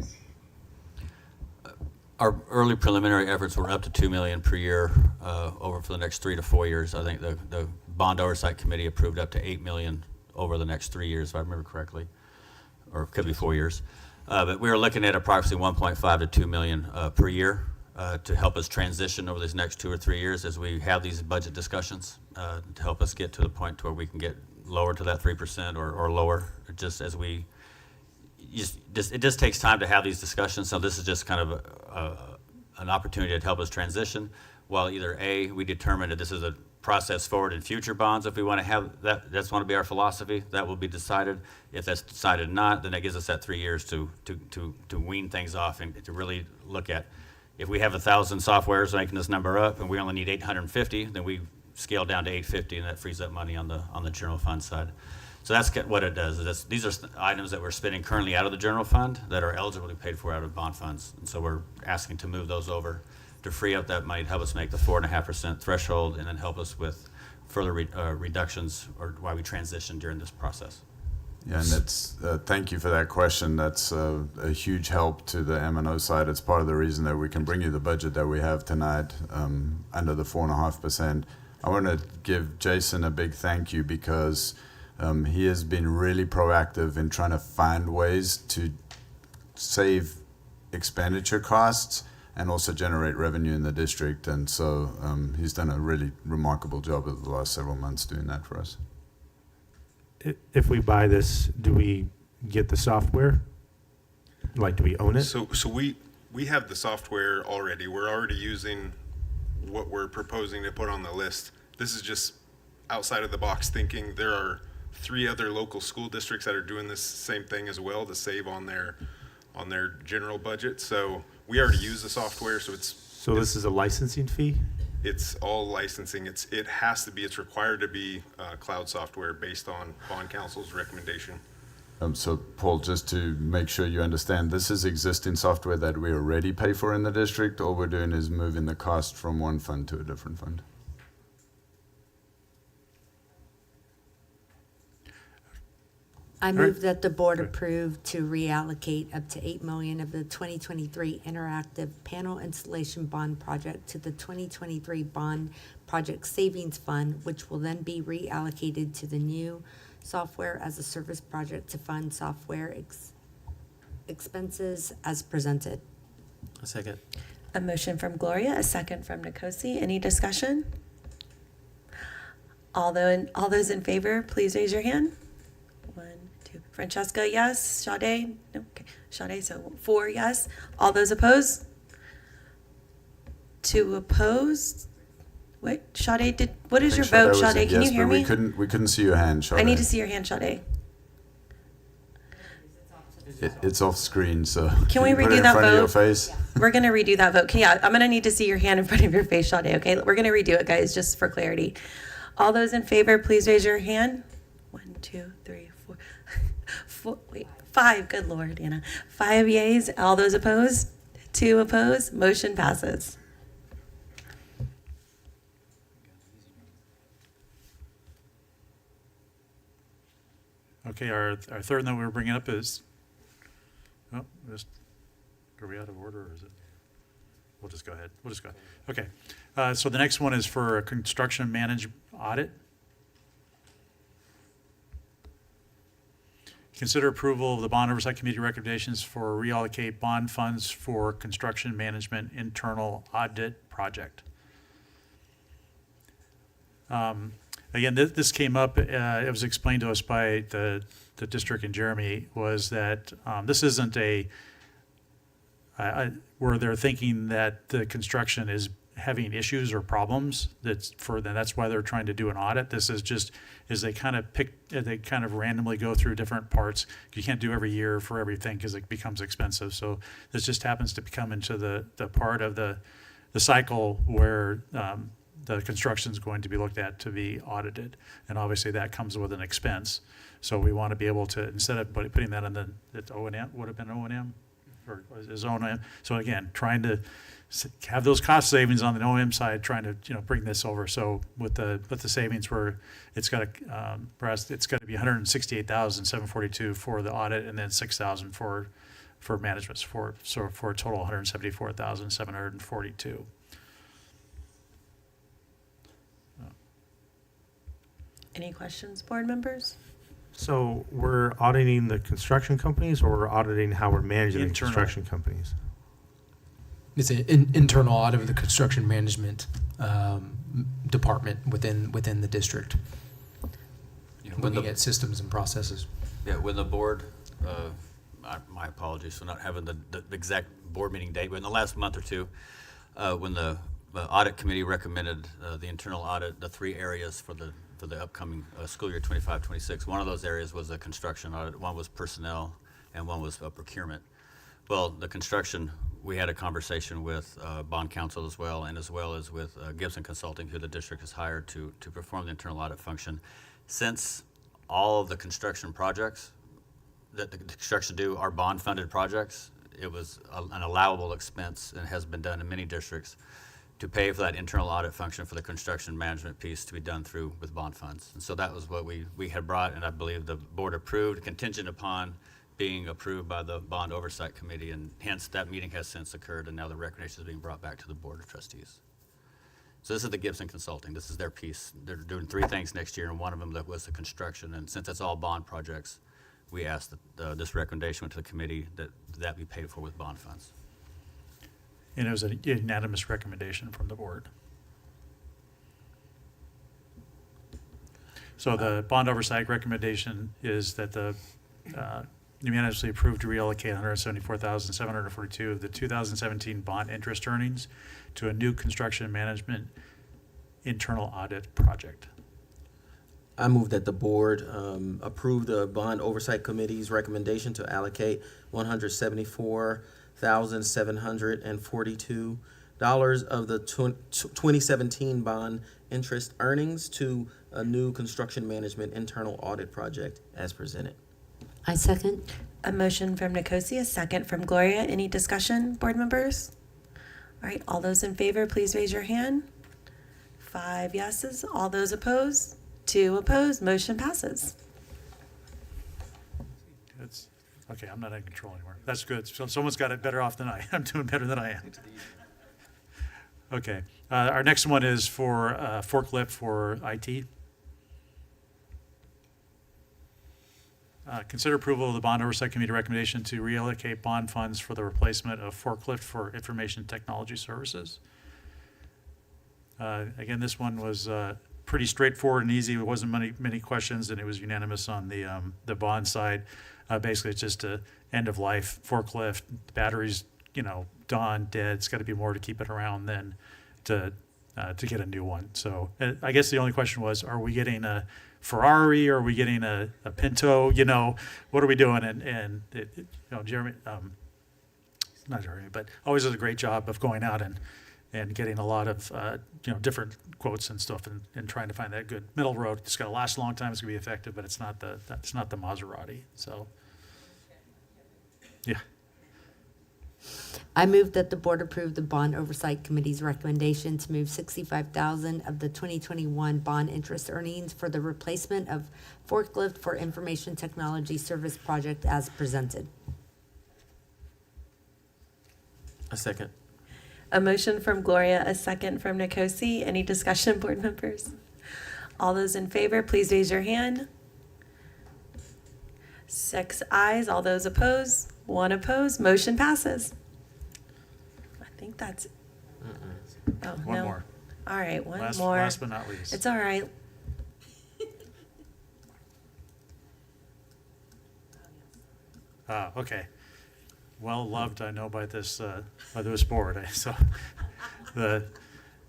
Speaker 3: Our early preliminary efforts were up to 2 million per year over for the next 3 to 4 years. I think the Bond Oversight Committee approved up to 8 million over the next 3 years, if I remember correctly, or it could be 4 years. But we were looking at approximately 1.5 to 2 million per year to help us transition over these next 2 or 3 years as we have these budget discussions to help us get to the point to where we can get lower to that 3% or lower, just as we it just takes time to have these discussions. So this is just kind of an opportunity to help us transition while either A, we determine that this is a process forward in future bonds. If we want to have that, that's want to be our philosophy, that will be decided. If that's decided not, then that gives us that 3 years to wean things off and to really look at. If we have 1,000 softwares making this number up and we only need 850, then we scale down to 850, and that frees up money on the general fund side. So that's what it does. These are items that we're spending currently out of the general fund that are eligible to be paid for out of bond funds. And so we're asking to move those over to free up that money to help us make the 4.5% threshold and then help us with further reductions or while we transition during this process.
Speaker 1: Yeah, and that's, thank you for that question. That's a huge help to the M&O side. It's part of the reason that we can bring you the budget that we have tonight under the 4.5%. I want to give Jason a big thank you because he has been really proactive in trying to find ways to save expenditure costs and also generate revenue in the district. And so he's done a really remarkable job over the last several months doing that for us.
Speaker 8: If we buy this, do we get the software? Like, do we own it?
Speaker 13: So we have the software already. We're already using what we're proposing to put on the list. This is just outside of the box thinking. There are 3 other local school districts that are doing this same thing as well to save on their general budget. So we already use the software, so
Speaker 8: this is a licensing fee?
Speaker 13: It's all licensing. It's required to be cloud software based on Bond Council's recommendation.
Speaker 1: So Paul, just to make sure you understand, this is existing software that we already pay for in the district. All we're doing is moving the cost from one fund to a different fund.
Speaker 6: I move that the board approve to reallocate up to 8 million of the 2023 interactive panel installation bond project to the 2023 bond project savings fund, which will then be reallocated to the new software as a service project to fund software expenses as presented.
Speaker 12: A second.
Speaker 2: A motion from Gloria, a second from Nkosi. Any discussion? All those in favor, please raise your hand. 1, 2. Francesca, yes. Sade? No. Okay. Sade, so 4 yes. All those opposed? 2 opposed. Wait, Sade, what is your vote, Sade? Can you hear me?
Speaker 1: We couldn't see your hand, Sade.
Speaker 2: I need to see your hand, Sade.
Speaker 1: It's off screen, so
Speaker 2: Can we
Speaker 1: you put it
Speaker 2: redo
Speaker 1: in
Speaker 2: that
Speaker 1: front of your
Speaker 2: vote?
Speaker 1: face?
Speaker 2: We're going to redo that vote. I'm going to need to see your hand in front of your face, Sade, okay? We're going to redo it, guys, just for clarity. All those in favor, please raise your hand. 1, 2, 3, 4. 5. Good Lord, Anna. 5 yeas. All those opposed? 2 opposed. Motion passes.
Speaker 11: Okay, our third that we're bringing up is, are we out of order or is it? We'll just go ahead. Okay, so the next one is for a construction management audit. Consider approval of the Bond Oversight Committee recommendations for reallocate bond funds for construction management internal audit project. Again, this came up, it was explained to us by the district and Jeremy, was that this isn't where they're thinking that the construction having issues or problems. That's why they're trying to do an audit. This is just, they kind of randomly go through different parts. You can't do every year for everything because it becomes expensive. So this just happens to come into the part of the cycle where the construction is going to be looked at to be audited. And obviously that comes with an expense. So we want to be able to, instead of putting that in the O&M, would have been O&M, or is O&M. So again, trying to have those cost savings on the O&M side, trying to bring this over. So with the savings, where it's got to be $168,742 for the audit, and then $6,000 for management support. So for a total $174,742.
Speaker 2: Any questions, board members?
Speaker 8: So we're auditing the construction companies, or we're auditing how we're managing the
Speaker 11: Internal.
Speaker 8: construction companies?
Speaker 10: It's an internal audit of the construction management department within the district, looking at systems and processes.
Speaker 3: Yeah, when the board, my apologies for not having the exact board meeting date, but in the last month or two, when the audit committee recommended the internal audit, the 3 areas for the upcoming school year 25-26, one of those areas was a construction audit, one was personnel, and one was procurement. Well, the construction, we had a conversation with bond counsel as well as with Gibson Consulting, who the district has hired to perform the internal audit function. Since all of the construction projects that the construction do are bond-funded projects, it was an allowable expense, and has been done in many districts, to pay for that internal audit function for the construction management piece to be done through with bond funds. And so that was what we had brought, and I believe the board approved, contingent upon being approved by the bond oversight committee, and hence that meeting has since occurred, and now the recommendation is being brought back to the board of trustees. So this is the Gibson Consulting. This is their piece. They're doing 3 things next year, and one of them that was the construction. And since it's all bond projects, we asked that this recommendation went to the committee that be paid for with bond funds.
Speaker 11: And it was a unanimous recommendation from the board. So the bond oversight recommendation is that the unanimously approved to reallocate $174,742 of the 2017 bond interest earnings to a new construction management internal audit project.
Speaker 12: I move that the board approve the Bond Oversight Committee's recommendation to allocate $174,742 of the 2017 bond interest earnings to a new construction management internal audit project as presented.
Speaker 6: I second.
Speaker 2: A motion from Nkosi, a second from Gloria. Any discussion, board members? All right, all those in favor, please raise your hand. 5 yeses. All those opposed? 2 opposed. Motion passes.
Speaker 11: It's, okay, I'm not in control anymore. That's good. So someone's got it better off than I am. I'm doing better than I am. Okay, our next one is for forklift for IT. Consider approval of the Bond Oversight Committee recommendation to reallocate bond funds for the replacement of forklift for information technology services. Again, this one was pretty straightforward and easy. It wasn't many questions, and it was unanimous on the bond side. Basically, it's just a end of life forklift. The battery's done, dead. It's got to be more to keep it around than to get a new one. So I guess the only question was, are we getting a Ferrari, or are we getting a Pinto? What are we doing? And Jeremy, not Jeremy, but always does a great job of going out and getting a lot of different quotes and stuff, and trying to find that good middle road. It's got to last a long time. It's gonna be effective, but it's not the Maserati. So yeah.
Speaker 6: I move that the board approve the Bond Oversight Committee's recommendation to move $65,000 of the 2021 bond interest earnings for the replacement of forklift for information technology service project as presented.
Speaker 12: A second.
Speaker 2: A motion from Gloria, a second from Nkosi. Any discussion, board members? All those in favor, please raise your hand. 6 ayes. All those opposed? 1 opposed. Motion passes. I think that's. Oh,
Speaker 11: One
Speaker 2: no.
Speaker 11: more.
Speaker 2: All right, one
Speaker 11: Last
Speaker 2: more.
Speaker 11: but not least.
Speaker 2: It's all right.
Speaker 11: Okay. Well loved, I know, by this board. So the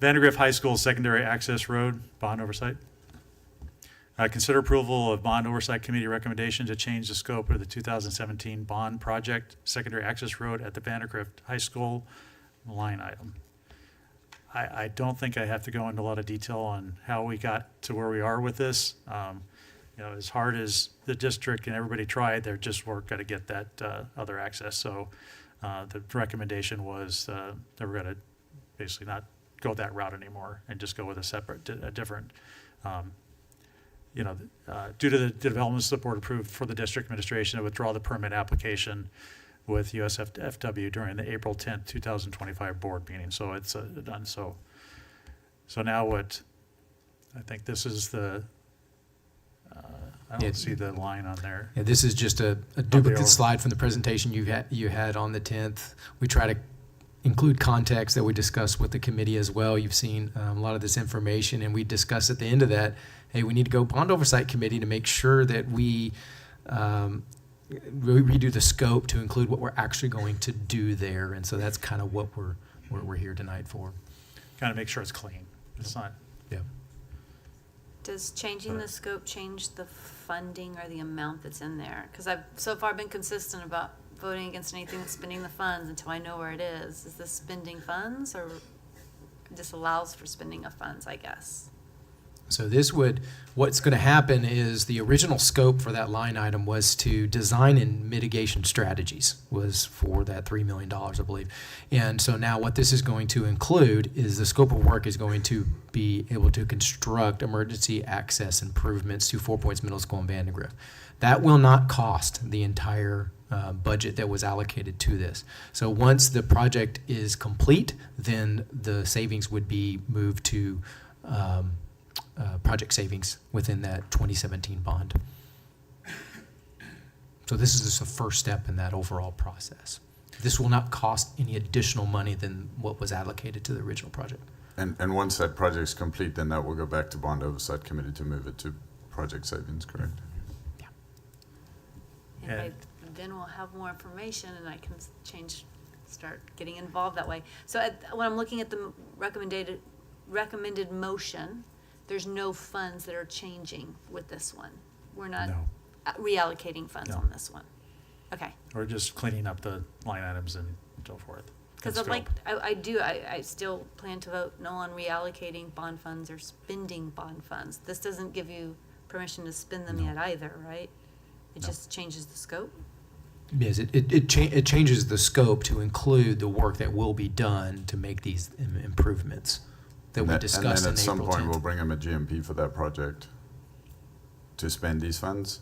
Speaker 11: Vandergrift High School Secondary Access Road Bond Oversight. Consider approval of Bond Oversight Committee recommendation to change the scope of the 2017 bond project, Secondary Access Road at the Vandergrift High School line item. I don't think I have to go into a lot of detail on how we got to where we are with this. You know, as hard as the district and everybody tried, they just weren't going to get that other access. So the recommendation was they were going to basically not go that route anymore and just go with a different, due to the developments the board approved for the district administration to withdraw the permit application with USFW during the April 10th, 2025 board meeting. So it's done. So now what, I think this is the, I don't see the line on there.
Speaker 10: Yeah, this is just a duplicate slide from the presentation you had on the 10th. We try to include context that we discussed with the committee as well. You've seen a lot of this information, and we discussed at the end of that, hey, we need to go bond oversight committee to make sure that we redo the scope to include what we're actually going to do there. And so that's kind of what we're here tonight for.
Speaker 11: Kind of make sure it's clean. It's not.
Speaker 10: Yeah.
Speaker 5: Does changing the scope change the funding or the amount that's in there? Because I've so far been consistent about voting against anything that's spending the funds until I know where it is. Is this spending funds, or this allows for spending of funds, I guess?
Speaker 10: So what's going to happen is the original scope for that line item was to design and mitigation strategies, was for that $3 million, I believe. And so now what this is going to include is the scope of work is going to be able to construct emergency access improvements to 4 Points Middle School in Vandergrift. That will not cost the entire budget that was allocated to this. So once the project is complete, then the savings would be moved to project savings within that 2017 bond. So this is just the first step in that overall process. This will not cost any additional money than what was allocated to the original project.
Speaker 1: And once that project's complete, then that will go back to Bond Oversight Committee to move it to project savings, correct?
Speaker 10: Yeah.
Speaker 5: And then we'll have more information, and I can start getting involved that way. So when I'm looking at the recommended motion, there's no funds that are changing with this one. We're not reallocating funds on this one. Okay.
Speaker 11: We're just cleaning up the line items and so forth.
Speaker 5: Because I still plan to vote no on reallocating bond funds or spending bond funds. This doesn't give you permission to spend them yet either, right? It just changes the scope?
Speaker 10: Yes, it changes the scope to include the work that will be done to make these improvements that we discussed in April 10th.
Speaker 1: And then at some point, we'll bring them a GMP for that project to spend these funds?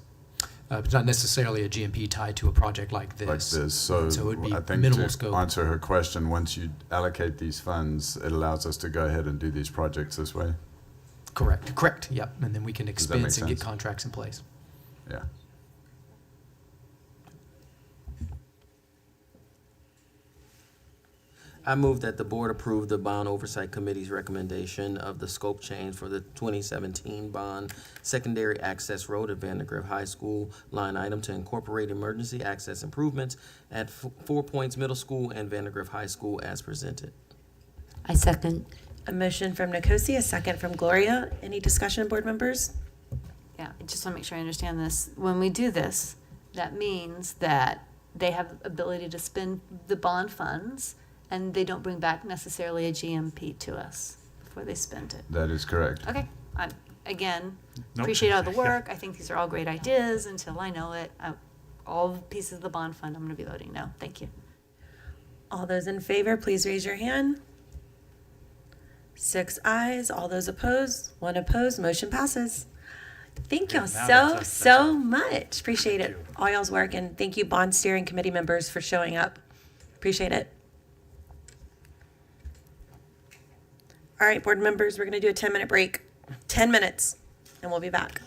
Speaker 10: It's not necessarily a GMP tied to a project like this.
Speaker 1: So
Speaker 10: it would be
Speaker 1: I think
Speaker 10: minimal
Speaker 1: to
Speaker 10: scope.
Speaker 1: answer her question, once you allocate these funds, it allows us to go ahead and do these projects this way?
Speaker 10: Correct, yep. And then we can
Speaker 1: Does that make
Speaker 10: expense and get
Speaker 1: sense?
Speaker 10: contracts in place.
Speaker 1: Yeah.
Speaker 12: I move that the board approve the Bond Oversight Committee's recommendation of the scope change for the 2017 bond secondary access road at Vandergrift High School line item to incorporate emergency access improvements at 4 Points Middle School and Vandergrift High School as presented.
Speaker 6: I second.
Speaker 2: A motion from Nicosia, a second from Gloria. Any discussion, board members?
Speaker 5: Yeah, I just want to make sure I understand this. When we do this, that means that they have ability to spend the bond funds, and they don't bring back necessarily a GMP to us before they spend it.
Speaker 1: That is correct.
Speaker 5: Okay, appreciate all the work. I think these are all great ideas. Until I know it, all pieces of the bond fund, I'm going to be voting no. Thank you.
Speaker 2: All those in favor, please raise your hand. 6 ayes. All those opposed? 1 opposed. Motion passes. Thank y'all so much. Appreciate it. All y'all's work, and thank you, bond steering committee members, for showing up. Appreciate it. All right, board members, we're going to do a 10-minute break. 10 minutes, and we'll be back.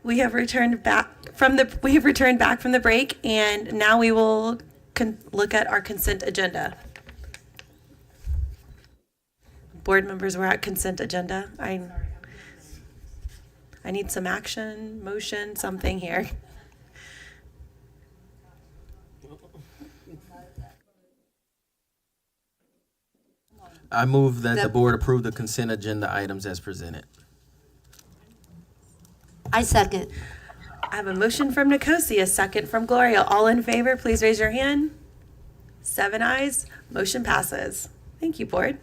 Speaker 2: We have returned back from the break, and now we will look at our consent agenda. Board members, we're at consent agenda. I need some action, motion, something here.
Speaker 12: I move that the board approve the consent agenda items as presented.
Speaker 6: I second.
Speaker 2: I have a motion from Nicosia, a second from Gloria. All in favor, please raise your hand. 7 ayes, motion passes. Thank you, board.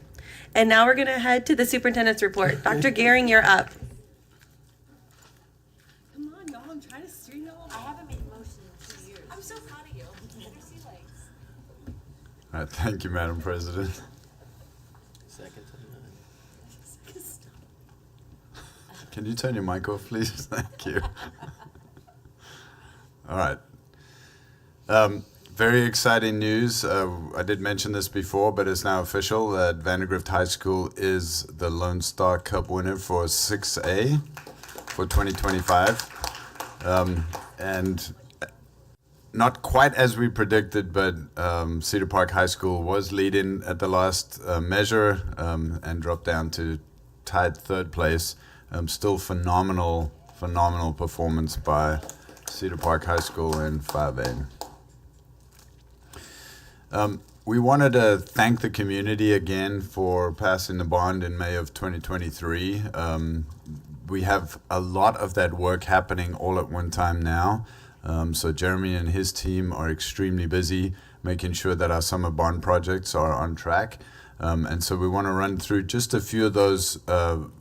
Speaker 2: And now we're going to head to the superintendent's report. Dr. Gehring, you're up. Come on, y'all, I'm trying to steer y'all. I haven't made a motion in 2 years. I'm so proud of you.
Speaker 1: All right, thank you, Madam President.
Speaker 12: Second.
Speaker 1: Can you turn your mic off, please? Thank you. All right. Very exciting news. I did mention this before, but it's now official that Vandergrift High School is the Lone Star Cup winner for 6A for 2025. And not quite as we predicted, but Cedar Park High School was leading at the last measure and dropped down to tied third place. Still phenomenal performance by Cedar Park High School in 5A. We wanted to thank the community again for passing the bond in May of 2023. We have a lot of that work happening all at one time now. So Jeremy and his team are extremely busy making sure that our summer bond projects are on track. And so we want to run through just a few of those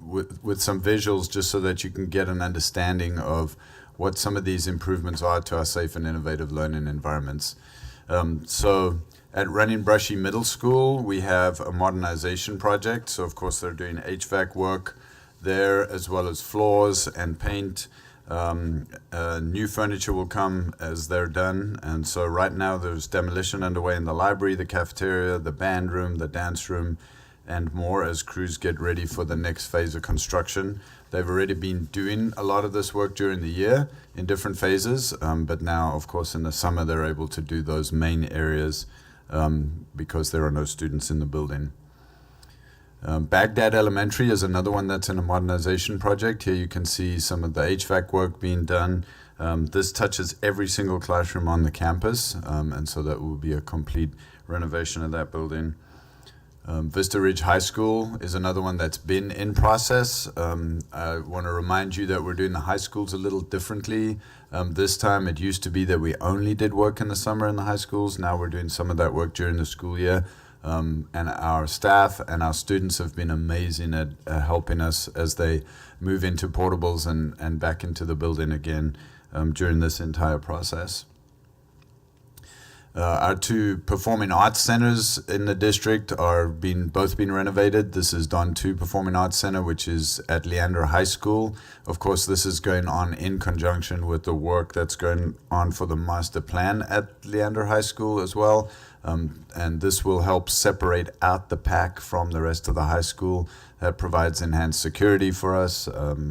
Speaker 1: with some visuals just so that you can get an understanding of what some of these improvements are to our safe and innovative learning environments. So at Running Brushy Middle School, we have a modernization project. So of course they're doing HVAC work there as well as floors and paint. New furniture will come as they're done, and so right now there's demolition underway in the library, the cafeteria, the band room, the dance room, and more as crews get ready for the next phase of construction. They've already been doing a lot of this work during the year in different phases, but now, of course, in the summer they're able to do those main areas because there are no students in the building. Baghdad Elementary is another one that's in a modernization project. Here you can see some of the HVAC work being done. This touches every single classroom on the campus, and so that will be a complete renovation of that building. Vista Ridge High School is another one that's been in process. I want to remind you that we're doing the high schools a little differently. This time it used to be that we only did work in the summer in the high schools. Now we're doing some of that work during the school year. And our staff and our students have been amazing at helping us as they move into portables and back into the building again during this entire process. Our 2 performing arts centers in the district are both being renovated. This is Don 2 Performing Arts Center, which is at Leander High School. Of course, this is going on in conjunction with the work that's going on for the master plan at Leander High School as well. And this will help separate out the pack from the rest of the high school. That provides enhanced security for us,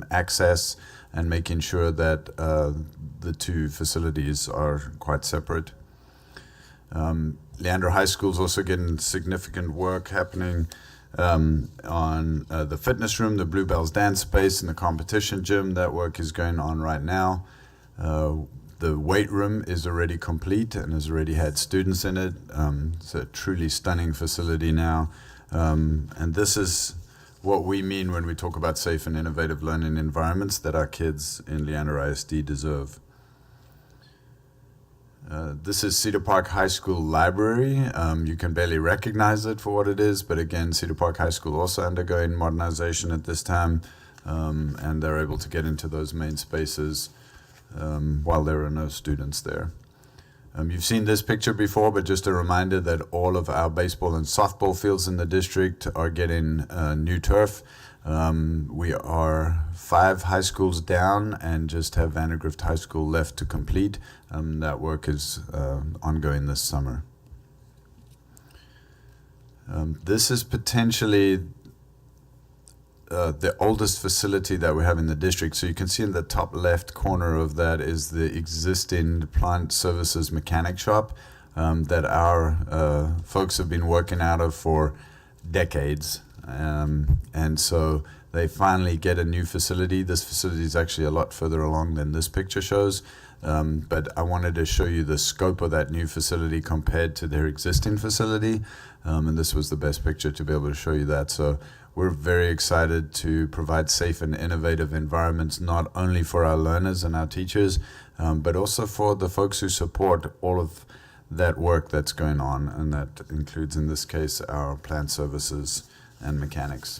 Speaker 1: access, and making sure that the 2 facilities are quite separate. Leander High School is also getting significant work happening on the fitness room, the Bluebells dance space, and the competition gym. That work is going on right now. The weight room is already complete and has already had students in it. It's a truly stunning facility now. And this is what we mean when we talk about safe and innovative learning environments that our kids in Leander ISD deserve. This is Cedar Park High School Library. You can barely recognize it for what it is, but again, Cedar Park High School also undergoing modernization at this time, and they're able to get into those main spaces while there are no students there. You've seen this picture before, but just a reminder that all of our baseball and softball fields in the district are getting new turf. We are 5 high schools down and just have Vandergrift High School left to complete. That work is ongoing this summer. This is potentially the oldest facility that we have in the district. So you can see in the top left corner of that is the existing plant services mechanic shop that our folks have been working out of for decades. And so they finally get a new facility. This facility is actually a lot further along than this picture shows. But I wanted to show you the scope of that new facility compared to their existing facility. And this was the best picture to be able to show you that. So we're very excited to provide safe and innovative environments, not only for our learners and our teachers, but also for the folks who support all of that work that's going on. And that includes, in this case, our plant services and mechanics.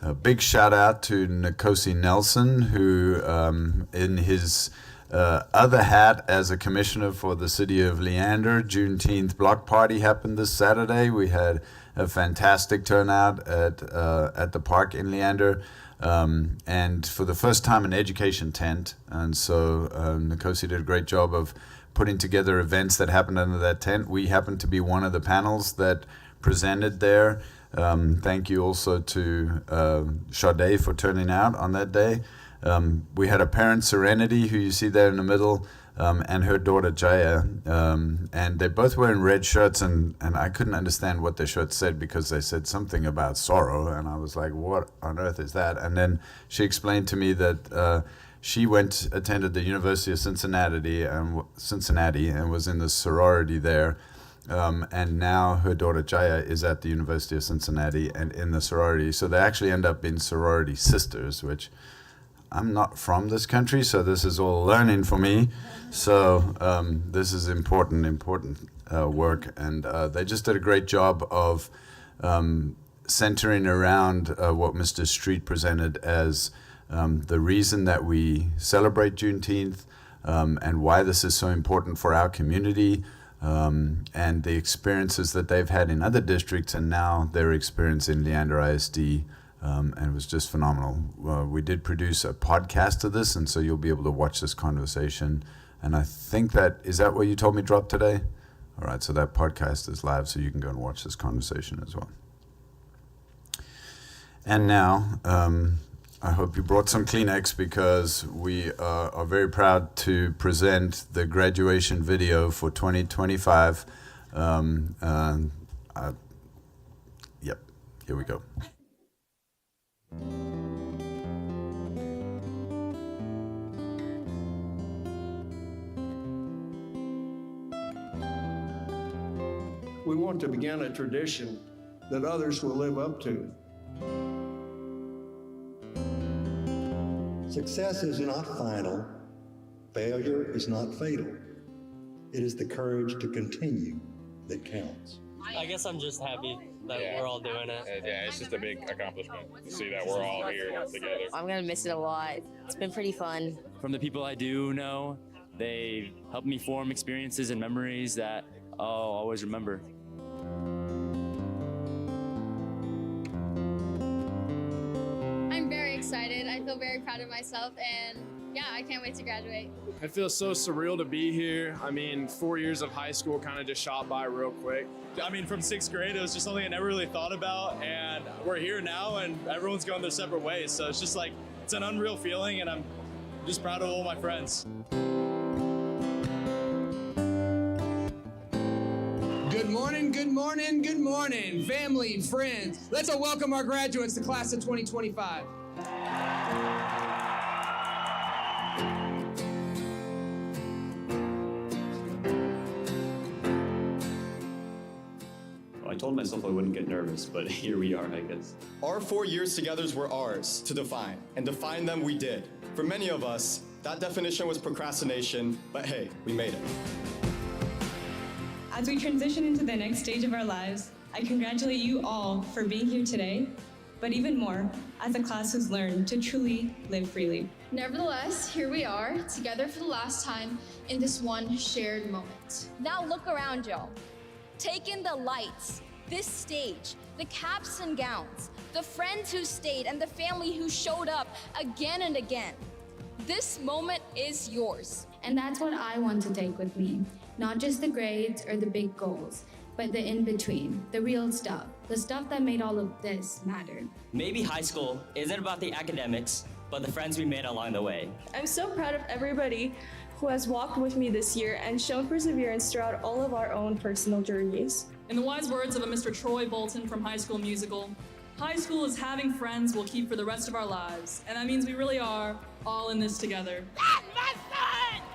Speaker 1: A big shout out to Nkosi Nelson, who in his other hat as a commissioner for the city of Leander, Juneteenth block party happened this Saturday. We had a fantastic turnout at the park in Leander, and for the first time an education tent. And so Nkosi did a great job of putting together events that happened under that tent. We happened to be one of the panels that presented there. Thank you also to Sade for turning out on that day. We had a parent, Serenity, who you see there in the middle, and her daughter, Jaya. And they both were in red shirts, and I couldn't understand what their shirts said because they said something about sorrow. And I was like, what on earth is that? And then she explained to me that she attended the University of Cincinnati and was in the sorority there. And now her daughter Jaya is at the University of Cincinnati and in the sorority. So they actually end up being sorority sisters, which I'm not from this country, so this is all learning for me. So this is important work. And they just did a great job of centering around what Mr. Street presented as the reason that we celebrate Juneteenth and why this is so important for our community. And the experiences that they've had in other districts and now their experience in Leander ISD, and it was just phenomenal. We did produce a podcast of this, and so you'll be able to watch this conversation. And I think is that what you told me dropped today? All right, so that podcast is live, so you can go and watch this conversation as well. And now, I hope you brought some Kleenex because we are very proud to present the graduation video for 2025. Yep, here we go.
Speaker 14: We want to begin a tradition that others will live up to.
Speaker 15: Success is not final. Failure is not fatal. It is the courage to continue that counts.
Speaker 16: I guess I'm just happy that we're all doing it.
Speaker 17: Yeah, it's just a big accomplishment to see that we're all here together.
Speaker 25: I'm gonna miss it a lot. It's been pretty fun.
Speaker 26: From the people I do know, they helped me form experiences and memories that I'll always remember.
Speaker 27: I'm very excited. I feel very proud of myself, and yeah, I can't wait to graduate.
Speaker 28: It feels so surreal to be here. I mean, 4 years of high school kind of just shot by real quick.
Speaker 29: I mean, from 6th grade, it was just something I never really thought about, and we're here now, and everyone's going their separate ways. So it's just like, it's an unreal feeling, and I'm just proud of all my friends.
Speaker 30: Good morning, good morning, good morning, family, friends. Let's all welcome our graduates, the class of 2025.
Speaker 31: I told myself I wouldn't get nervous, but here we are, I guess.
Speaker 32: Our 4 years together were ours to define, and define them we did. For many of us, that definition was procrastination, but hey, we made it.
Speaker 33: As we transition into the next stage of our lives, I congratulate you all for being here today, but even more, as a class who's learned to truly live freely.
Speaker 22: Nevertheless, here we are, together for the last time in this one shared moment.
Speaker 34: Now look around, y'all. Take in the lights, this stage, the caps and gowns, the friends who stayed and the family who showed up again and again. This moment is yours.
Speaker 22: And that's what I want to take with me. Not just the grades or the big goals, but the in-between, the real stuff.
Speaker 33: the stuff that made all of this matter.
Speaker 16: Maybe high school isn't about the academics, but the friends we made along the way.
Speaker 33: I'm so proud of everybody who has walked with me this year and shown perseverance throughout all of our own personal journeys.
Speaker 3: In the wise words of a Mr. Troy Bolton from High School Musical, high school is having friends we'll keep for the rest of our lives, and that means we really are all in this together.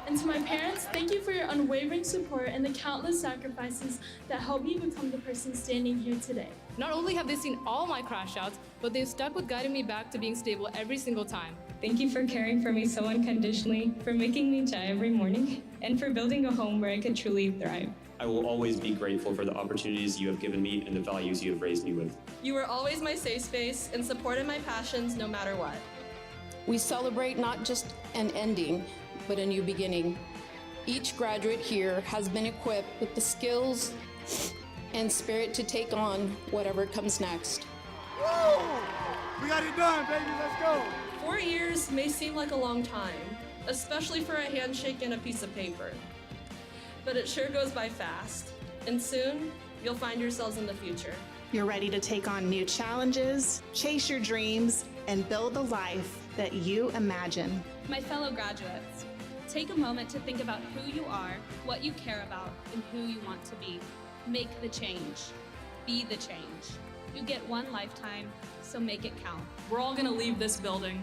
Speaker 33: And to my parents, thank you for your unwavering support and the countless sacrifices that helped me become the person standing here today.
Speaker 3: Not only have they seen all my crash outs, but they've stuck with guiding me back to being stable every single time.
Speaker 33: Thank you for caring for me so unconditionally, for making me chai every morning, and for building a home where I could truly thrive.
Speaker 31: I will always be grateful for the opportunities you have given me and the values you have raised me with.
Speaker 3: You were always my safe space and supported my passions no matter what.
Speaker 4: We celebrate not just an ending, but a new beginning. Each graduate here has been equipped with the skills and spirit to take on whatever comes next.
Speaker 3: Woo! We got it done, baby, let's go! 4 years may seem like a long time, especially for a handshake and a piece of paper. But it sure goes by fast, and soon you'll find yourselves in the future.
Speaker 33: You're ready to take on new challenges, chase your dreams, and build the life that you imagine.
Speaker 3: My fellow graduates, take a moment to think about who you are, what you care about, and who you want to be. Make the change. Be the change. You get one lifetime, so make it count. We're all gonna leave this building,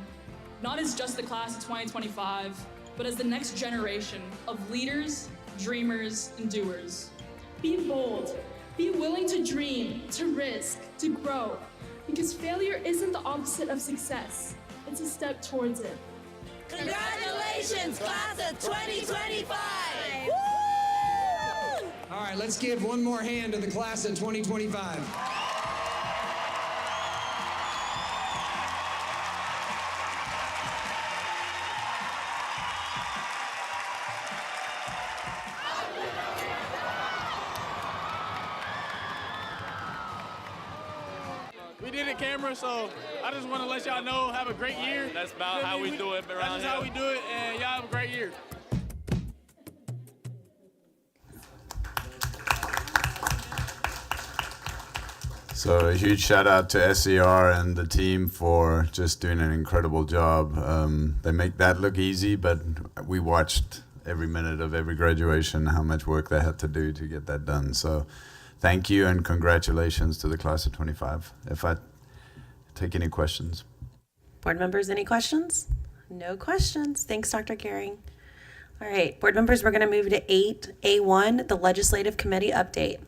Speaker 3: not as just the class of 2025, but as the next generation of leaders, dreamers, and doers.
Speaker 33: Be bold. Be willing to dream, to risk, to grow. Because failure isn't the opposite of success. It's a step towards it.
Speaker 3: Congratulations, class of 2025! Woo!
Speaker 30: All right, let's give one more hand to the class of 2025.
Speaker 29: We did it, camera, so I just want to let y'all know, have a great year.
Speaker 26: That's about how we do it around
Speaker 29: That's just how we do it, and y'all have a great year.
Speaker 1: So a huge shout out to SER and the team for just doing an incredible job. They make that look easy, but we watched every minute of every graduation, how much work they had to do to get that done. So thank you and congratulations to the class of 25. If I take any questions.
Speaker 2: Board members, any questions? No questions. Thanks, Dr. Gehring. All right, board members, we're going to move to 8A1, the Legislative Committee update.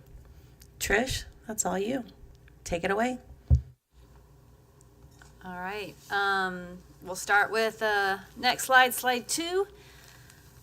Speaker 2: Trish, that's all you. Take it away.
Speaker 5: All right, we'll start with next slide, slide 2.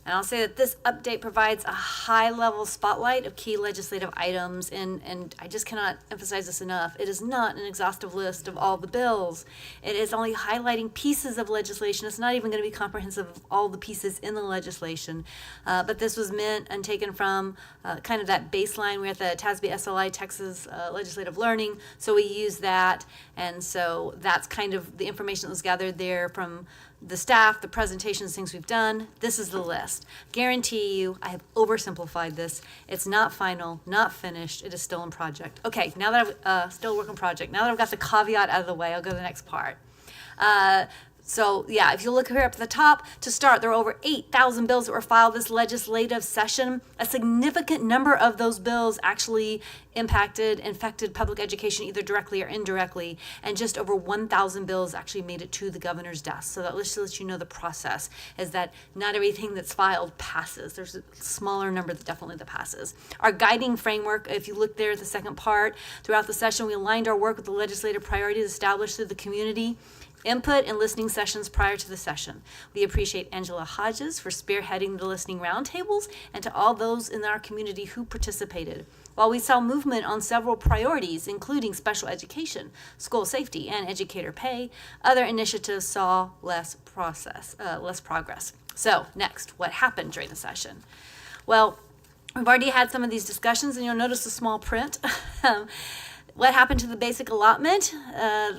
Speaker 5: And I'll say that this update provides a high-level spotlight of key legislative items, and I just cannot emphasize this enough. It is not an exhaustive list of all the bills. It is only highlighting pieces of legislation. It's not even going to be comprehensive of all the pieces in the legislation. But this was meant and taken from kind of that baseline. We're at the TASB SLI, Texas Legislative Learning, so we use that. And so that's kind of the information that was gathered there from the staff, the presentations, things we've done. This is the list. Guarantee you, I have oversimplified this. It's not final, not finished. It is still in project. Okay, now that I've still work in project. Now that I've got the caveat out of the way, I'll go to the next part. So yeah, if you look here up at the top, to start, there were over 8,000 bills that were filed this legislative session. A significant number of those bills actually infected public education either directly or indirectly, and just over 1,000 bills actually made it to the governor's desk. So that just lets you know the process is that not everything that's filed passes. There's a smaller number that passes. Our guiding framework, if you look there at the second part, throughout the session, we aligned our work with the legislative priorities established through the community input and listening sessions prior to the session. We appreciate Angela Hodges for spearheading the listening roundtables and to all those in our community who participated. While we saw movement on several priorities, including special education, school safety, and educator pay, other initiatives saw less progress. So next, what happened during the session? Well, we've already had some of these discussions, and you'll notice the small print. What happened to the basic allotment?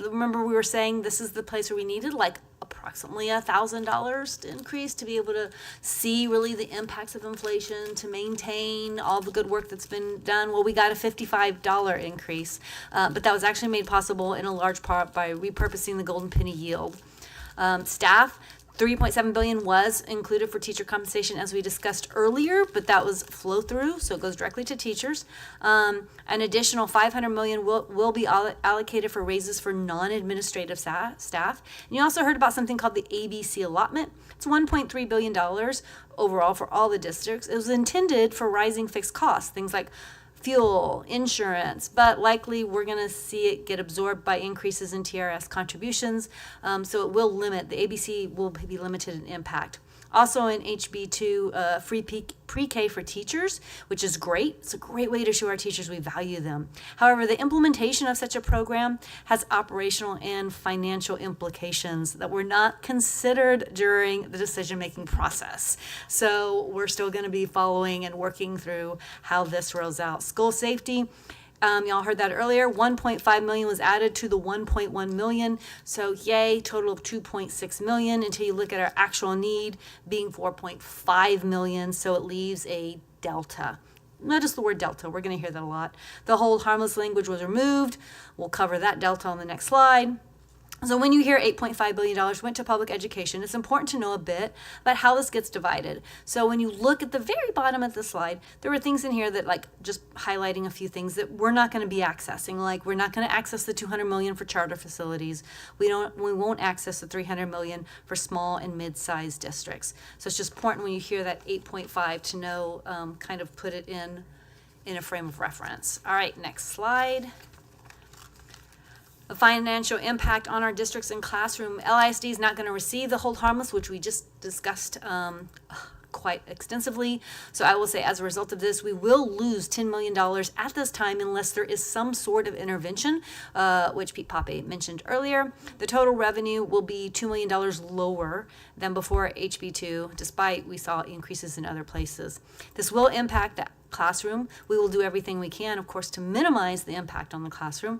Speaker 5: Remember we were saying this is the place where we needed like a approximately $1,000 increase to be able to see really the impacts of inflation, to maintain all the good work that's been done. Well, we got a $55 increase, but that was actually made possible in a large part by repurposing the golden penny yield. Staff, $3.7 billion was included for teacher compensation, as we discussed earlier, but that was flow through, so it goes directly to teachers. An additional $500 million will be allocated for raises for non-administrative staff. And you also heard about something called the ABC allotment. It's $1.3 billion overall for all the districts. It was intended for rising fixed costs, things like fuel, insurance, but likely we're going to see it get absorbed by increases in TRS contributions. So it will limit, the ABC will be limited in impact. Also in HB2, free pre-K for teachers, which is great. It's a great way to show our teachers we value them. However, the implementation of such a program has operational and financial implications that were not considered during the decision-making process. So we're still going to be following and working through how this rolls out. School safety. Y'all heard that earlier. 1.5 million was added to the 1.1 million. So yay, total of 2.6 million until you look at our actual need being 4.5 million. So it leaves a delta. Notice the word delta. We're going to hear that a lot. The hold harmless language was removed. We'll cover that delta on the next slide. So when you hear $8.5 billion went to public education, it's important to know a bit about how this gets divided. So when you look at the very bottom of the slide, there were things in here that, like, just highlighting a few things that we're not going to be accessing. Like, we're not going to access the $200 million for charter facilities. We won't access the $300 million for small and mid-sized districts. So it's just important when you hear that 8.5 to know, kind of put it in a frame of reference. All right, next slide. The financial impact on our districts and classroom. LISD is not going to receive the hold harmless, which we just discussed quite extensively. So I will say, as a result of this, we will lose $10 million at this time unless there is some sort of intervention, which Pete Pape mentioned earlier. The total revenue will be $2 million lower than before HB2, despite we saw increases in other places. This will impact the classroom. We will do everything we can, of course, to minimize the impact on the classroom.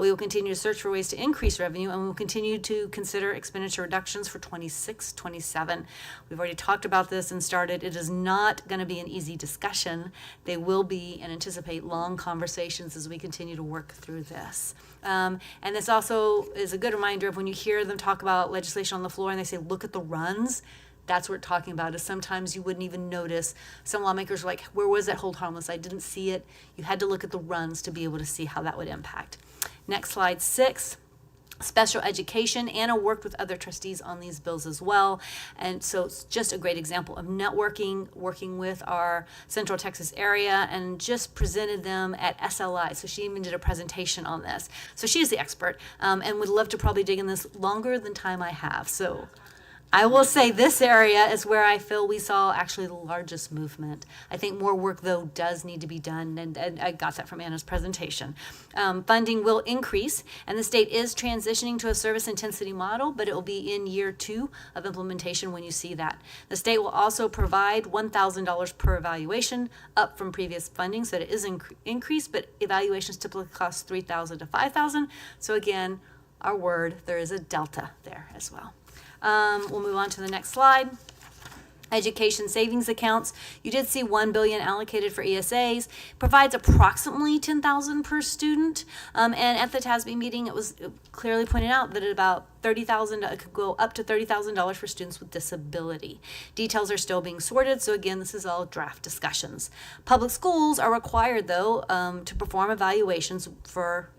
Speaker 5: We will continue to search for ways to increase revenue, and we will continue to consider expenditure reductions for 26, 27. We've already talked about this and started. It is not going to be an easy discussion. They will be, and anticipate, long conversations as we continue to work through this. And this also is a good reminder of when you hear them talk about legislation on the floor and they say, look at the runs. That's what we're talking about, is sometimes you wouldn't even notice. Some lawmakers were like, where was that hold harmless? I didn't see it. You had to look at the runs to be able to see how that would impact. Next slide, 6. Special education. Anna worked with other trustees on these bills as well. And so it's just a great example of networking, working with our Central Texas area, and just presented them at SLI. So she even did a presentation on this. So she's the expert, and would love to probably dig in this longer than time I have. So I will say this area is where I feel we saw actually the largest movement. I think more work, though, does need to be done, and I got that from Anna's presentation. Funding will increase, and the state is transitioning to a service intensity model, but it will be in year 2 of implementation when you see that. The state will also provide $1,000 per evaluation, up from previous funding, so that it is increased, but evaluations typically cost $3,000 to $5,000. So again, our word, there is a delta there as well. We'll move on to the next slide. Education savings accounts. You did see $1 billion allocated for ESAs. Provides approximately $10,000 per student. And at the TASB meeting, it was clearly pointed out that about $30,000, it could go up to $30,000 for students with disability. Details are still being sorted. So again, this is all draft discussions. Public schools are required, though, to perform evaluations for.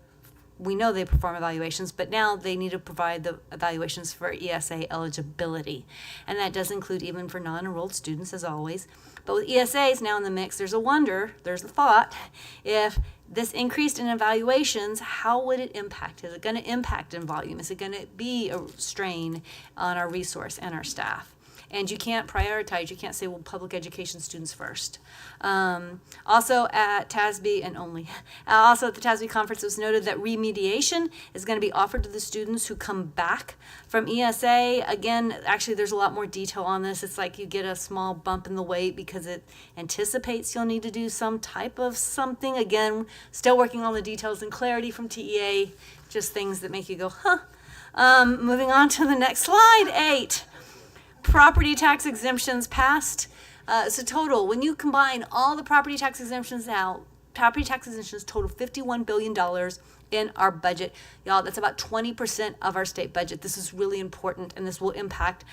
Speaker 5: We know they perform evaluations, but now they need to provide the evaluations for ESA eligibility. And that does include even for non-enrolled students, as always. But with ESAs now in the mix, there's a thought, if this increased in evaluations, how would it impact? Is it going to impact in volume? Is it going to be a strain on our resource and our staff? And you can't prioritize. You can't say, well, public education students first. Also at TASB, and also at the TASB conference, it was noted that remediation is going to be offered to the students who come back from ESA. Again, actually, there's a lot more detail on this. It's like you get a small bump in the weight because it anticipates you'll need to do some type of something. Again, still working on the details and clarity from TEA, just things that make you go, huh. Moving on to the next slide, 8. Property tax exemptions passed. So total, when you combine all the property tax exemptions now, property tax exemptions total $51 billion in our budget. Y'all, that's about 20% of our state budget. This is really important, and this will impact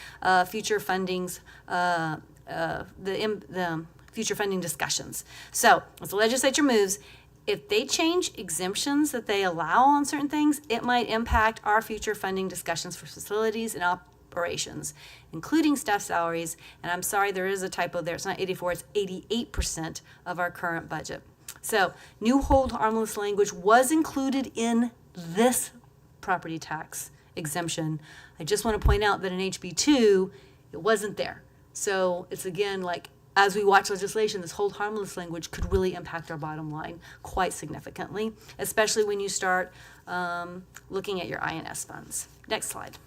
Speaker 5: future fundings, the future funding discussions. So as the legislature moves, if they change exemptions that they allow on certain things, it might impact our future funding discussions for facilities and operations, including staff salaries. And I'm sorry, there is a typo there. It's not 84, it's 88% of our current budget. So new hold harmless language was included in this property tax exemption. I just want to point out that in HB2, it wasn't there. So it's again, like, as we watch legislation, this hold harmless language could really impact our bottom line quite significantly, especially when you start looking at your INS funds. Next slide.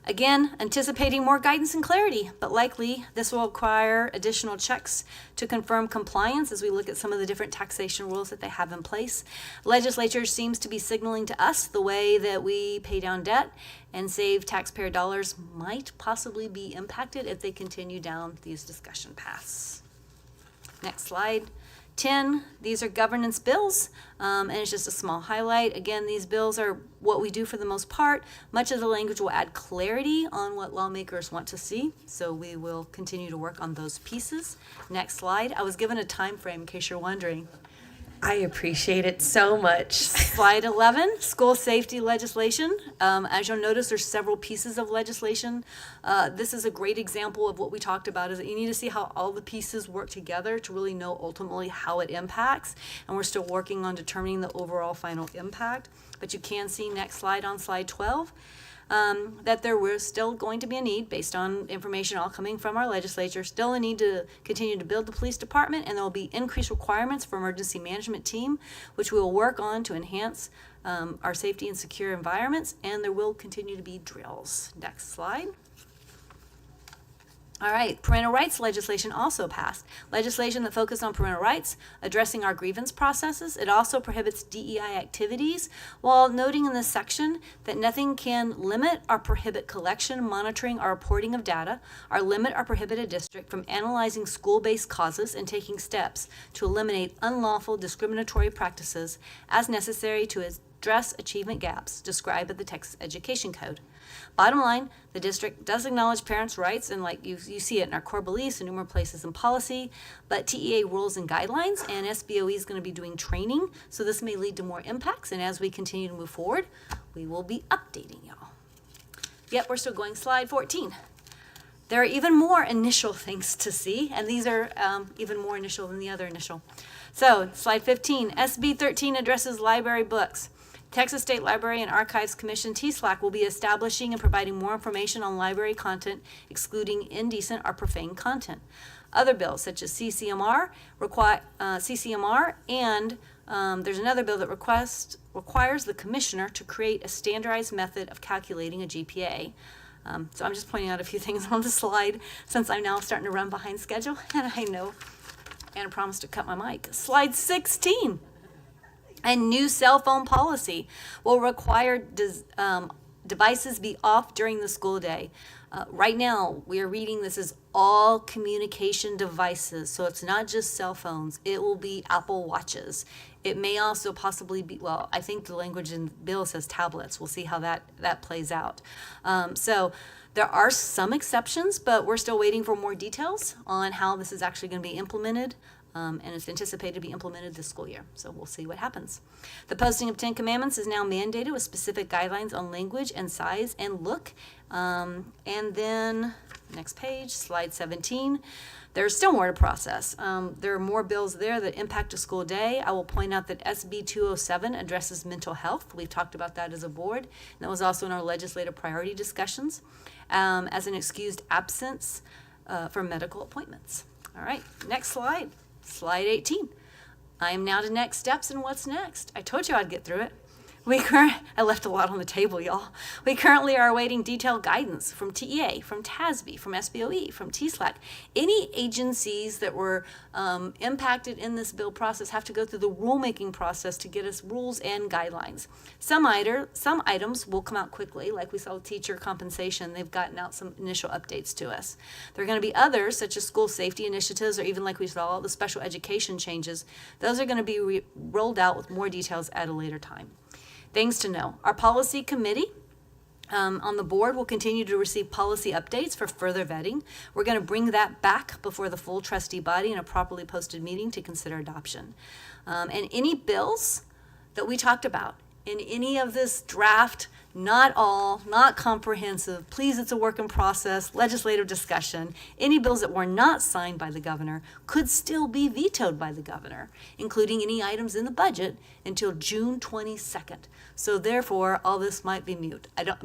Speaker 5: Again, anticipating more guidance and clarity, but likely this will require additional checks to confirm compliance as we look at some of the different taxation rules that they have in place. Legislature seems to be signaling to us the way that we pay down debt and save taxpayer dollars might possibly be impacted if they continue down these discussion paths. Next slide. 10, these are governance bills, and it's just a small highlight. Again, these bills are what we do for the most part. Much of the language will add clarity on what lawmakers want to see, so we will continue to work on those pieces. Next slide. I was given a time frame in case you're wondering.
Speaker 2: I appreciate it so much.
Speaker 5: Slide 11, school safety legislation. As you'll notice, there's several pieces of legislation. This is a great example of what we talked about, is that you need to see how all the pieces work together to really know ultimately how it impacts. And we're still working on determining the overall final impact. But you can see, next slide, on slide 12, that there was still going to be a need, based on information all coming from our legislature, still a need to continue to build the police department, and there will be increased requirements for emergency management team, which we will work on to enhance our safety and secure environments, and there will continue to be drills. Next slide. All right, parental rights legislation also passed. Legislation that focused on parental rights, addressing our grievance processes. It also prohibits DEI activities, while noting in this section that nothing can limit or prohibit collection, monitoring, or reporting of data, or limit or prohibit a district from analyzing school-based causes and taking steps to eliminate unlawful discriminatory practices as necessary to address achievement gaps described in the Texas Education Code. Bottom line, the district does acknowledge parents' rights, and like you see it in our core beliefs and numerous places in policy, but TEA rules and guidelines, and SBOE is going to be doing training, so this may lead to more impacts, and as we continue to move forward, we will be updating y'all. Yep, we're still going. Slide 14. There are even more initial things to see, and these are even more initial than the other initial. So, slide 15, SB 13 addresses library books. Texas State Library and Archives Commission, TSLAC, will be establishing and providing more information on library content, excluding indecent or profane content. Other bills, such as CCMR, and there's another bill that requires the commissioner to create a standardized method of calculating a GPA. So I'm just pointing out a few things on the slide, since I'm now starting to run behind schedule, and I know Anna promised to cut my mic. Slide 16. A new cell phone policy will require devices be off during the school day. Right now, we are reading this as all communication devices, so it's not just cell phones. It will be Apple Watches. It may also possibly be, well, I think the language in the bill says tablets. We'll see how that plays out. So there are some exceptions, but we're still waiting for more details on how this is actually going to be implemented. And it's anticipated to be implemented this school year. So we'll see what happens. The posting of 10 Commandments is now mandated with specific guidelines on language and size and look. And then, next page, slide 17. There's still more to process. There are more bills there that impact a school day. I will point out that SB 207 addresses mental health. We've talked about that as a board. And that was also in our legislative priority discussions as an excused absence for medical appointments. All right, next slide. Slide 18. I am now to next steps and what's next. I told you I'd get through it. I left a lot on the table, y'all. We currently are awaiting detailed guidance from TEA, from TASB, from SBOE, from TSLAC. Any agencies that were impacted in this bill process have to go through the rulemaking process to get us rules and guidelines. Some items will come out quickly, like we saw with teacher compensation. They've gotten out some initial updates to us. There are going to be others, such as school safety initiatives, or even like we saw, the special education changes. Those are going to be rolled out with more details at a later time. Things to know. Our policy committee on the board will continue to receive policy updates for further vetting. We're going to bring that back before the full trustee body in a properly posted meeting to consider adoption. And any bills that we talked about in any of this draft, not all, not comprehensive, please, it's a work in process, legislative discussion, any bills that were not signed by the governor could still be vetoed by the governor, including any items in the budget until June 22nd. So therefore, all this might be mute. I don't,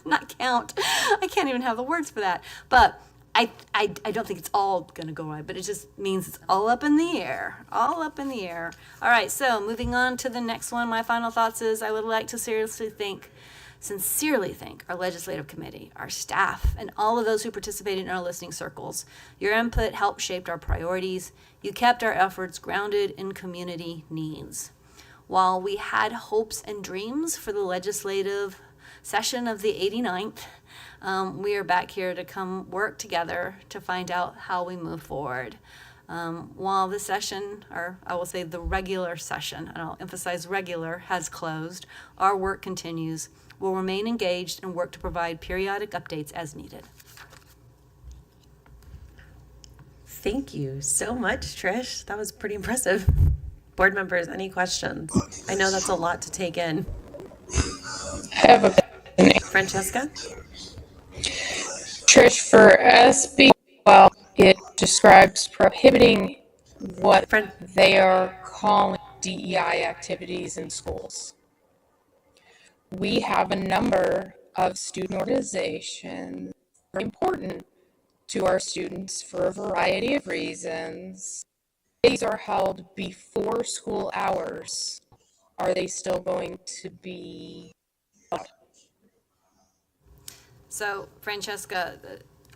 Speaker 5: not count. I can't even have the words for that. But I don't think it's all going to go right, but it just means it's all up in the air, all up in the air. All right, so moving on to the next one, my final thoughts is I would like to sincerely thank our legislative committee, our staff, and all of those who participated in our listening circles. Your input helped shape our priorities. You kept our efforts grounded in community needs. While we had hopes and dreams for the legislative session of the 89th, we are back here to come work together to find out how we move forward. While the session, or I will say the regular session, and I'll emphasize regular, has closed, our work continues. We'll remain engaged and work to provide periodic updates as needed.
Speaker 2: Thank you so much, Trish. That was pretty impressive. Board members, any questions? I know that's a lot to take in.
Speaker 6: I have a question.
Speaker 2: Francesca?
Speaker 6: Trish, for SB 12, it describes prohibiting what they are calling DEI activities in schools. We have a number of student organizations that are important to our students for a variety of reasons. These are held before school hours. Are they still going to be held?
Speaker 5: So, Francesca,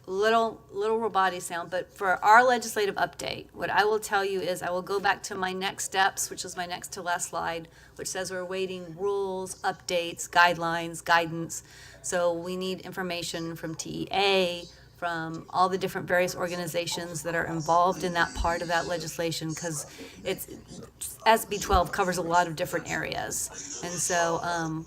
Speaker 5: little roboty sound, but for our legislative update, what I will tell you is I will go back to my next steps, which is my next to last slide, which says we're awaiting rules, updates, guidelines, guidance. So we need information from TEA, from all the different various organizations that are involved in that part of that legislation, because it's SB 12 covers a lot of different areas. And so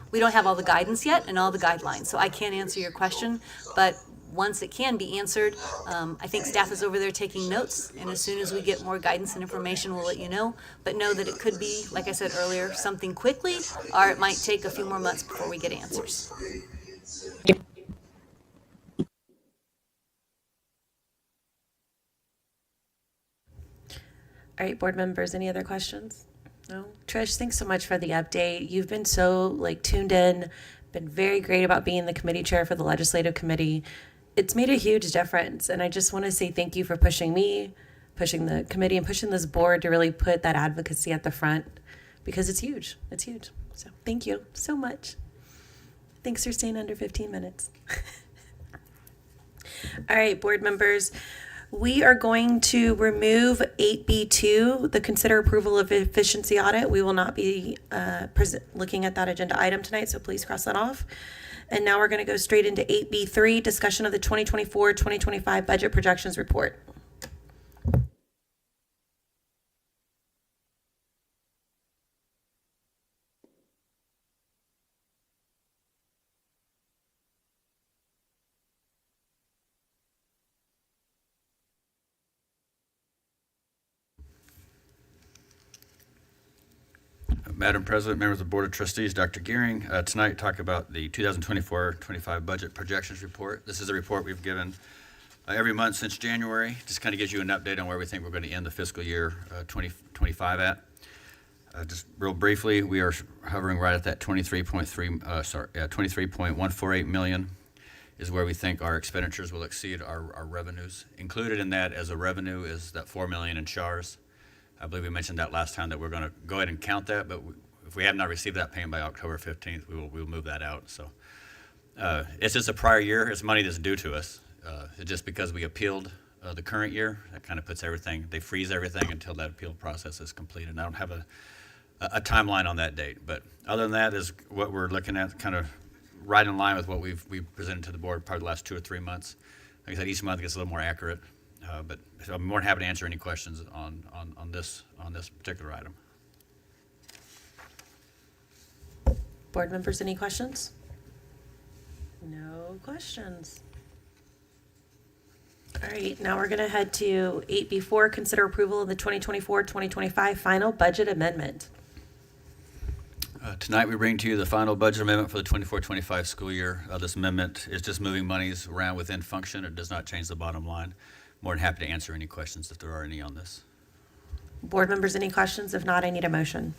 Speaker 5: we don't have all the guidance yet and all the guidelines, so I can't answer your question, but once it can be answered, I think staff is over there taking notes, and as soon as we get more guidance and information, we'll let you know. But know that it could be, like I said earlier, something quickly, or it might take a few more months before we get answers.
Speaker 2: All right, board members, any other questions? No? Trish, thanks so much for the update. You've been so tuned in, been very great about being the committee chair for the legislative committee. It's made a huge difference, and I just want to say thank you for pushing me, pushing the committee, and pushing this board to really put that advocacy at the front, because it's huge. It's huge. So thank you so much. Thanks for staying under 15 minutes. All right, board members, we are going to remove 8B2, the consider approval of efficiency audit. We will not be looking at that agenda item tonight, so please cross that off. And now we're going to go straight into 8B3, discussion of the 2024-2025 budget projections report.
Speaker 7: Madam President, members of the Board of Trustees, Dr. Gearing, tonight talk about the 2024-25 budget projections report. This is a report we've given every month since January. Just kind of gives you an update on where we think we're going to end the fiscal year 2025 at. Just real briefly, we are hovering right at that 23.148 million is where we think our expenditures will exceed our revenues. Included in that as a revenue is that $4 million in SHARs. I believe we mentioned that last time that we're going to go ahead and count that, but if we have not received that payment by October 15th, we will move that out. So it's just a prior year. It's money that's due to us. It's just because we appealed the current year, that kind of puts everything, they freeze everything until that appeal process is completed. And I don't have a timeline on that date. But other than that is what we're looking at, kind of right in line with what we've presented to the board probably the last 2 or 3 months. Like I said, each month gets a little more accurate. But I'm more than happy to answer any questions on this particular item.
Speaker 2: Board members, any questions? No questions. All right, now we're going to head to 8B4, consider approval of the 2024-2025 final budget amendment.
Speaker 7: Tonight we bring to you the final budget amendment for the 24-25 school year. This amendment is just moving monies around within function. It does not change the bottom line. More than happy to answer any questions if there are any on this.
Speaker 2: Board members, any questions? If not, I need a motion.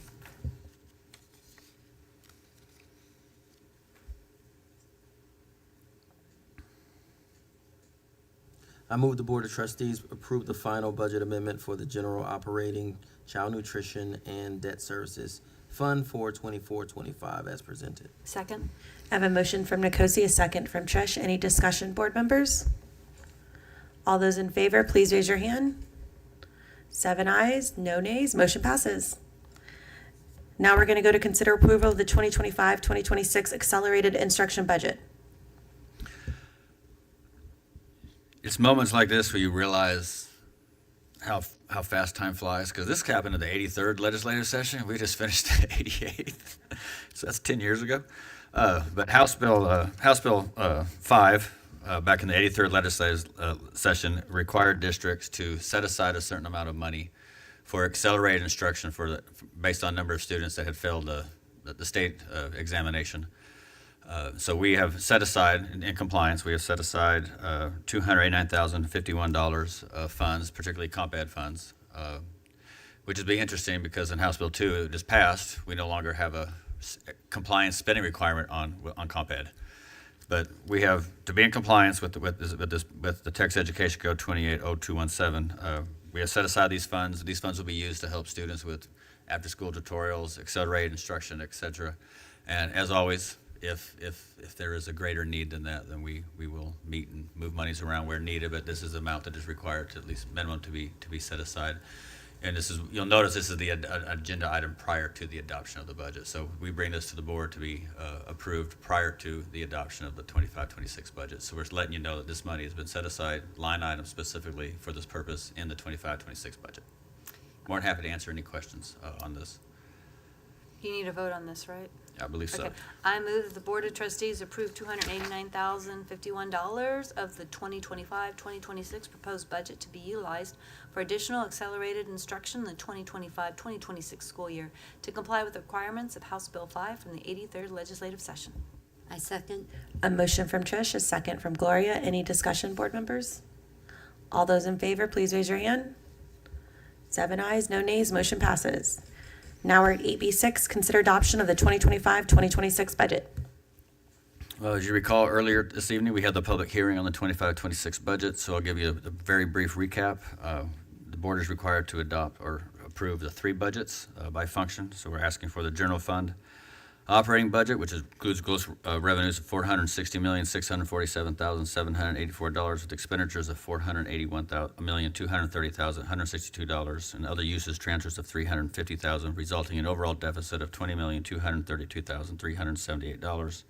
Speaker 8: I move the Board of Trustees approve the final budget amendment for the general operating, child nutrition, and debt services fund for 24-25 as presented.
Speaker 5: Second.
Speaker 2: I have a motion from Nicosia, a second from Trish. Any discussion, board members? All those in favor, please raise your hand. 7 ayes, no nays, motion passes. Now we're going to go to consider approval of the 2025-2026 accelerated instruction budget.
Speaker 7: It's moments like this where you realize how fast time flies, because this happened in the 83rd legislative session. We just finished the 88th, so that's 10 years ago. But House Bill 5, back in the 83rd legislative session, required districts to set aside a certain amount of money for accelerated instruction based on number of students that had failed the state examination. So we have set aside, in compliance, we have set aside $289,051 of funds, particularly comp ed funds, which is being interesting because in House Bill 2, it just passed, we no longer have a compliance spending requirement on comp ed. But we have, to be in compliance with the Texas Education Code 280217, we have set aside these funds. These funds will be used to help students with after-school tutorials, accelerated instruction, et cetera. And as always, if there is a greater need than that, then we will meet and move monies around where needed, but this is the amount that is required to at least minimum to be set aside. And this is, you'll notice this is the agenda item prior to the adoption of the budget. So we bring this to the board to be approved prior to the adoption of the 25-26 budget. So we're letting you know that this money has been set aside, line item specifically for this purpose in the 25-26 budget. More than happy to answer any questions on this.
Speaker 5: You need a vote on this, right?
Speaker 7: I believe so.
Speaker 5: Okay. I move that the Board of Trustees approve $289,051 of the 2025-2026 proposed budget to be utilized for additional accelerated instruction in the 2025-2026 school year to comply with the requirements of House Bill 5 from the 83rd legislative session.
Speaker 34: I second.
Speaker 2: A motion from Trish, a second from Gloria. Any discussion, board members? All those in favor, please raise your hand. 7 ayes, no nays, motion passes. Now we're at 8B6, consider adoption of the 2025-2026 budget.
Speaker 7: Well, as you recall, earlier this evening, we had the public hearing on the 25-26 budget, so I'll give you a very brief recap. The board is required to adopt or approve the 3 budgets by function, so we're asking for the general fund operating budget, which includes gross revenues of $460,647,784 with expenditures of $481,230,162 and other uses transfers of $350,000, resulting in overall deficit of $20,232,378.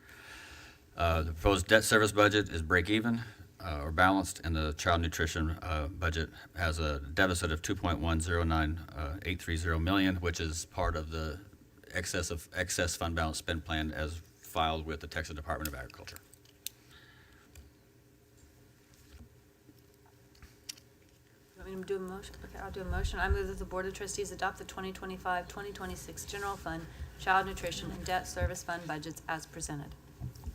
Speaker 7: The proposed debt service budget is break even or balanced, and the child nutrition budget has a deficit of $2.109830 million, which is part of the excess fund balance spend plan as filed with the Texas Department of Agriculture.
Speaker 5: You want me to do a motion? Okay, I'll do a motion. I move that the Board of Trustees adopt the 2025-2026 general fund, child nutrition, and debt service fund budgets as presented.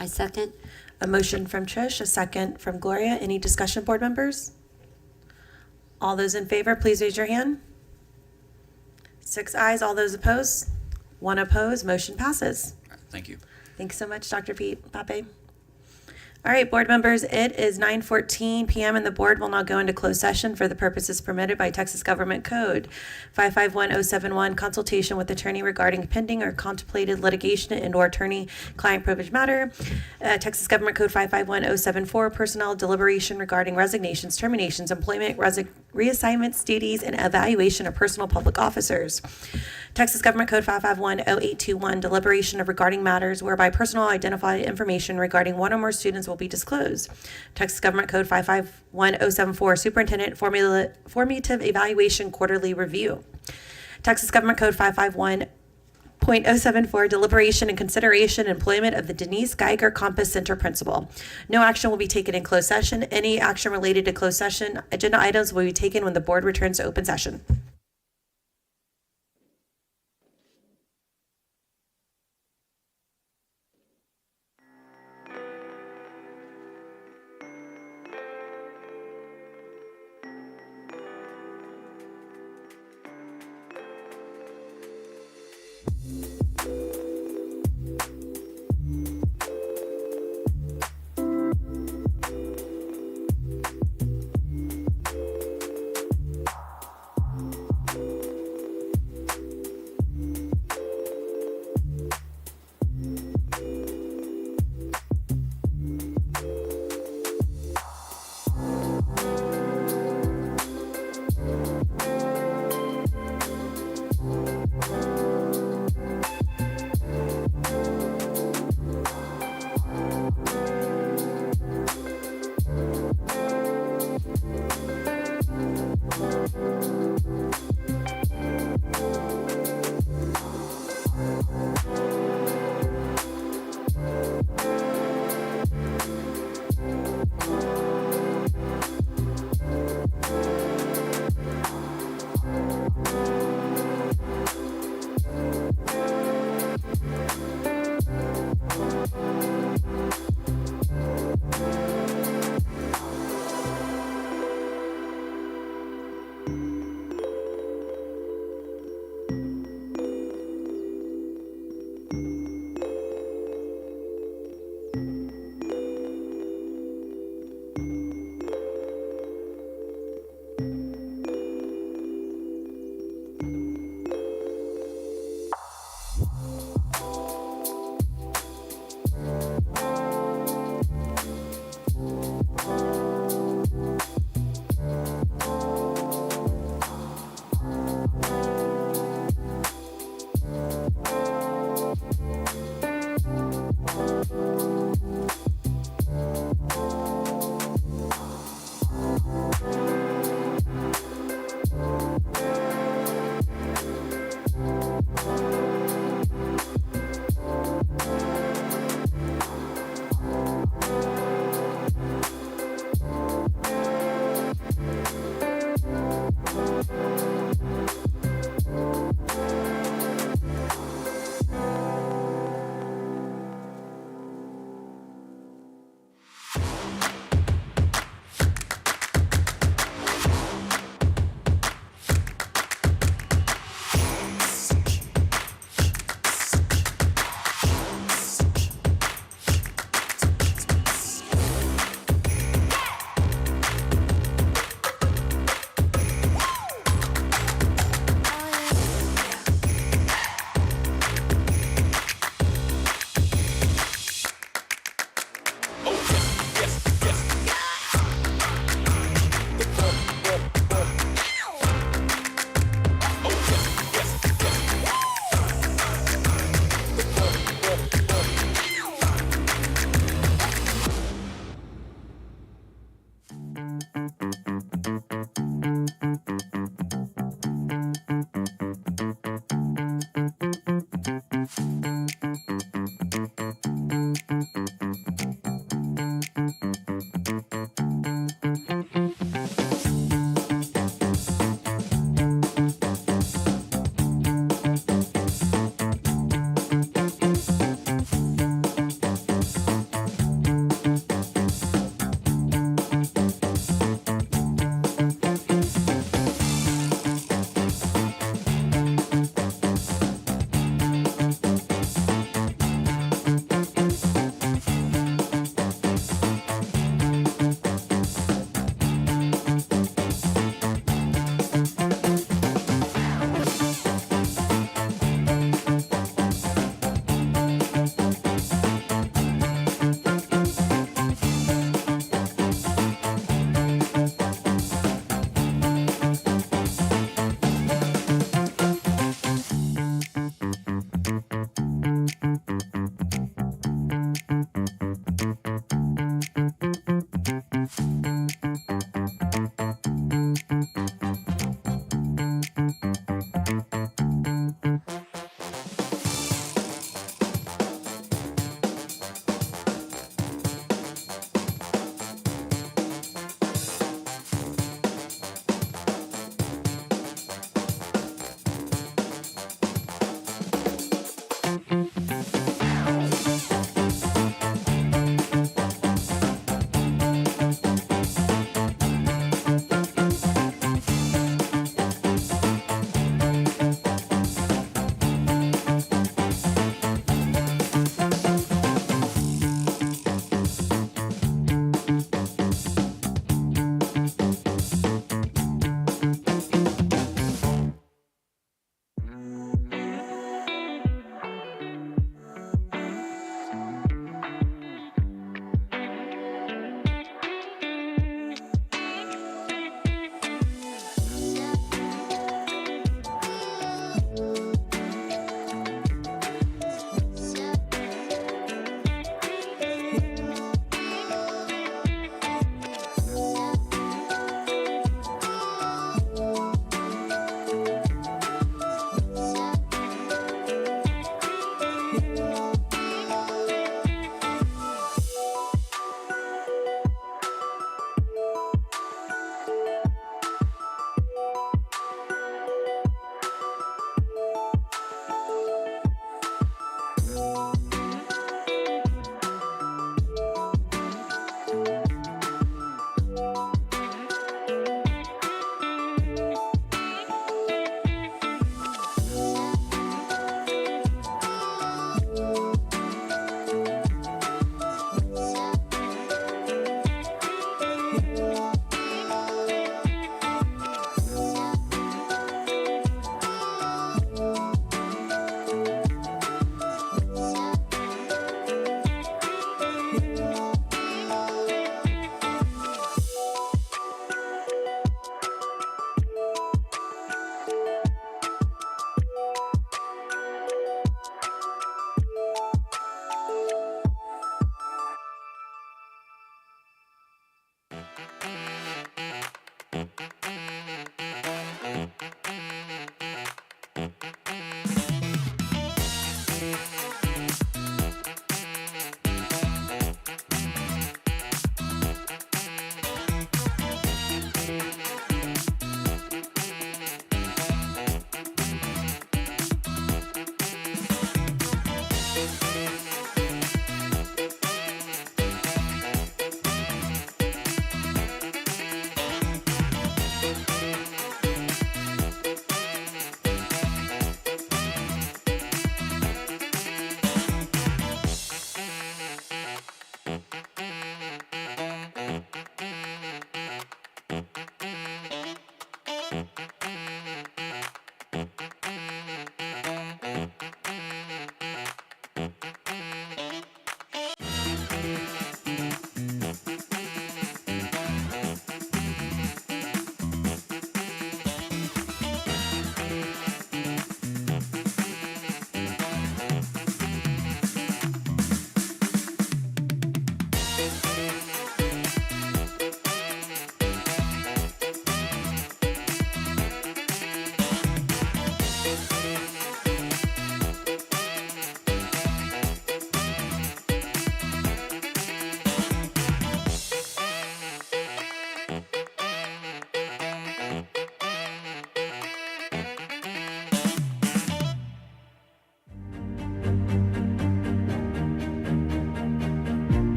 Speaker 34: I second.
Speaker 2: A motion from Trish, a second from Gloria. Any discussion, board members? All those in favor, please raise your hand. 6 ayes, all those opposed? 1 opposed, motion passes.
Speaker 7: Thank you.
Speaker 2: Thanks so much, Dr. Pape. All right, board members, it is 9:14 p.m. and the board will now go into closed session for the purposes permitted by Texas Government Code 551071, consultation with attorney regarding pending or contemplated litigation and/or attorney-client privilege matter. Texas Government Code 551074, personnel deliberation regarding resignations, terminations, employment, reassignments, duties, and evaluation of personal public officers. Texas Government Code 5510821, deliberation of regarding matters whereby personal identified information regarding one or more students will be disclosed. Texas Government Code 551074, superintendent formative evaluation quarterly review. Texas Government Code 551.074, deliberation and consideration employment of the Denise Geiger Compass Center principal. No action will be taken in closed session. Any action related to closed session agenda items will be taken when the board returns to open session.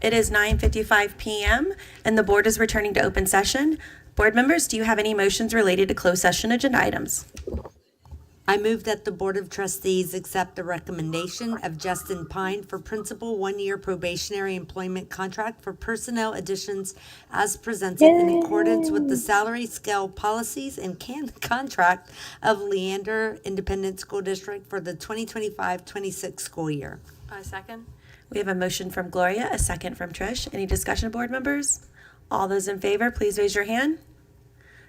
Speaker 2: It is 9:55 p.m. and the board is returning to open session. Board members, do you have any motions related to closed session agenda items?
Speaker 9: I move that the Board of Trustees accept the recommendation of Justin Pine for principal one-year probationary employment contract for personnel additions as presented in accordance with the salary scale policies and contract of Leander Independent School District for the 2025-26 school year.
Speaker 5: Second.
Speaker 2: We have a motion from Gloria, a second from Trish. Any discussion, board members? All those in favor, please raise your hand.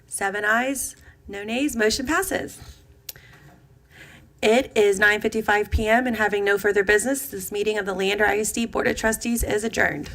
Speaker 2: 7 ayes, no nays, motion passes. It is 9:55 p.m. and having no further business, this meeting of the Leander ISD Board of Trustees is adjourned.